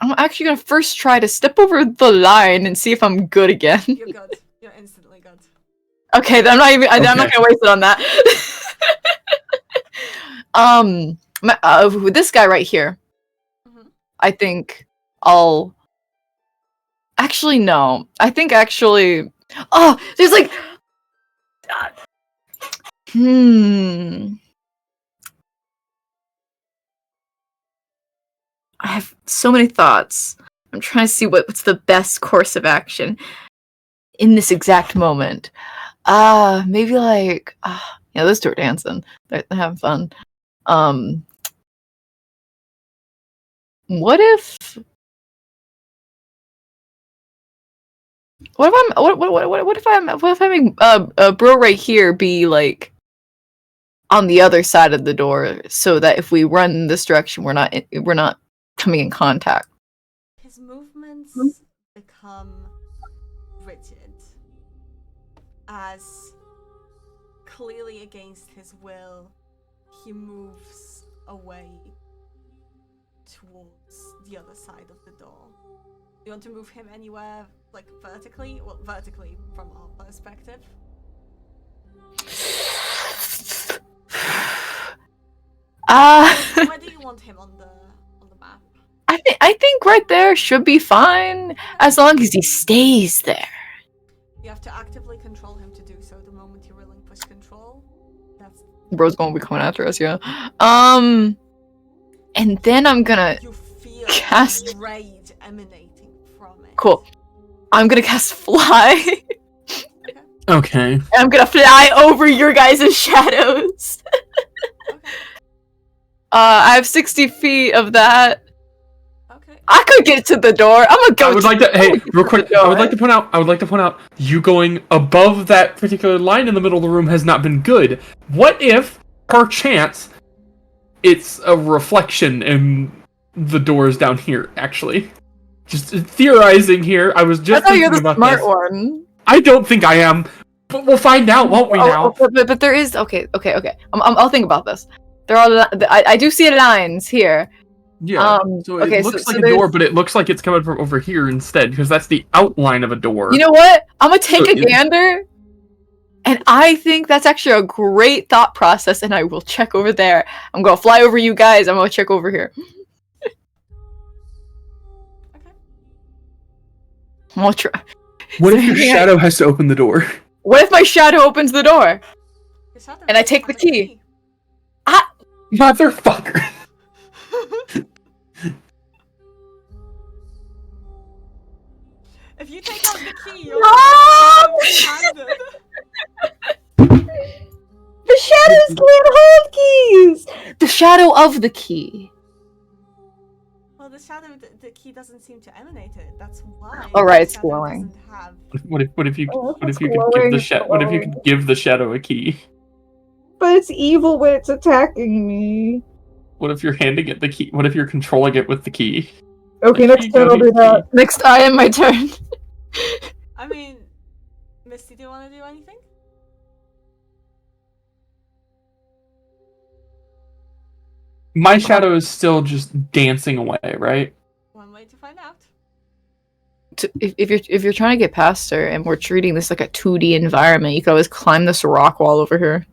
I'm actually gonna first try to step over the line and see if I'm good again. you're good. You're instantly good. Okay, then I'm not Okay. gonna waste it on that. With this guy right here, Mhm. I think I'll. Actually, no. I think actually. Oh, there's like. I have so many thoughts. I'm trying to see what's the best course of action in this exact moment. Maybe like. Yeah, those two are dancing. They're having fun. What if? What if I'm bro right here be like on the other side of the door so that if we run in this direction we're not coming in contact. His movements become rigid as clearly against his will he moves away towards the other side of the door. You want to move him anywhere, like vertically? Well, vertically from our perspective. Where do you want him on the map? I think right there should be fine as long as he stays there. You have to actively control him to do so. The moment you relinquish control, that's Bro's gonna be coming after us, yeah. And then I'm gonna you feel cast rage emanating from it. cool. I'm gonna cast fly. Okay. And I'm gonna fly over your guys' shadows. Okay. I have 60 feet of that. Okay. I could get to the door. I'm gonna go. I would like to. Hey, real quick. I would like to point out. You going above that particular line in the middle of the room has not been good. What if, perchance, it's a reflection and the door is down here? Actually, just theorizing here. I was just. I thought you're thinking the about smart this. one. I don't think I am, but we'll find out, won't we? Now. But there is okay. I'll think about this. There are. I do see lines here. Yeah. So it looks like a door, but it looks like it's coming from over here instead, because that's the outline of a door. You know what? I'm gonna take a gander, and I think that's actually a great thought process. And I will check over there. I'm gonna fly over you guys. I'm gonna check over here. Okay. I'm gonna try. What if your shadow has to open the door? What if my shadow opens the door? Your shadow And I doesn't take the have a key. Motherfucker. If you take out the key, you're handed. The shadows can't hold keys! The shadow of the key. Well, the shadow, the key doesn't seem to emanate it. That's why. Oh, right, the it's shadow glowing. doesn't have. What if you Oh, what if it's you could glowing, give the shadow a key? But it's evil when it's attacking me. What if you're handing it the key? What if you're controlling it with the key? Okay, Like, next turn I'll do that. Next, I am my turn. I mean, Misty, do you want to do anything? My shadow is still just dancing away, right? One way to find out. If you're trying to get past her and we're treating this like a 2D environment, you could always climb this rock wall over here.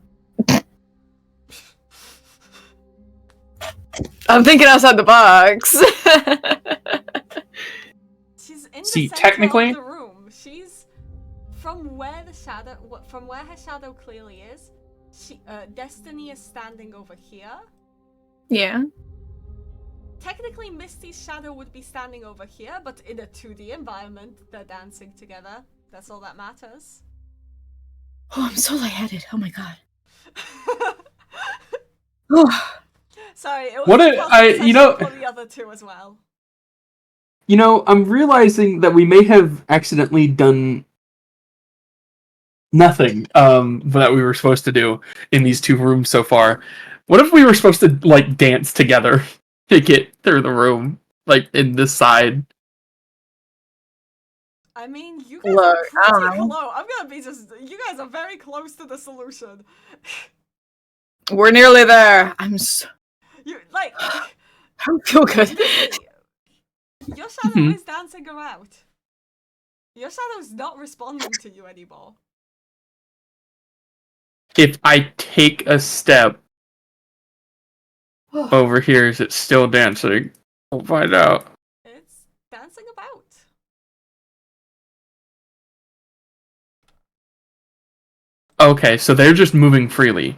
I'm thinking outside the box. She's in the See, center technically- of the room. She's from where her shadow clearly is. Destiny is standing over here. Yeah. Technically, Misty's shadow would be standing over here, but in a 2D environment, they're dancing together. That's all that matters. Oh, I'm so lightheaded. Oh my god. Sorry, it was What a for the other two as well. You know, I'm realizing that we may have accidentally done nothing that we were supposed to do in these two rooms so far. What if we were supposed to like dance together to get through the room, like in this side? I mean, you guys Look, are I don't pretty know. close. I'm gonna be just. You guys are very close to the solution. We're nearly there. You like. I feel good. Your shadow is dancing around. Your shadow's not responding to you anymore. If I take a step over here, is it still dancing? We'll find out. It's dancing about. Okay, so they're just moving freely.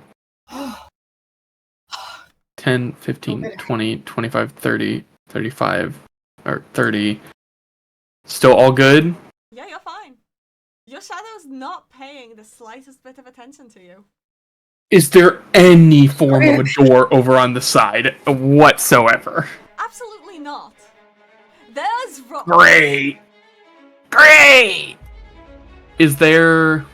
10, 15, 20, 25, 30, 35, or 30. Still all good? Yeah, you're fine. Your shadow's not paying the slightest bit of attention to you. Is there any form of a door over on the side whatsoever? Absolutely not. There's Great! Great! Is there...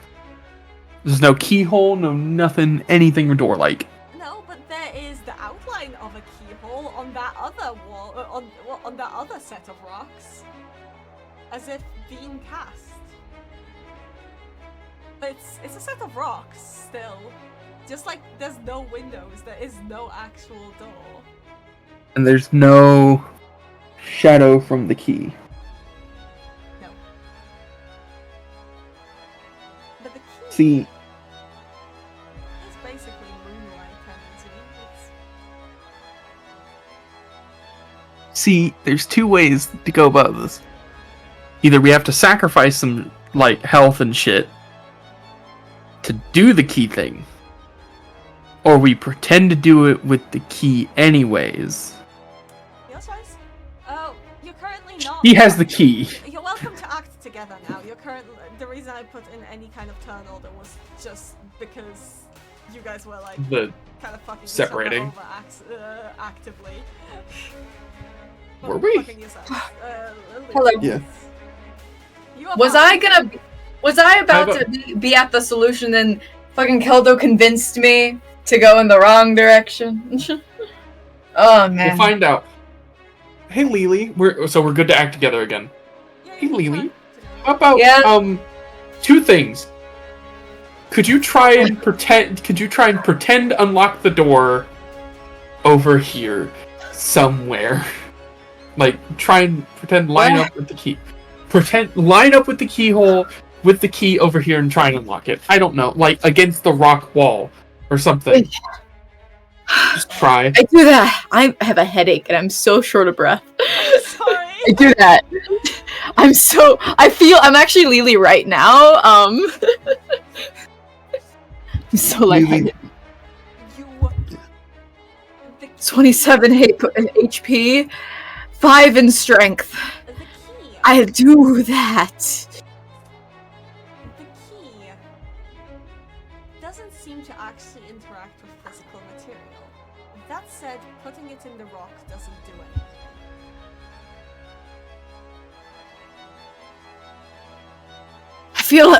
There's no keyhole, no nothing, anything door-like? No, but there is the outline of a keyhole on that other wall, on that other set of rocks. As if being cast. But it's a set of rocks, still. Just like there's no windows, there is no actual door. And there's no shadow from the key. No. But the key See, is basically moonlight energy. there's two ways to go about this. Either we have to sacrifice some, like, health and shit to do the key thing, or we pretend to do it with the key anyways. Your choice. Oh, you're currently not. He has the key. You're welcome to act together now. The reason I put in any kind of turn order was just because you guys were like The kind of fucking separating. each other over actively. Were we? Fucking yourself. Hello. Yeah. You are Was fine. I about How to be at the solution and fucking Keldo convinced me to go in the wrong direction? Oh man. We'll find out. Hey Lele, we're good to act together again. Yeah, Hey you can Lele, try. how about Yeah. two things? Could you try and pretend to unlock the door over here somewhere? Like try and line up with the key. Line up with the keyhole with the key over here and try and unlock it. I don't know, like against the rock wall or something. Just try. I do that. I have a headache and I'm so short of breath. Sorry. I do that. I'm actually Lily right now. I'm so lightheaded. You. The 27 HP, 5 in strength. The key I'll do that. The key doesn't seem to actually interact with physical material. That said, putting it in the rock doesn't do anything.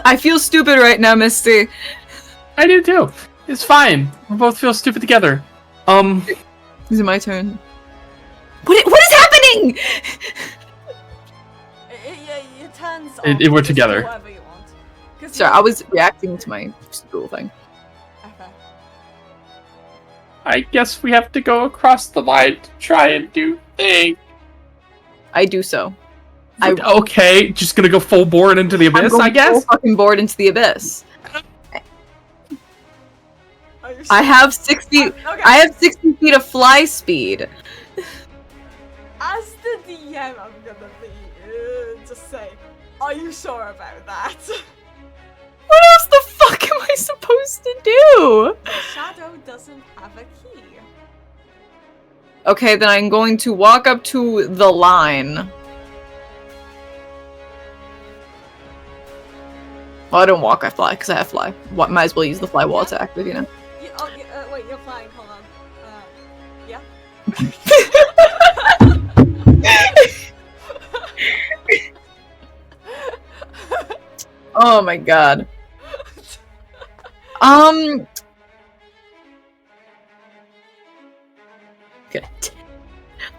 I feel stupid right now, Misty. I do too. It's fine. We both feel stupid together. Is it my turn? What is happening? It turns off. We're together. Whatever you want. Sorry, I was reacting to my school thing. Okay. I guess we have to go across the line to try and do things. I do so. Okay, just gonna go full board into the abyss, I guess? Full fucking board into the abyss. Sure? I have 60. Okay. I have 60 feet of fly speed. As the DM, I'm gonna be just say, are you sure about that? What else the fuck am I supposed to do? The shadow doesn't have a key. Okay, then I'm going to walk up to the line. Well, I don't walk, I fly, because I have fly. Might as well use the fly wall attack, but you know. Wait, you're flying, hold on. Yeah? Oh my god. Good.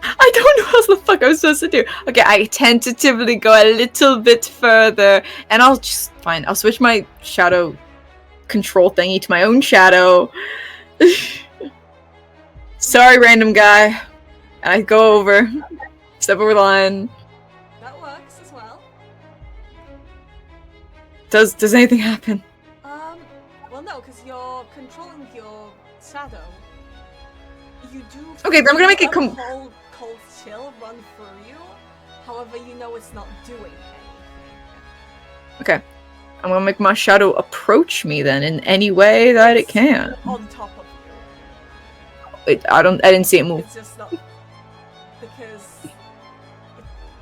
I don't know what the fuck I'm supposed to do. Okay, I tentatively go a little bit further, and I'll switch my shadow control thingy to my own shadow. Sorry, random guy. And I go over, step over the line. That works as well. Does anything happen? Well no, because you're controlling your shadow. You do Okay, then I'm gonna make it cold chill run through you. However, you know it's not doing anything. Okay. I'm gonna make my shadow approach me then in any way that it can. On top of you. I didn't see it move. It's just not because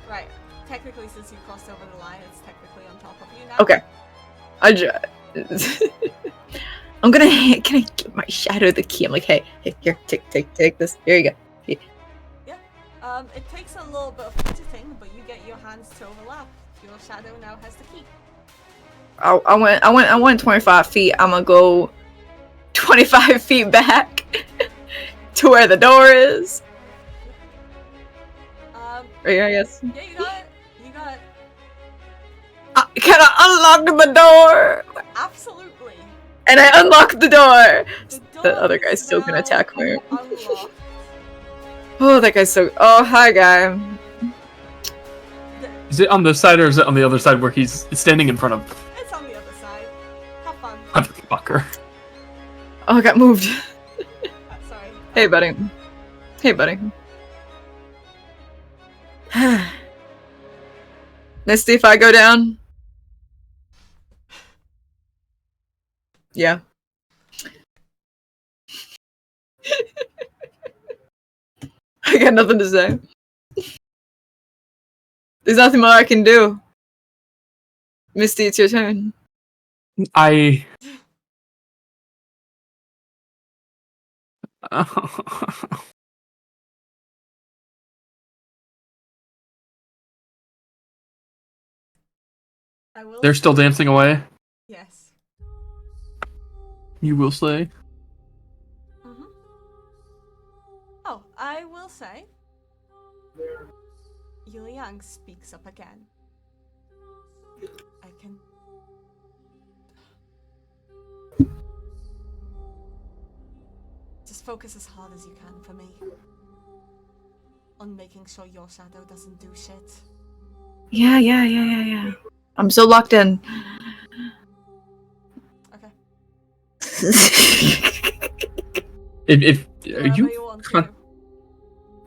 right. Technically, since you crossed over the line, it's technically on top of you now. Okay. Can I give my shadow the key? I'm like, hey, here, take this. Here you go. Here. Yeah. It takes a little bit of fidgeting, but you get your hands to overlap. Your shadow now has the key. I went 25 feet. I'm gonna go 25 feet back to where the door is. Right here, I guess. Yeah, you got it. You got it. Can I unlock the door? Absolutely. And I unlock the door. The The other door guy's is still gonna now attack me. unlocked. Oh, that guy's so. Oh, hi, guy. Is it on this side or is it on the other side where he's standing in front of? It's on the other side. Have fun. Fucker. Oh, I got moved. Sorry. Hey, buddy. Hey, buddy. Misty, if I go down. Yeah. I got nothing to say. There's nothing more I can do. Misty, it's your turn. I I will. They're still dancing away. Yes. You will say. Mm-hmm. Oh, I will say. Yuliang speaks up again. I can. Just focus as hard as you can for me. On making sure your shadow doesn't do shit. Yeah. I'm so locked in. Okay. If Whatever you you want to.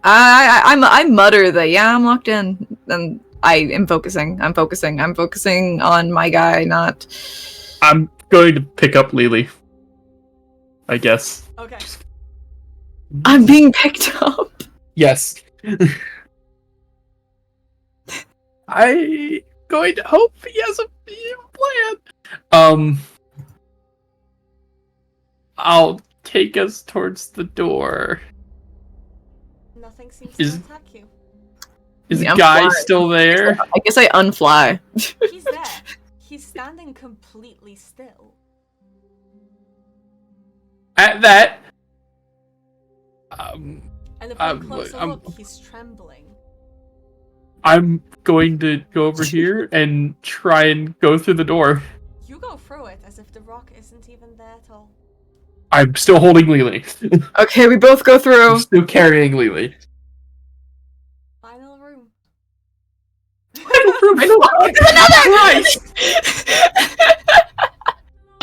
I mutter that I'm locked in, and I am focusing. I'm focusing on my guy, not. I'm going to pick up Lele. I guess. Okay. I'm being picked up. Yes. I going to hope he has a plan. I'll take us towards the door. Nothing seems Is- to attack you. Is Yeah, I'm Guy flying. still there? I guess I unfly. He's there. He's standing completely still. At that, And upon closer look, he's trembling. I'm going to go over here and try and go through the door. You go through it as if the rock isn't even there at all. I'm still holding Lele. Okay, we both go through. I'm still carrying Lele. Final room.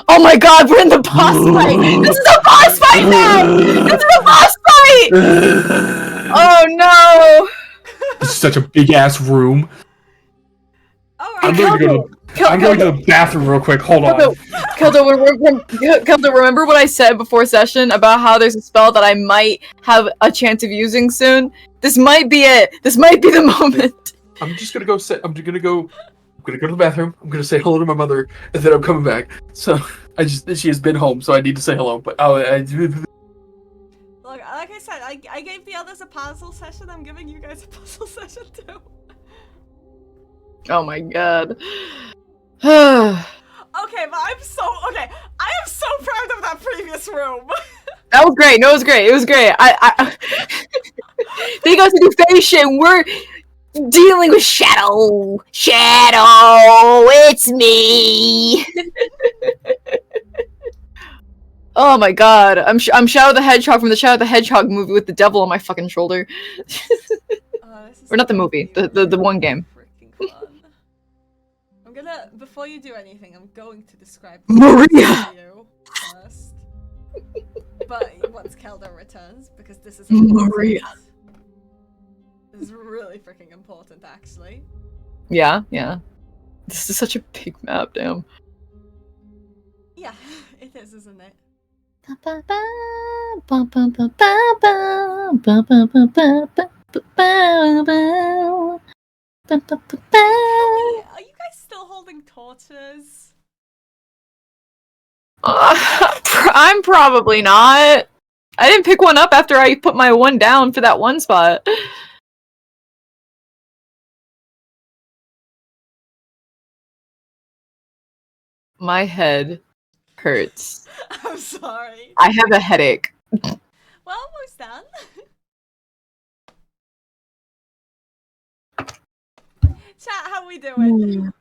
Oh my god, we're in the boss fight! This is a boss fight now! This is a boss fight! Oh no! This is such a big ass room. I'm Alright. going to the bathroom real quick. Hold on. Keldo, remember what I said before session about how there's a spell that I might have a chance of using soon? This might be it. This might be the moment. I'm just gonna go sit. I'm gonna go to the bathroom. I'm gonna say hello to my mother, and then I'm coming back. So she has been home, so I need to say hello. But Look, like I said, I gave the others a puzzle session. I'm giving you guys a puzzle session too. Oh my god. Okay, but I am so proud of that previous room. That was great. No, it was great. It was great. They got to do fashion. We're dealing with Shadow. Shadow, it's me. Oh my god. I'm Shadow the Hedgehog from the Shadow the Hedgehog movie with the devil on my fucking shoulder. Or not the movie. The one game. I'm gonna, before you do anything, I'm going to describe Maria! to you first. But once Keldo returns, because this is important. Maria. This is really freaking important, actually. Yeah. This is such a big map, damn. Yeah, it is, isn't it? Are you guys still holding torches? I'm probably not. I didn't pick one up after I put my one down for that one spot. My head hurts. I'm sorry. I have a headache. Well, almost done. Chat, how we doing?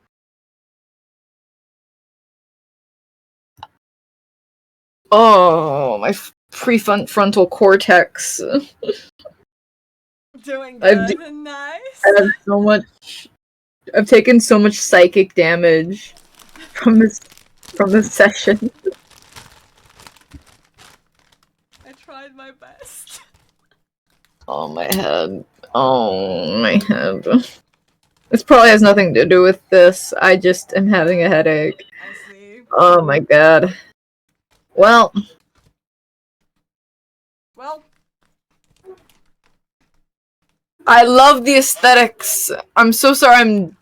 Oh, my prefrontal cortex. Doing good and nice. I have so much. I've taken so much psychic damage from this session. I tried my best. Oh my head. Oh my head. This probably has nothing to do with this. I just am having a headache. I see. Oh my god. Well. I love the aesthetics. I'm so sorry I'm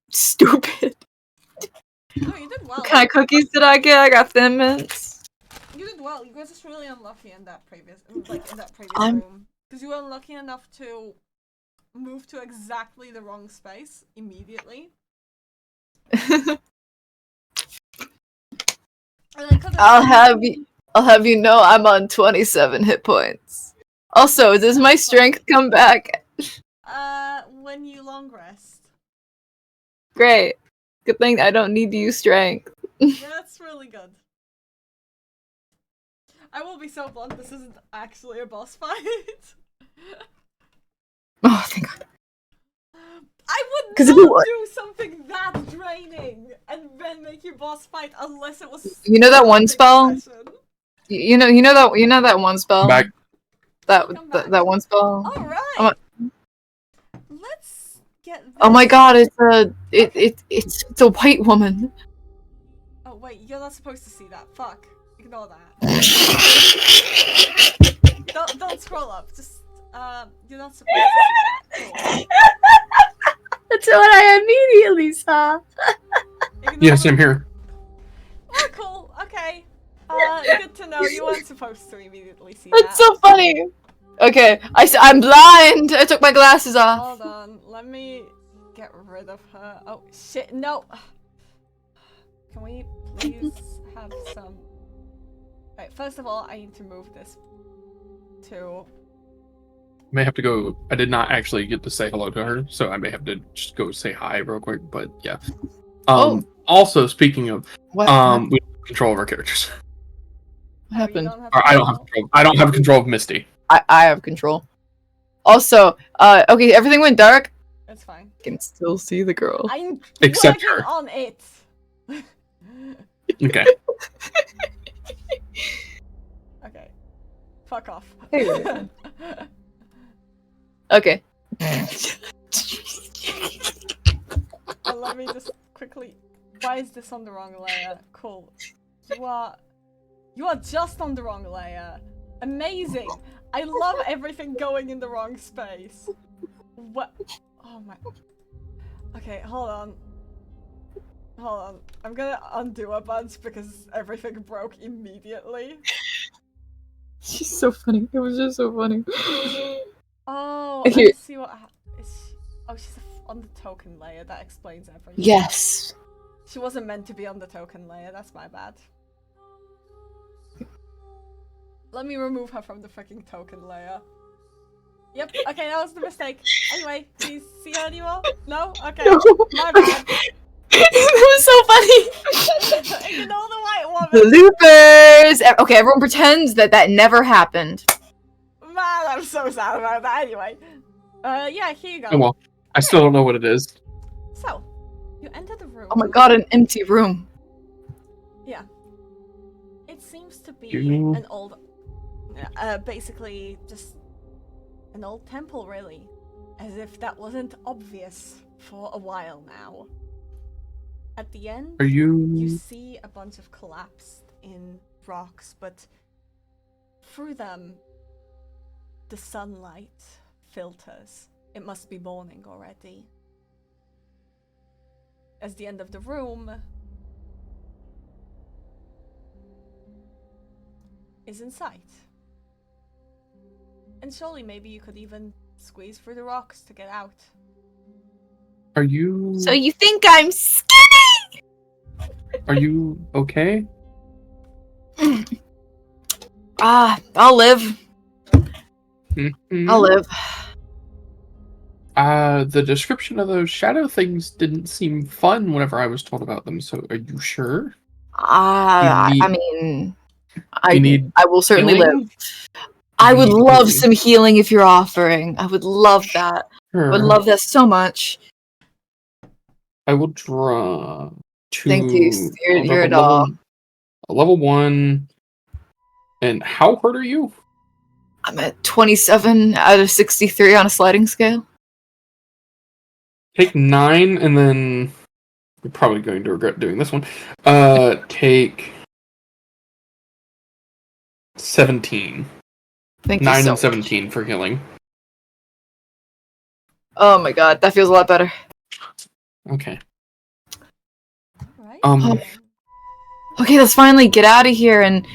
stupid. No, you did well. What kind of cookies did I get? I got Thin Mints. You did well. You were just really unlucky in that previous, room. Because you were unlucky enough to move to exactly the wrong space immediately. I'll have you know I'm on 27 hit points. Also, does my strength come back? When you long rest. Great. Good thing I don't need to use strength. Yeah, that's really good. I will be so blunt, this isn't actually a boss fight. Oh, thank god. I would not do something that draining and then make you boss fight unless it was. You know that one spell? You know that one spell? Back. That one spell? Alright. Let's get this. Oh my god, it's a white woman. Oh wait, you're not supposed to see that. Fuck. Ignore that. don't scroll up. Just you're not supposed to see that. Cool. That's what I immediately saw. Yes, I'm here. Oh, cool. Okay. Good to know. You weren't supposed to immediately see That's that. so funny. Okay, I'm blind. I took my glasses off. Hold on. Let me get rid of her. Oh, shit. No. Can we please have some... Right, first of all, I need to move this to... May have to go. I did not actually get to say hello to her, so I may have to just go say hi real quick. But yeah. Also, speaking of, What? we have control of our characters. What happened? Or I don't have control. I don't have control of Misty. I have control. Also, okay, everything went dark. It's fine. I can still see the girl. I'm Except working her. on it. Okay. Okay. Fuck off. Okay. Let me just quickly... Why is this on the wrong layer? Cool. You are just on the wrong layer. Amazing. I love everything going in the wrong space. What? Oh my... Okay, hold on. Hold on. I'm gonna undo a bunch because everything broke immediately. She's so funny. It was just so funny. Oh, Here. I see what is she... Oh, she's on the token layer. That explains everything. Yes. She wasn't meant to be on the token layer. That's my bad. Let me remove her from the freaking token layer. Yep, okay, that was the mistake. Anyway, do you see her anymore? No? Okay, No. my bad. It was so funny. Ignore the white woman. The loopers. Okay, everyone pretends that never happened. Man, I'm so sad about that. Anyway. Yeah, here you go. Oh well, I still don't know what it is. So, you enter the room. Oh my god, an empty room. Yeah. It seems to be You- an old... basically, just an old temple, really. As if that wasn't obvious for a while now. At the end, Are you you? see a bunch of collapsed in rocks, but through them, the sunlight filters. It must be morning already. As the end of the room is in sight. And surely maybe you could even squeeze through the rocks to get out. Are you? So you think I'm skinny? Are you okay? I'll live. Mhm. I'll live. The description of those shadow things didn't seem fun whenever I was told about them. So, are you sure? I need- mean, you need I will certainly healing? live. I would need love healing? some healing if you're offering. I would love that. I would Sure. love that so much. I will draw two. Thank you. You're a doll. A level 1. And how hurt are you? I'm at 27 out of 63 on a sliding scale. Take 9, and then you're probably going to regret doing this one. Take 17. Thank you 9 so and much. 17 for healing. Oh my god, that feels a lot better. Okay. Right? Okay, let's finally get out of here, and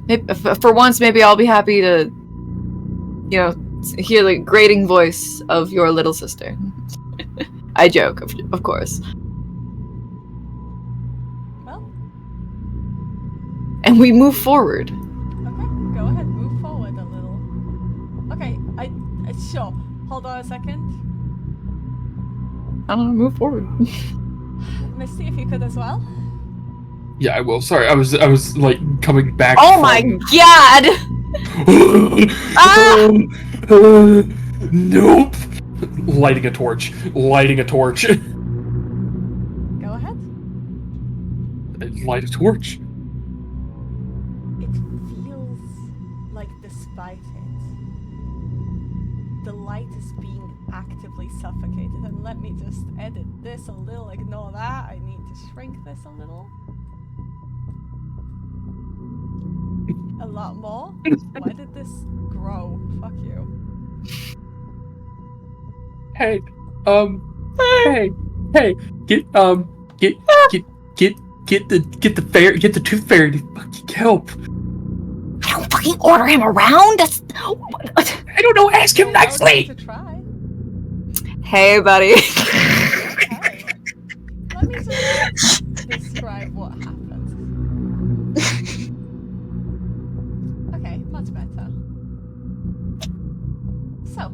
maybe, for once, maybe I'll be happy to, hear the grating voice of your little sister. I joke, of course. Well, And we move forward. okay, go ahead, move forward a little. Okay, sure. Hold on a second. I don't know, move forward. Misty, if you could as well. Yeah, I will. Sorry, I was like coming back. Oh from... my god! Ah! Nope. Lighting a torch. Lighting a torch. Go ahead. Light a torch. It feels like despite it, the light is being actively suffocated. And let me just edit this a little, ignore that. I need to shrink this a little. A lot more? Why did this grow? Fuck you. Hey, Hey, get the tooth fairy to fucking help. I don't fucking order him around. That's. I don't know. Ask him nicely. To try. Hey, buddy. Okay. Let me just describe what happens. Okay, much better. So.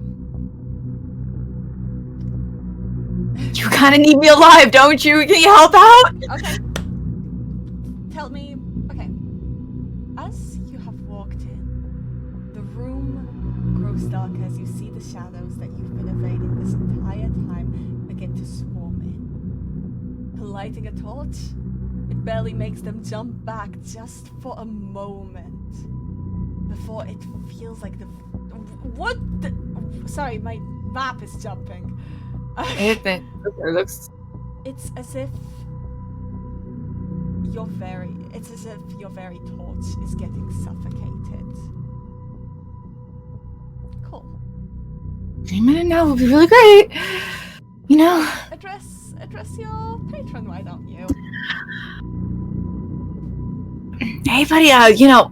You kind of need me alive, don't you? Can you help out? Okay. Tell me. Okay. As you have walked in, the room grows dark as you see the shadows that you've been evading this entire time begin to swarm in. Lighting a torch, it barely makes them jump back just for a moment before it feels like the. What? Sorry, my map is jumping. It looks. It's as if your very torch is getting suffocated. Cool. Any minute now will be really great. You know. Address your patron, why don't you? Hey, buddy. You know,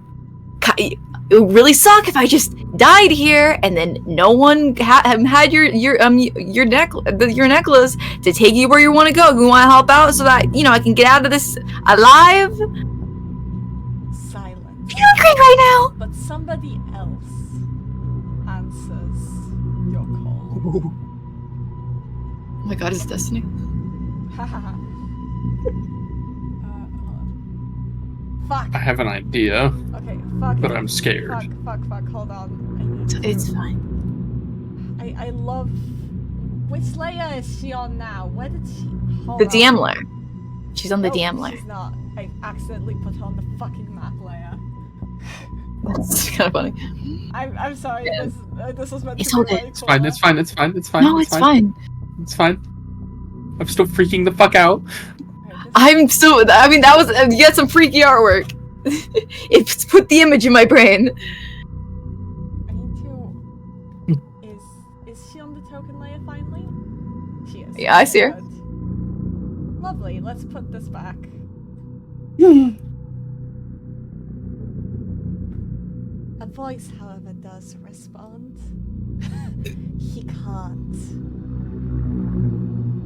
it would really suck if I just died here and then no one had your necklace to take you where you want to go. You want to help out so that I can get out of this alive. Silence. You're great right now. But somebody else answers your call. Oh my god, it's Destiny. Hahaha. Fuck. I have an idea, Okay, fuck. but I'm scared. Fuck, hold on. I need to... It's fine. I love... Which layer is she on now? Where did she... Hold The on. DM layer. She's on the No, DM layer. she's not. I accidentally put her on the fucking map layer. That's kind of funny. I'm sorry, Yeah. this was meant It's to be okay. way It's fine. cooler. It's fine. It's fine. It's fine. No, it's fine. It's fine. I'm still freaking the fuck out. I'm still. I mean, that was. You got some freaky artwork. It's put the image in my brain. I need to... Is she on the token layer finally? She is. Yeah, I see her. Good. Lovely, let's put this back. A voice, however, does respond. He can't.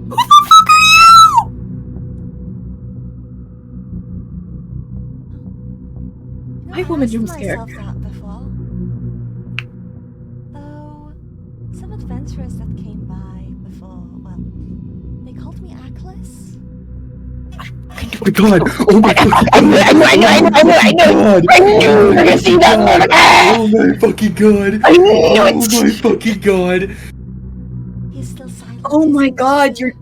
Who the fuck are you? You know, My I woman asked jump scare. myself that before. Though, some adventurers that came by before, well, they called me Aklis. Oh my god! Oh my fucking god! I knew you were gonna see that one. Oh my fucking god! I knew Oh it. my fucking god! He's still silent. Oh my god, you're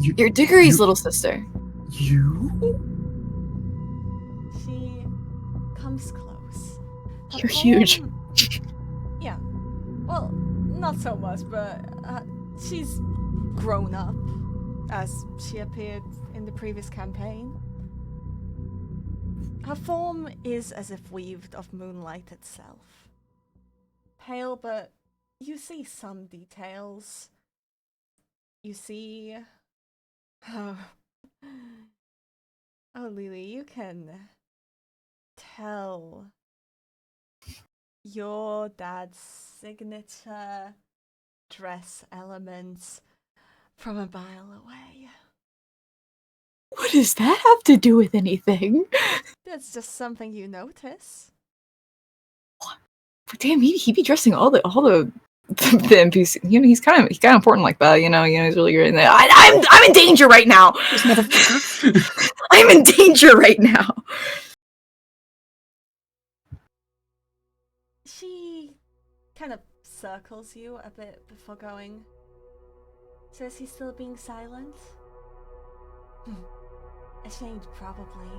You, Diggory's you- little sister. you? She comes close. Her You're huge. form- Yeah. Well, not so much, but she's grown up as she appeared in the previous campaign. Her form is as if weaved of moonlight itself. Pale, but you see some details. You see... Oh, Lele, you can tell your dad's signature dress elements from a mile away. What does that have to do with anything? That's just something you notice. But damn, he be dressing all the NPC. He's kind of important like that. He's really great. I'm in danger right now. This motherfucker. I'm in danger right now. She kind of circles you a bit before going. So is he still being silent? Ashamed, probably.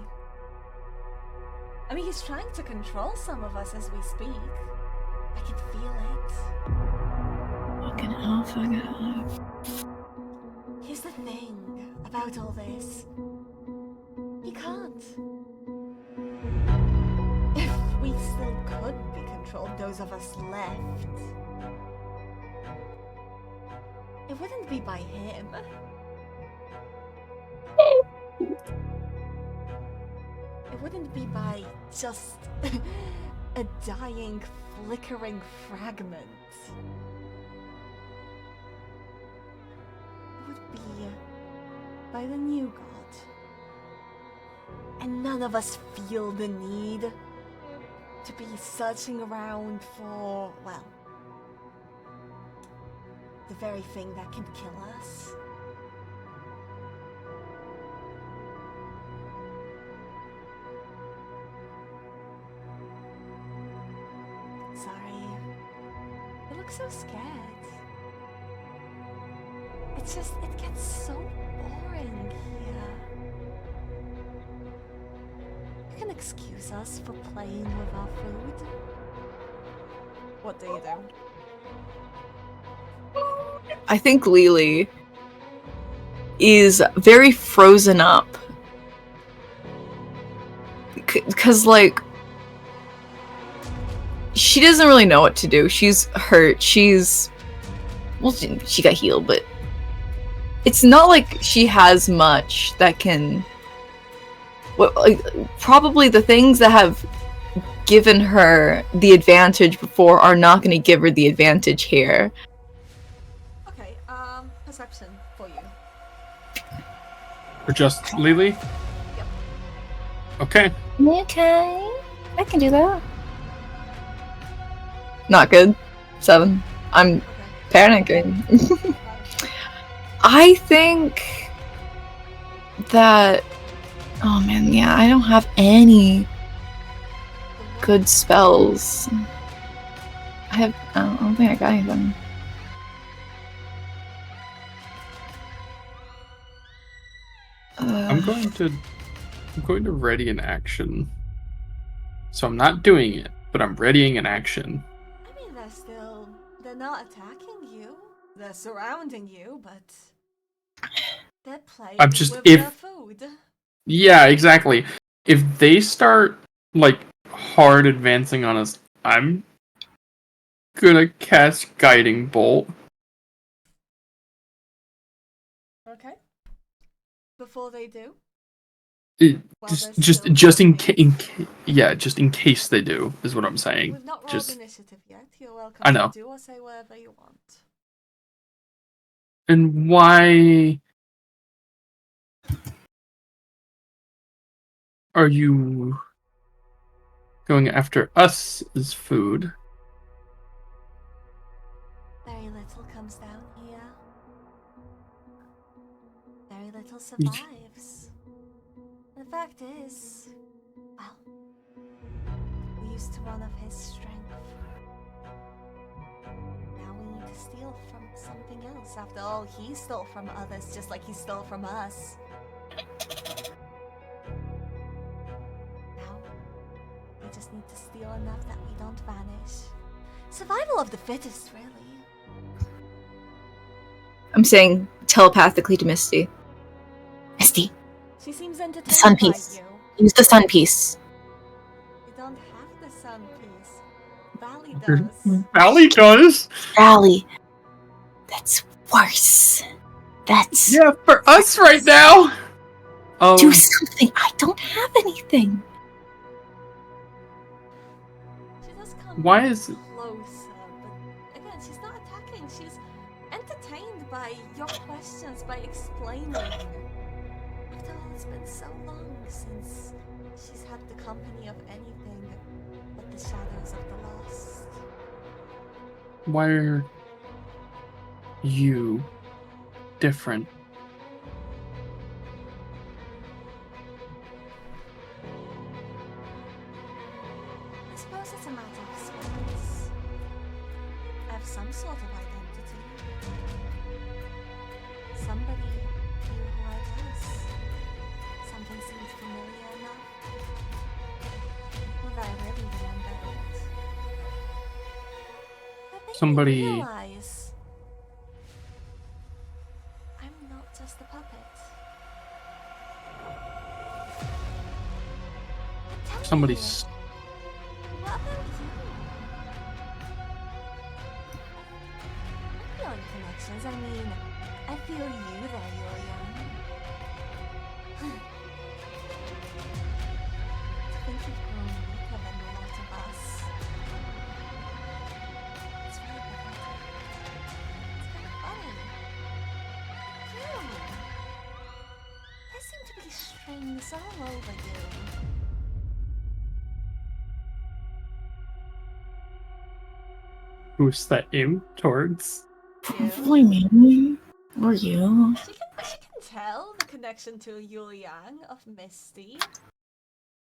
I mean, he's trying to control some of us as we speak. I can feel it. Fucking hell. Here's the thing about all this. He can't. If we still could be controlled, those of us left, wouldn't be by him. It wouldn't be by just a dying, flickering fragment. It would be by the new god. And none of us feel the need to be searching around for, well, the very thing that can kill us. Sorry. You look so scared. It's just, it gets so boring here. You can excuse us for playing with our food. What do you do? I think Lele is very frozen up. Because, like, she doesn't really know what to do. She's hurt. Well, she got healed, but it's not like she has much that can... probably the things that have given her the advantage before are not going to give her the advantage here. Okay, perception for you. For just Lele? Yep. Okay. Okay. I can do that. Not good. 7. I'm Okay. panicking. I think that... Oh man, yeah, I don't have any good spells. I don't think I got anything. I'm going to ready an action. So I'm not doing it, but I'm readying an action. I mean, they're not attacking you. They're surrounding you, but they're playing with their food. Yeah, exactly. If they start, like, hard advancing on us, I'm gonna cast Guiding Bolt. Okay. Before they do? Just in case they do, is what I'm saying. We've not rolled Just initiative yet. You're welcome I know. to do or say whatever you want. And why are you going after us as food? Very little comes down here. Very little survives. The fact is, well, we used to run off his strength. Now we need to steal from something else. After all, he stole from others just like he stole from us. Now, we just need to steal enough that we don't vanish. Survival of the fittest, really. I'm saying telepathically to Misty. Misty, She seems entertained The sun by piece. you. Use the sun piece. You don't have the sun piece. Valley does. Valley does? Rally. That's worse. That's... Yeah, for us right now! Do something. I don't have anything. She does come Why is it... closer, but again, she's not attacking. She's entertained by your questions, by explaining. After all, it's been so long since she's had the company of anything but the shadows of the lost. Why are you different? I suppose it's a matter of spirits. I have some sort of identity. Somebody knew who I was. Something seemed familiar enough. Would I really remember it? That made me Somebody- realize I'm not just a puppet. But tell me, Somebody's... what about you? I'm feeling connections. I mean, I feel you there, Yorian. To think you've grown weaker than a lot of us. It's really pathetic. It's kind of funny. You! There seem to be strings all over you. Who's that aimed towards? Probably me. Or you. She can tell the connection to Yul Yang of Misty.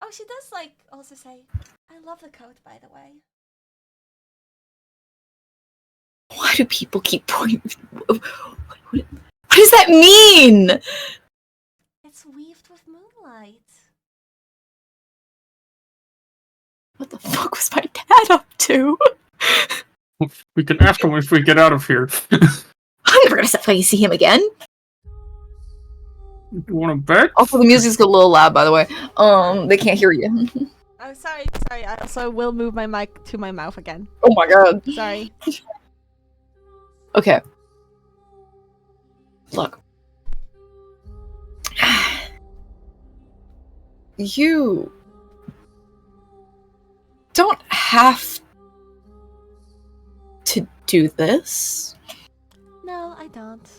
Oh, she does also say, I love the coat, by the way. Why do people keep pointing? What does that mean? It's weaved with moonlight. What the fuck was my dad up to? We can ask him if we get out of here. I'm never gonna stop till you see him again. You want to bet? Also, the music's a little loud, by the way. They can't hear you. Oh, sorry. I also will move my mic to my mouth again. Oh my god. Sorry. Okay. Look. You don't have to do this. No, I don't.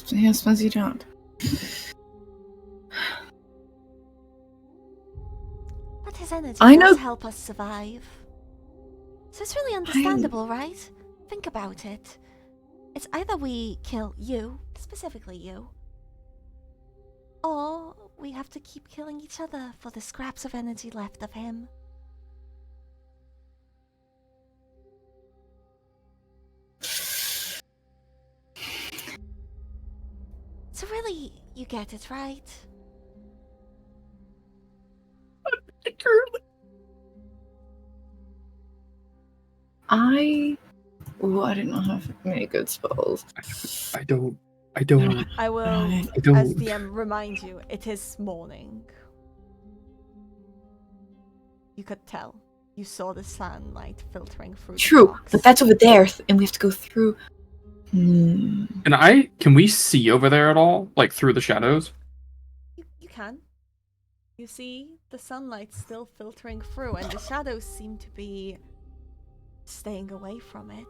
Yeah, I suppose you don't. But his energy I know- does help us survive. So it's really understandable, right? Think about it. It's either we kill you, specifically you, or we have to keep killing each other for the scraps of energy left of him. So really, you get it, right? I didn't have many good spells. I don't. I will, I don't. as DM, remind you, it is morning. You could tell. You saw the sunlight filtering through the True, rocks. but that's over there, and we have to go through. Hmm. Can we see over there at all? Like through the shadows? You can. You see the sunlight still filtering through, and the shadows seem to be staying away from it.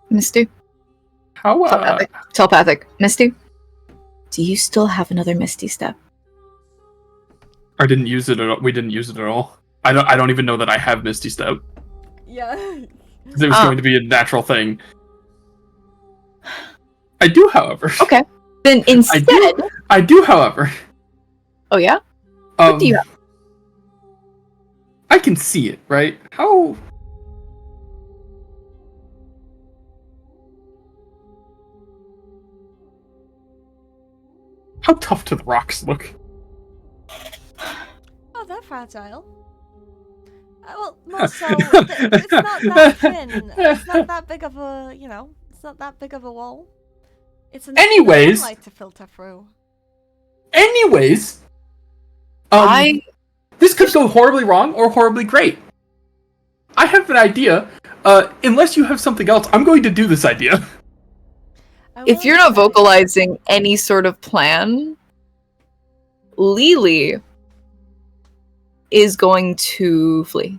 Misty? How, Telepathic. Misty? Do you still have another Misty step? I didn't use it at all. We didn't use it at all. I don't even know that I have Misty Step. Yeah. It was going to be a natural thing. I do, however. Okay. Then instead... I do, however. Oh, yeah? What do you have? I can see it, right? How tough do the rocks look? Oh, they're fragile. Well, more so, it's not that thin. It's not that big of a, it's not that big of a wall. It's enough Anyways. sunlight to filter through. Anyways, this could go horribly wrong or horribly great. I have an idea. Unless you have something else, I'm going to do this idea. If you're not vocalizing any sort of plan, Lele is going to flee.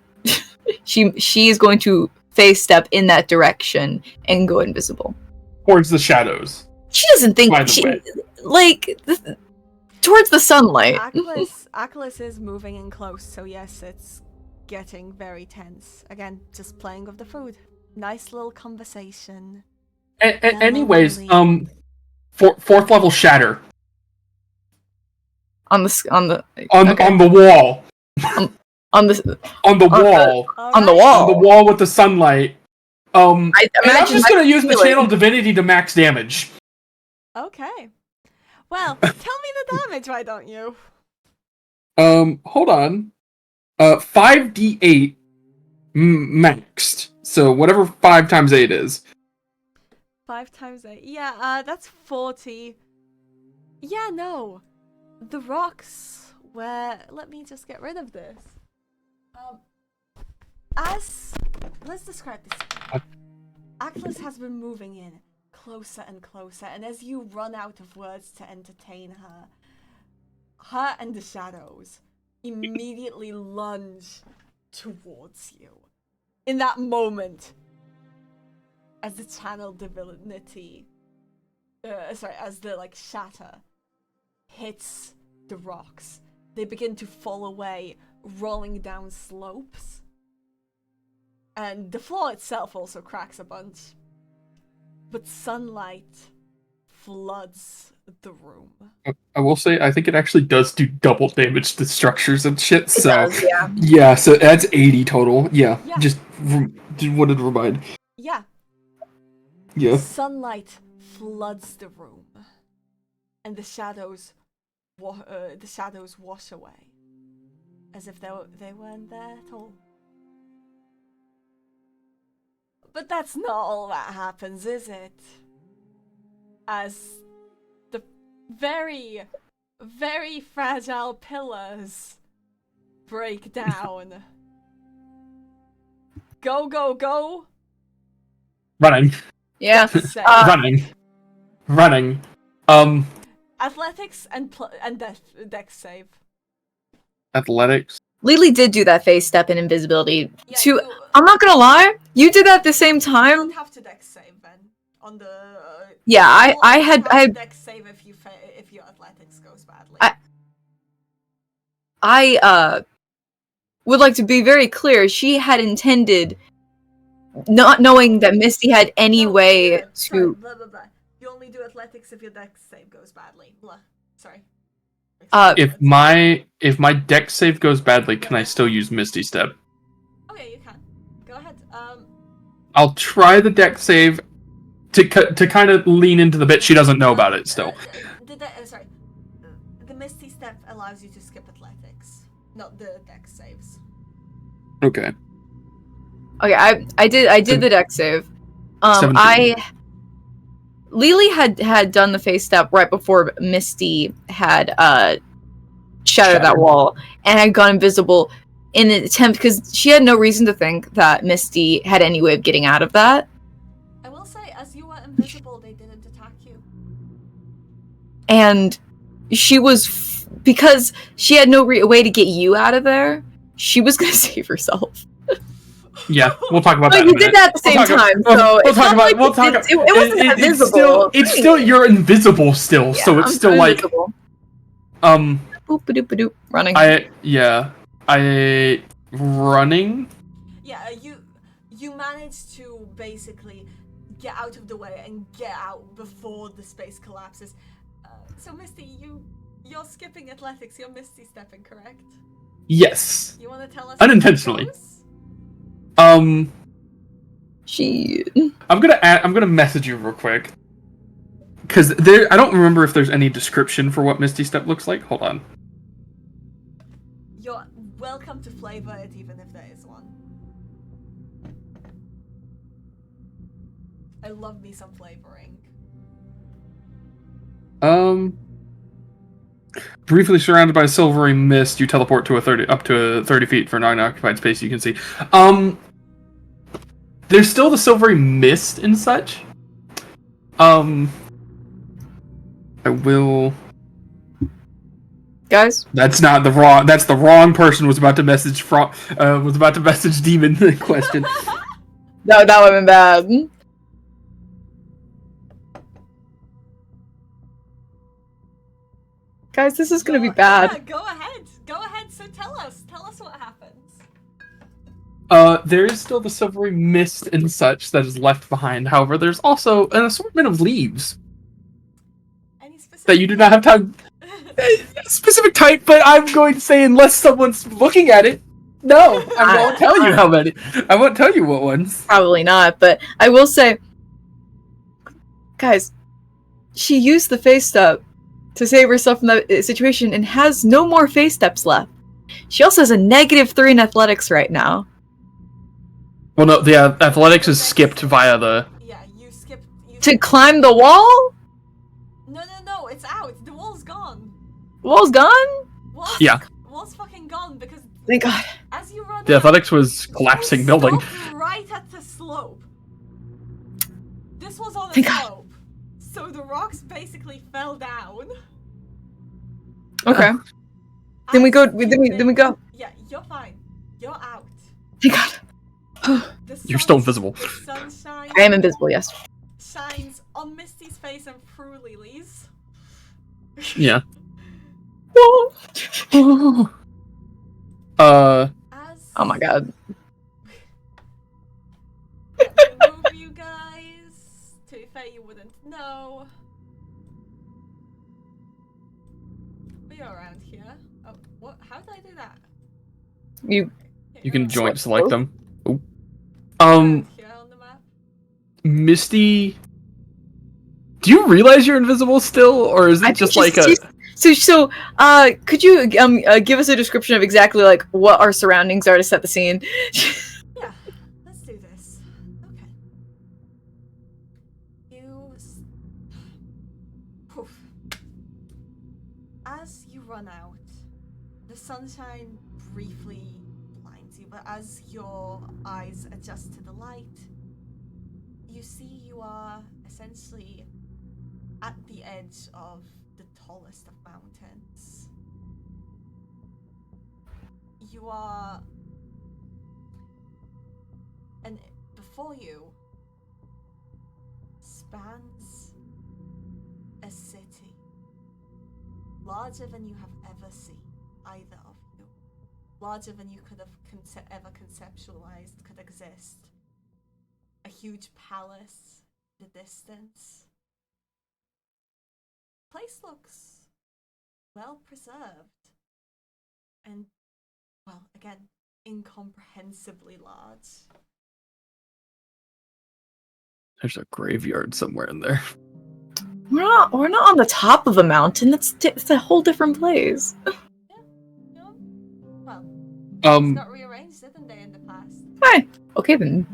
she is going to face step in that direction and go invisible. Towards the shadows. She doesn't think By the way. Towards the sunlight. Achilles is moving in close, so yes, it's getting very tense. Again, just playing with the food. Nice little conversation. Anyways, fourth level shatter on the wall. On the wall with the sunlight. I'm just gonna use the feeling. channel divinity to max damage. Okay. Well, tell me the damage, why don't you? Hold on. 5d8 maxed. So whatever 5 times 8 is. 5 times 8. Yeah, that's 40. Yeah, no. The rocks were... Let me just get rid of this. let's describe this. Atlas has been moving in closer and closer, and as you run out of words to entertain her, her and the shadows immediately lunge towards you. In that moment, as the channel divinity, as the shatter hits the rocks, they begin to fall away, rolling down slopes. And the floor itself also cracks a bunch. But sunlight floods the room. I will say, I think it actually does do double damage to structures and shit, It so... does, yeah. Yeah, so that's 80 total. Yeah. Just wanted to remind. Yeah. Yeah. Sunlight floods the room. And the shadows wash away. As if they weren't there at all. But that's not all that happens, is it? As the very, very fragile pillars break down. Go, go, go! Running. Yeah. Running. Athletics and dex save. Athletics. Lele did do that face step in invisibility. Yeah, I'm not gonna lie, you did that at the same you time. don't have to dex save then. On the Yeah, I have had dex save if your athletics goes badly. I would like to be very clear. She had intended, not knowing that Misty had any way Sorry, to. blah blah blah. You only do athletics if your dex save goes badly. Blah. Sorry. If my dex save goes badly, can I still use Misty Step? Okay, you can. Go ahead. I'll try the dex save to kind of lean into the bit she doesn't know about it still. Sorry. The Misty Step allows you to skip athletics, not the dex saves. Okay. Okay, I did the deck save. 17. Lele had done the face step right before Misty had shattered that wall and had gone invisible in an attempt, because she had no reason to think that Misty had any way of getting out of that. I will say, as you were invisible, they didn't attack you. And she was, because she had no way to get you out of there, she was gonna save herself. Yeah, we'll talk about But that. you did that at the same time, so it wasn't that visible. It's still you're invisible still, so it's still like invisible. Boop-a-doop-a-doop, running. Running. Yeah, you managed to basically get out of the way and get out before the space collapses. So Misty, you're skipping athletics. You're Misty stepping, correct? Yes. You want to tell us unintentionally? She. I'm gonna message you real quick, because I don't remember if there's any description for what Misty Step looks like. Hold on. You're welcome to flavor it, even if there is one. I love me some flavoring. Briefly surrounded by a silvery mist, you teleport to up to 30 feet for an unoccupied space you can see. There's still the silvery mist and such. I will. Guys, that's the wrong person was about to message demon the question. that would have been bad. Guys, this is gonna be bad. Yeah, go ahead. So tell us what happens. There is still the silvery mist and such that is left behind. However, there's also an assortment of leaves that you do not have time. Specific type, but I'm going to say unless someone's looking at it. No, I won't tell you how many. I won't tell you what ones. Probably not, but I will say, guys, she used the face step to save herself from that situation and has no more face steps left. She also has a -3 in athletics right now. Well, no, the athletics is skipped via the... Yeah, you skipped... To climb the wall? No, it's out. The wall's gone. The wall's gone? Wall's fucking gone, because... Thank God. As you run The athletics was collapsing building. Right at slope. This was on a Thank God. slope. So the rocks basically fell down. Okay. Then we As go. you Then we go. Yeah, you're fine. You're out. Thank God. You're still invisible. The sunshine I am invisible, yes. shines on Misty's face and through Lily's. Yeah. As Oh my God. let me move you guys. To be fair, you wouldn't know. But you're around here. Oh, what? How did I do that? You. Here, You can around joint select them. Oh. here on the map. Misty, do you realize you're invisible still, or is it just like a? Could you give us a description of exactly like what our surroundings are to set the scene? Yeah, let's do this. Okay. Poof. As you run out, the sunshine briefly blinds you, but as your eyes adjust to the light, you see you are essentially at the edge of the tallest of mountains. You are... And before you spans a city larger than you have ever seen, either of you. Larger than you could have ever conceptualized could exist. A huge palace in the distance. Place looks well preserved. And, well, again, incomprehensibly large. There's a graveyard somewhere in there. We're not on the top of a mountain. It's a whole different place. Yeah. Well, it's got rearranged, didn't they, in the past? Hi. Okay then.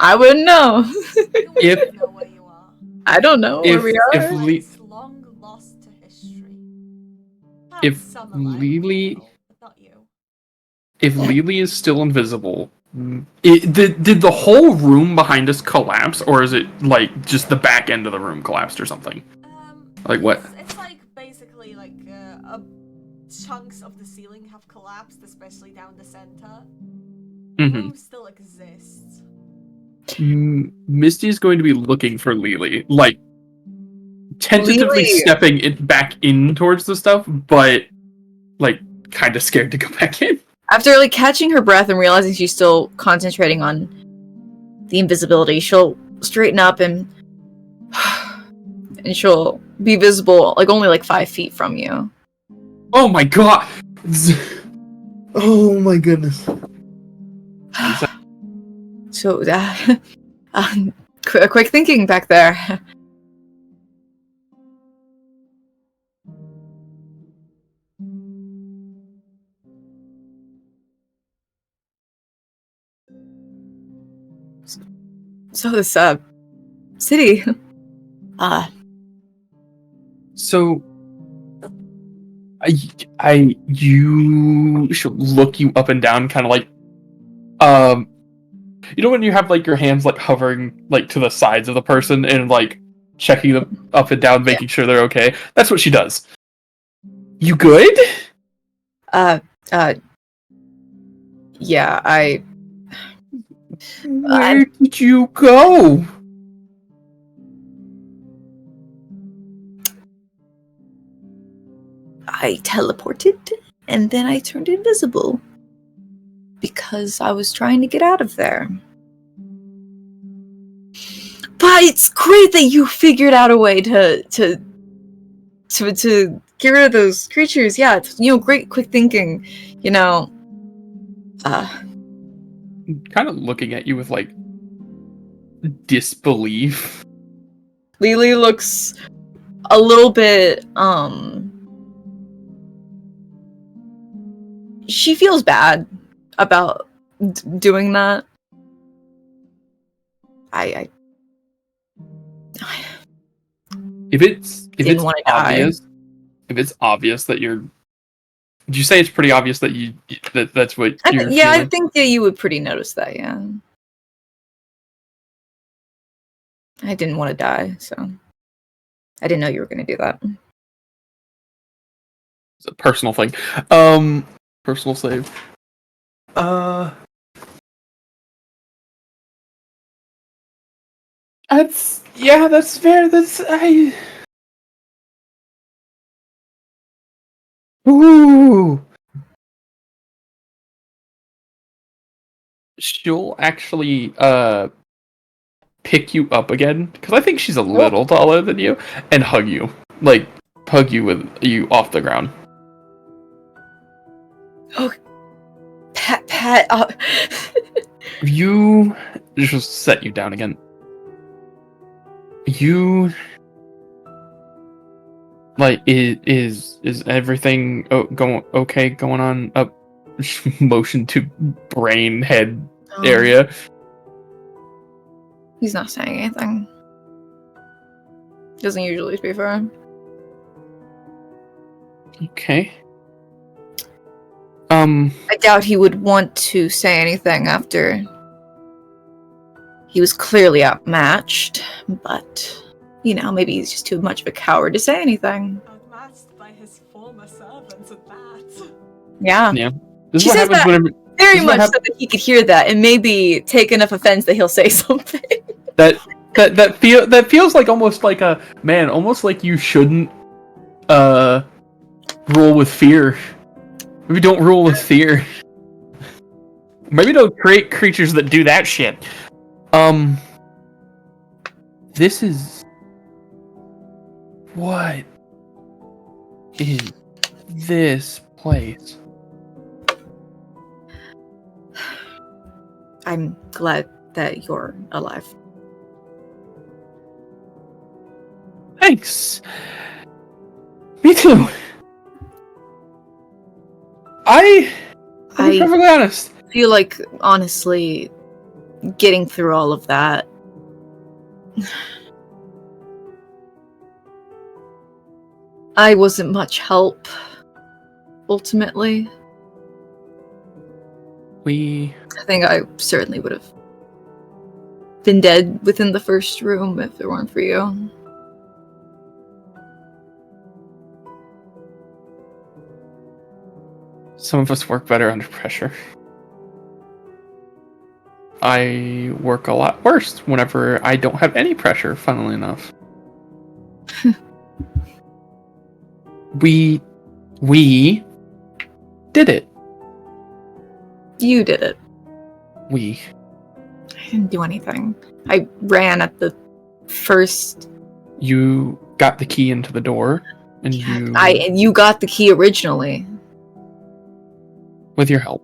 I wouldn't know. You wouldn't know where you are. I don't know where we are. It's long lost to history. If Some alive Lele- people, but not you. If Lele is still invisible, did the whole room behind us collapse, or is it like just the back end of the room collapsed or something? Like what? It's like basically like chunks of the ceiling have collapsed, especially down the center. The room still exists. Misty is going to be looking for Lele, like tentatively Lele. stepping it back in towards the stuff, but like kind of scared to go back in. After like catching her breath and realizing she's still concentrating on the invisibility, she'll straighten up and she'll be visible like only like 5 feet from you. Oh my god! Oh my goodness. So quick thinking back there. So this city So you should look you up and down, kind of like you know when you have like your hands like hovering like to the sides of the person and like checking them up and down, making sure they're okay. That's what she does. You good? yeah, Where did you go? I teleported and then I turned invisible because I was trying to get out of there. But it's great that you figured out a way to get rid of those creatures. Yeah, it's, great quick thinking. Kind of looking at you with like disbelief. Lele looks a little bit she feels bad about doing that. If it's wanna die. obvious, if it's obvious that you're, would you say it's pretty obvious that that's what you're I feeling? think that you would pretty notice that. Yeah. I didn't want to die, so I didn't know you were going to do that. It's a personal thing. Personal save. That's fair. Ooh. She'll actually pick you up again, because I think she's a little taller than you, and hug you. Like, hug you with you off the ground. Oh, pat. You just set you down again. You like is everything going on up? Motion to brain head area. He's not saying anything. Doesn't usually, to be fair. Okay. I doubt he would want to say anything after he was clearly outmatched, but, you know, maybe he's just too much of a coward to say anything. Outmatched by his former servants at that. Yeah. This She is what says happens that whenever very much so that he could hear that and maybe take enough offense that he'll say something. that feels like almost like a man, almost like you shouldn't rule with fear. Maybe don't rule with fear. Maybe don't create creatures that do that shit. This is... What is this place? I'm glad that you're alive. Thanks. Me too. I'll be perfectly honest. I feel like, honestly, getting through all of that... I wasn't much help, ultimately. I think I certainly would have been dead within the first room if it weren't for you. Some of us work better under pressure. I work a lot worse whenever I don't have any pressure, funnily enough. We did it. You did it. I didn't do anything. I ran at the first... You got the key into the door, and you got the key originally. With your help.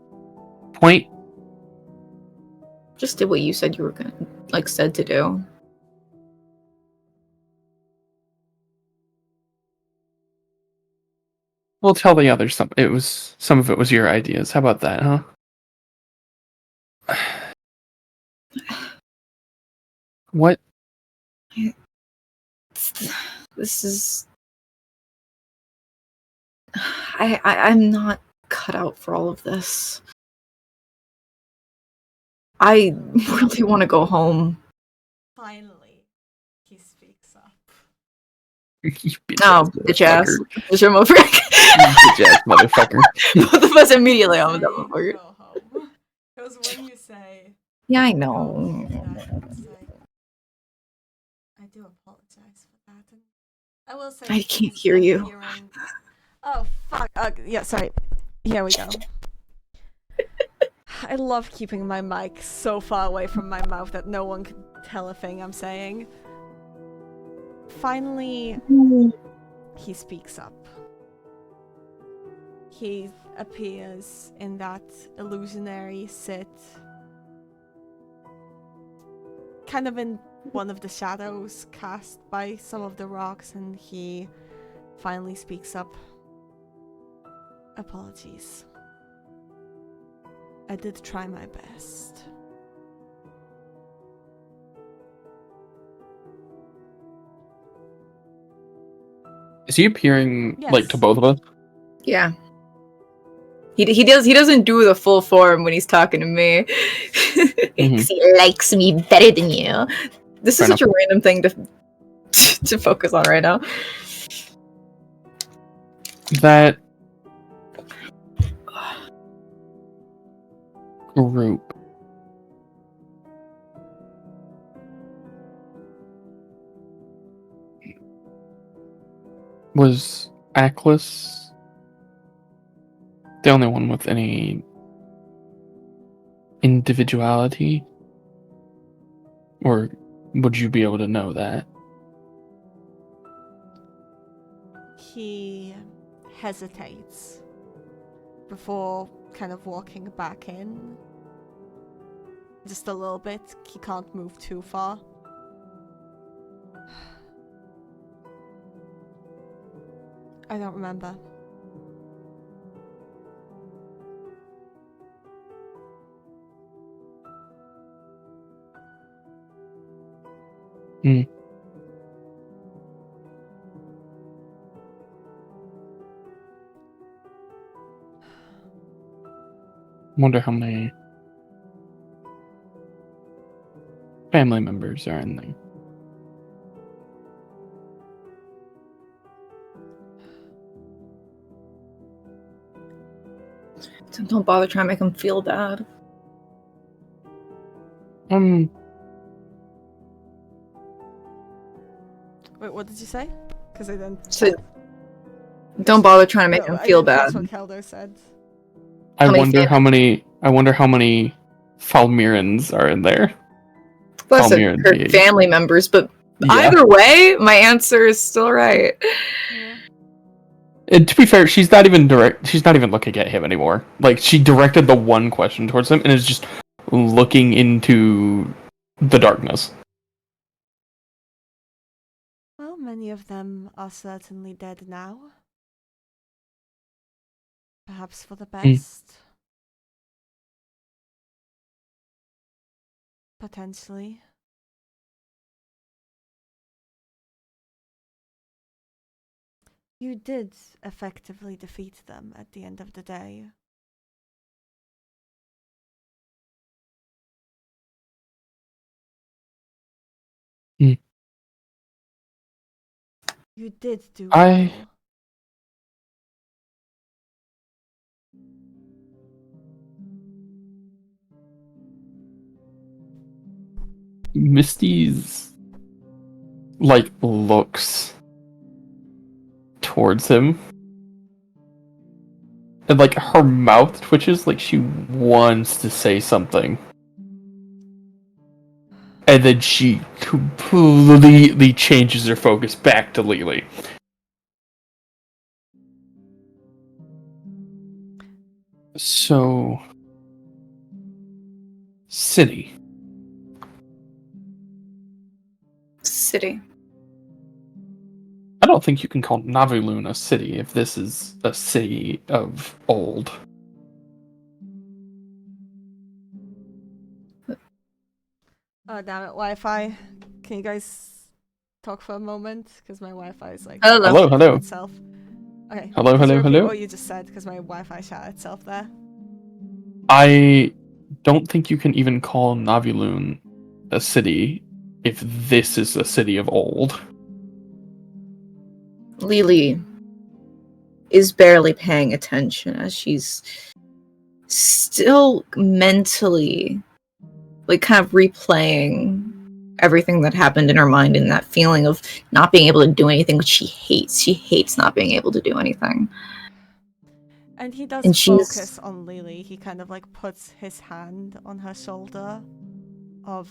Point. Just did what you said you were gonna, said to do. We'll tell the others some of it was your ideas. How about that, huh? What? This is... I'm not cut out for all of this. I really want to go home. Finally, he speaks up. Bitch ass. Bitch ass motherfucker. Both of us immediately on that motherfucker. Because when you say... Yeah, I know. I do apologize for that. And I will say... I can't hear you. Oh, fuck. Yeah, sorry. Here we go. I love keeping my mic so far away from my mouth that no one can tell a thing I'm saying. Finally, he speaks up. He appears in that illusionary sit, kind of in one of the shadows cast by some of the rocks, and he finally speaks up. Apologies. I did try my best. Is he appearing to both of us? Yeah. He doesn't do the full form when he's talking to me. He likes me better than you. This Fair is such a random thing to to focus on right now. That group was Aklis the only one with any individuality? Or would you be able to know that? He hesitates before kind of walking back in. Just a little bit. He can't move too far. I don't remember. Wonder how many family members are in there. Don't bother trying to make him feel bad. Wait, what did you say? Because I didn't. So, don't bother trying to make him feel bad. That's what Kelder said. I How many wonder how many Falmirans are in there. Plus, Palmyra her DH. family members, but Yeah. either way, my answer is still right. Yeah. And to be fair, she's not even looking at him anymore. Like, she directed the one question towards him and is just looking into the darkness. Well, many of them are certainly dead now. Perhaps for the best. Potentially. You did effectively defeat them at the end of the day. Mm. You did do I- well. Misty's looks towards him. And her mouth twitches like she wants to say something. And then she completely changes her focus back to Lele. So, city. City. I don't think you can call Navilun a city if this is a city of old. Oh, damn it, Wi-Fi. Can you guys talk for a moment? Because my Wi-Fi is Hello. Hello. itself. Okay. Hello, could you hello, repeat hello? what you just said? Because my Wi-Fi shut itself there. I don't think you can even call Navilun a city if this is a city of old. Lele is barely paying attention as she's still mentally kind of replaying everything that happened in her mind and that feeling of not being able to do anything, which she hates. She hates not being able to do anything. And he does And focus on Lele. He kind of puts his hand on her shoulder of,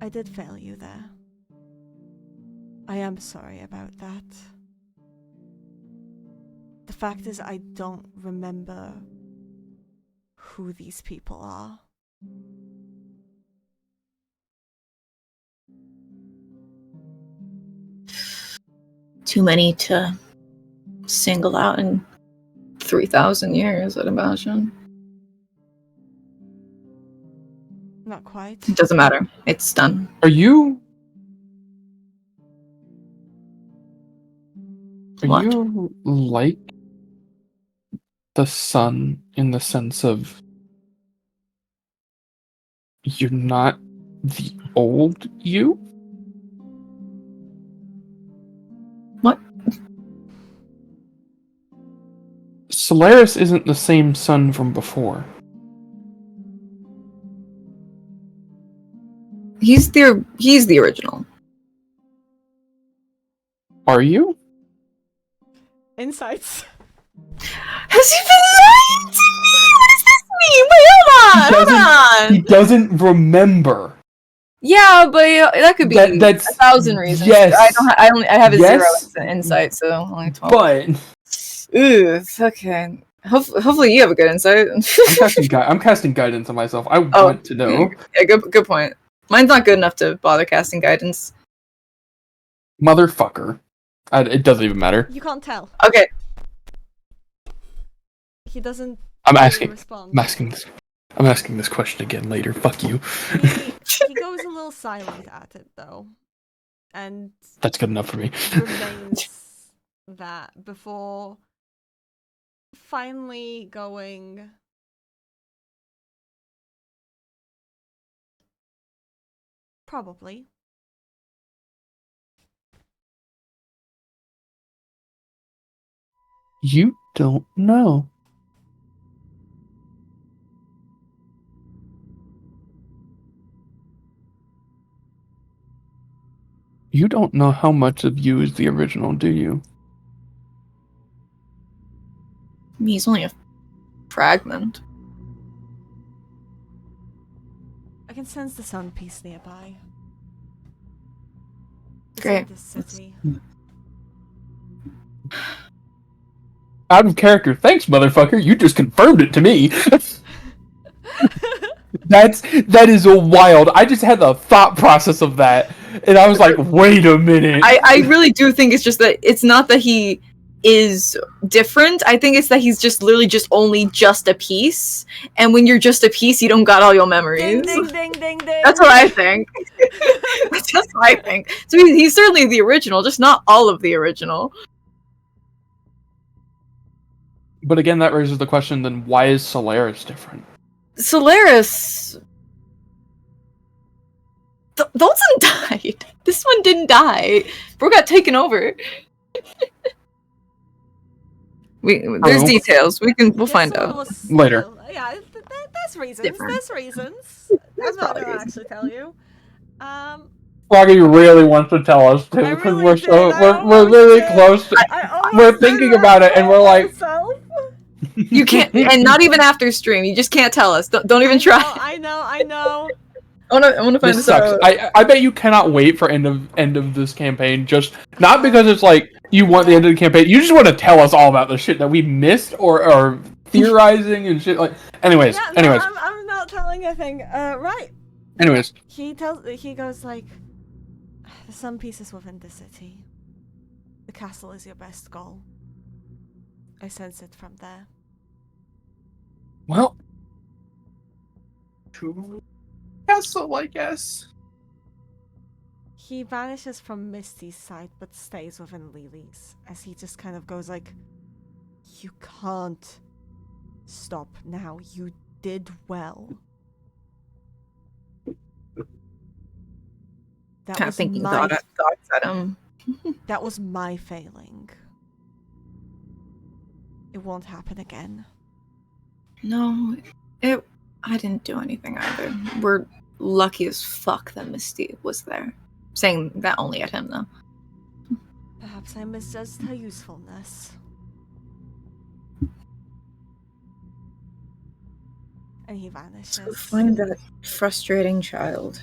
I did fail you there. I am sorry about that. The fact is, I don't remember who these people are. Too many to single out in 3,000 years, I'd imagine. Not quite. It doesn't matter. It's done. Are you What? like the sun in the sense of you're not the old you? What? Solaris isn't the same sun from before. He's the original. Are you? Insights. Has he been lying to me? What does this mean? Wait, hold He on. doesn't remember. Yeah, but that could be That's 1,000 reasons. yes. I have a Yes. 0 insight, so only 12. But Ooh, okay. Hopefully you have a good insight. I'm casting guidance on myself. I want to know. Yeah, good point. Mine's not good enough to bother casting guidance. Motherfucker. It doesn't even matter. You can't tell. Okay. He doesn't I'm asking respond. I'm asking this question again later. Fuck you. He goes a little silent at it though. And That's good enough for me. remains that before finally going probably. You don't know. You don't know how much of you is the original, do you? I mean, he's only a fragment. I can sense the sun piece nearby. It's Great. in this city. Out of character. Thanks, motherfucker. You just confirmed it to me. That is a wild. I just had the thought process of that, and I was like, wait a minute. I really do think it's just that it's not that he is different. I think it's that he's just literally only a piece. And when you're just a piece, you don't got all your memories. Ding ding ding ding ding. That's what I think. That's just what I think. So he's certainly the original, just not all of the original. But again, that raises the question, then why is Solaris different? Solaris... Those one died. This one didn't die. Bro got taken over. There's details. We'll find out. Later. Yeah, there's reasons. Different. There's reasons. I'm not gonna actually tell you. Froggy really wants to tell us too, I because really we're really did. close. We're thinking about it, and we're like, myself. You can't, and not even after stream. You just can't tell us. Don't even try. I know. I wanna find this this sucks. out. I bet you cannot wait for end of this campaign. Just not because it's like you want the end of the campaign. You just want to tell us all about the shit that we missed or theorizing and shit like. Anyways. I'm not telling a thing. Right. Anyways. He goes like, the sun piece is within the city. The castle is your best goal. I sense it from there. Well. To castle, I guess. He vanishes from Misty's sight, but stays within Lele's, as he just kind of goes like, you can't stop now. You did well. That Kind of was thinking my thoughts at him. that was my failing. It won't happen again. No, I didn't do anything either. We're lucky as fuck that Misty was there. Saying that only at him, though. Perhaps I misjudged her usefulness. And he vanishes. So find that frustrating child.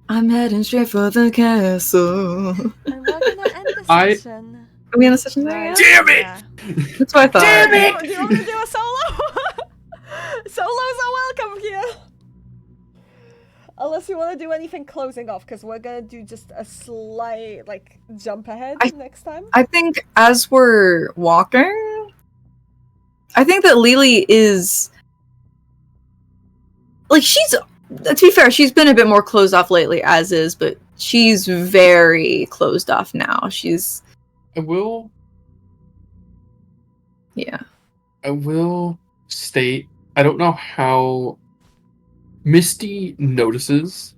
I'm heading straight for the castle. And we're gonna end the session. Are we on a session there yet? Damn it! Yeah. That's what I thought. Damn it! Do you want to do a solo? Solos are welcome here. Unless you want to do anything closing off, because we're gonna do just a slight jump ahead next time. I think as we're walking, I think that Lele is she's, to be fair, she's been a bit more closed off lately as is, but she's very closed off now. I will. Yeah. I will state, I don't know how Misty notices.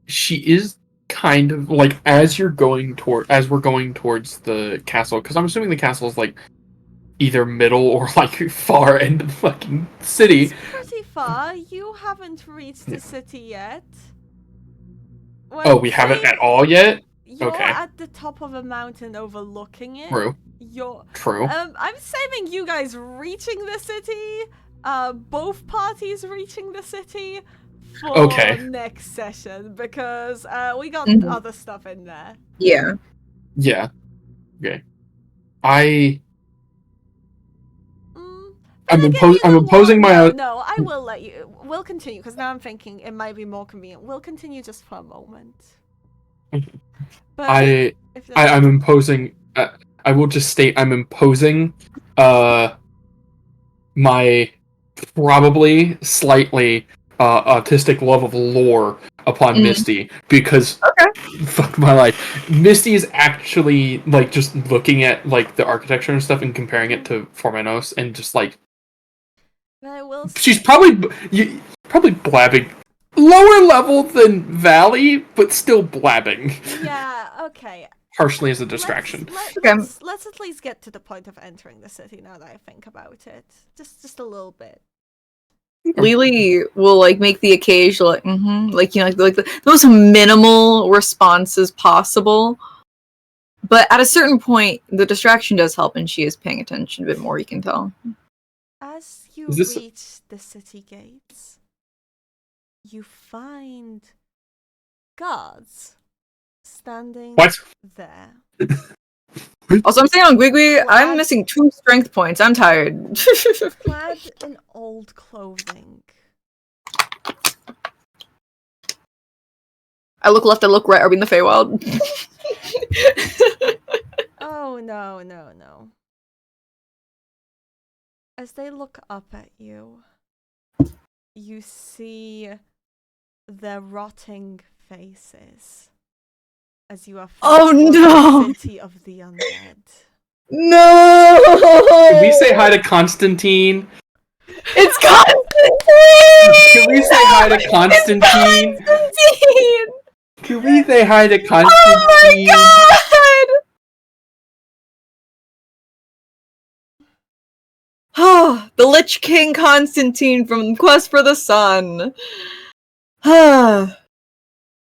She is kind of like as we're going towards the castle, because I'm assuming the castle is like either middle or like far end of the fucking city. It's pretty far. You haven't reached the city yet. Oh, we haven't at all yet? You're Okay. at the top of a mountain overlooking it. True. True. I'm saving you guys reaching the city, both parties reaching the city for next session, because we got other stuff in there. Yeah. Yeah. Okay. I'm imposing my... No, I will let you... We'll continue, because now I'm thinking it might be more convenient. We'll continue just for a moment. But I'm imposing... I will just state I'm imposing my probably slightly autistic love of lore upon Misty, because fuck my life. Misty is actually like just looking at like the architecture and stuff and comparing it to Formenos and just like she's probably blabbing lower level than Valley, but still blabbing. Yeah, okay. Partially as a distraction. Let's at least get to the point of entering the city now that I think about it. Just a little bit. Lele will like make the occasional like the most minimal responses possible. But at a certain point, the distraction does help, and she is paying attention a bit more. You can tell. As you reach the city gates, you find guards standing there. Also, I'm saying on Gwigwi, I'm missing 2 strength points. I'm tired. Clad in old clothing. I look left, I look right. Are we in the Feywild? Oh, no. As they look up at you, you see their rotting faces. As you are the city of the undead. No! Can we say hi to Constantine? It's Constantine! Can we say hi to Constantine? Can we say hi to Constantine? Oh my god! Oh, the Lich King Constantine from Quest for the Sun. Welcome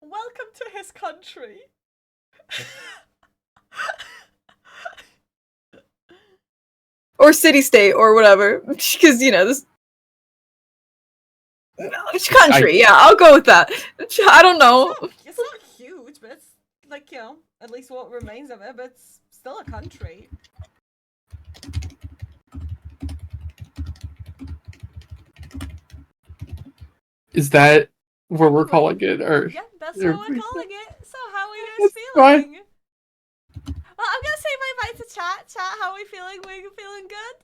to his country. Or city-state, or whatever. Because, this... country, yeah, I'll go with that. I don't know. It's not huge, but it's, like, at least what remains of it, but it's still a country. Is that what we're calling it? Or yeah, that's what we're calling it. So how are you guys feeling? Well, I'm gonna say bye-bye to chat. Chat, how are we feeling? We're feeling good?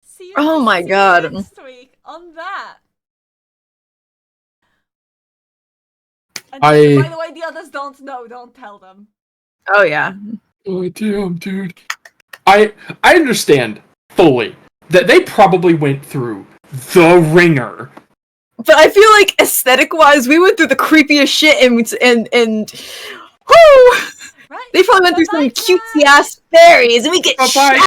See you next week on that. And by the way, the others don't know. Don't tell them. Oh, yeah. Oh, damn, dude. I understand fully that they probably went through the ringer. But I feel like aesthetic-wise, we went through the creepiest shit and whoo! Right. They probably went through some cutesy-ass fairies, and we get shot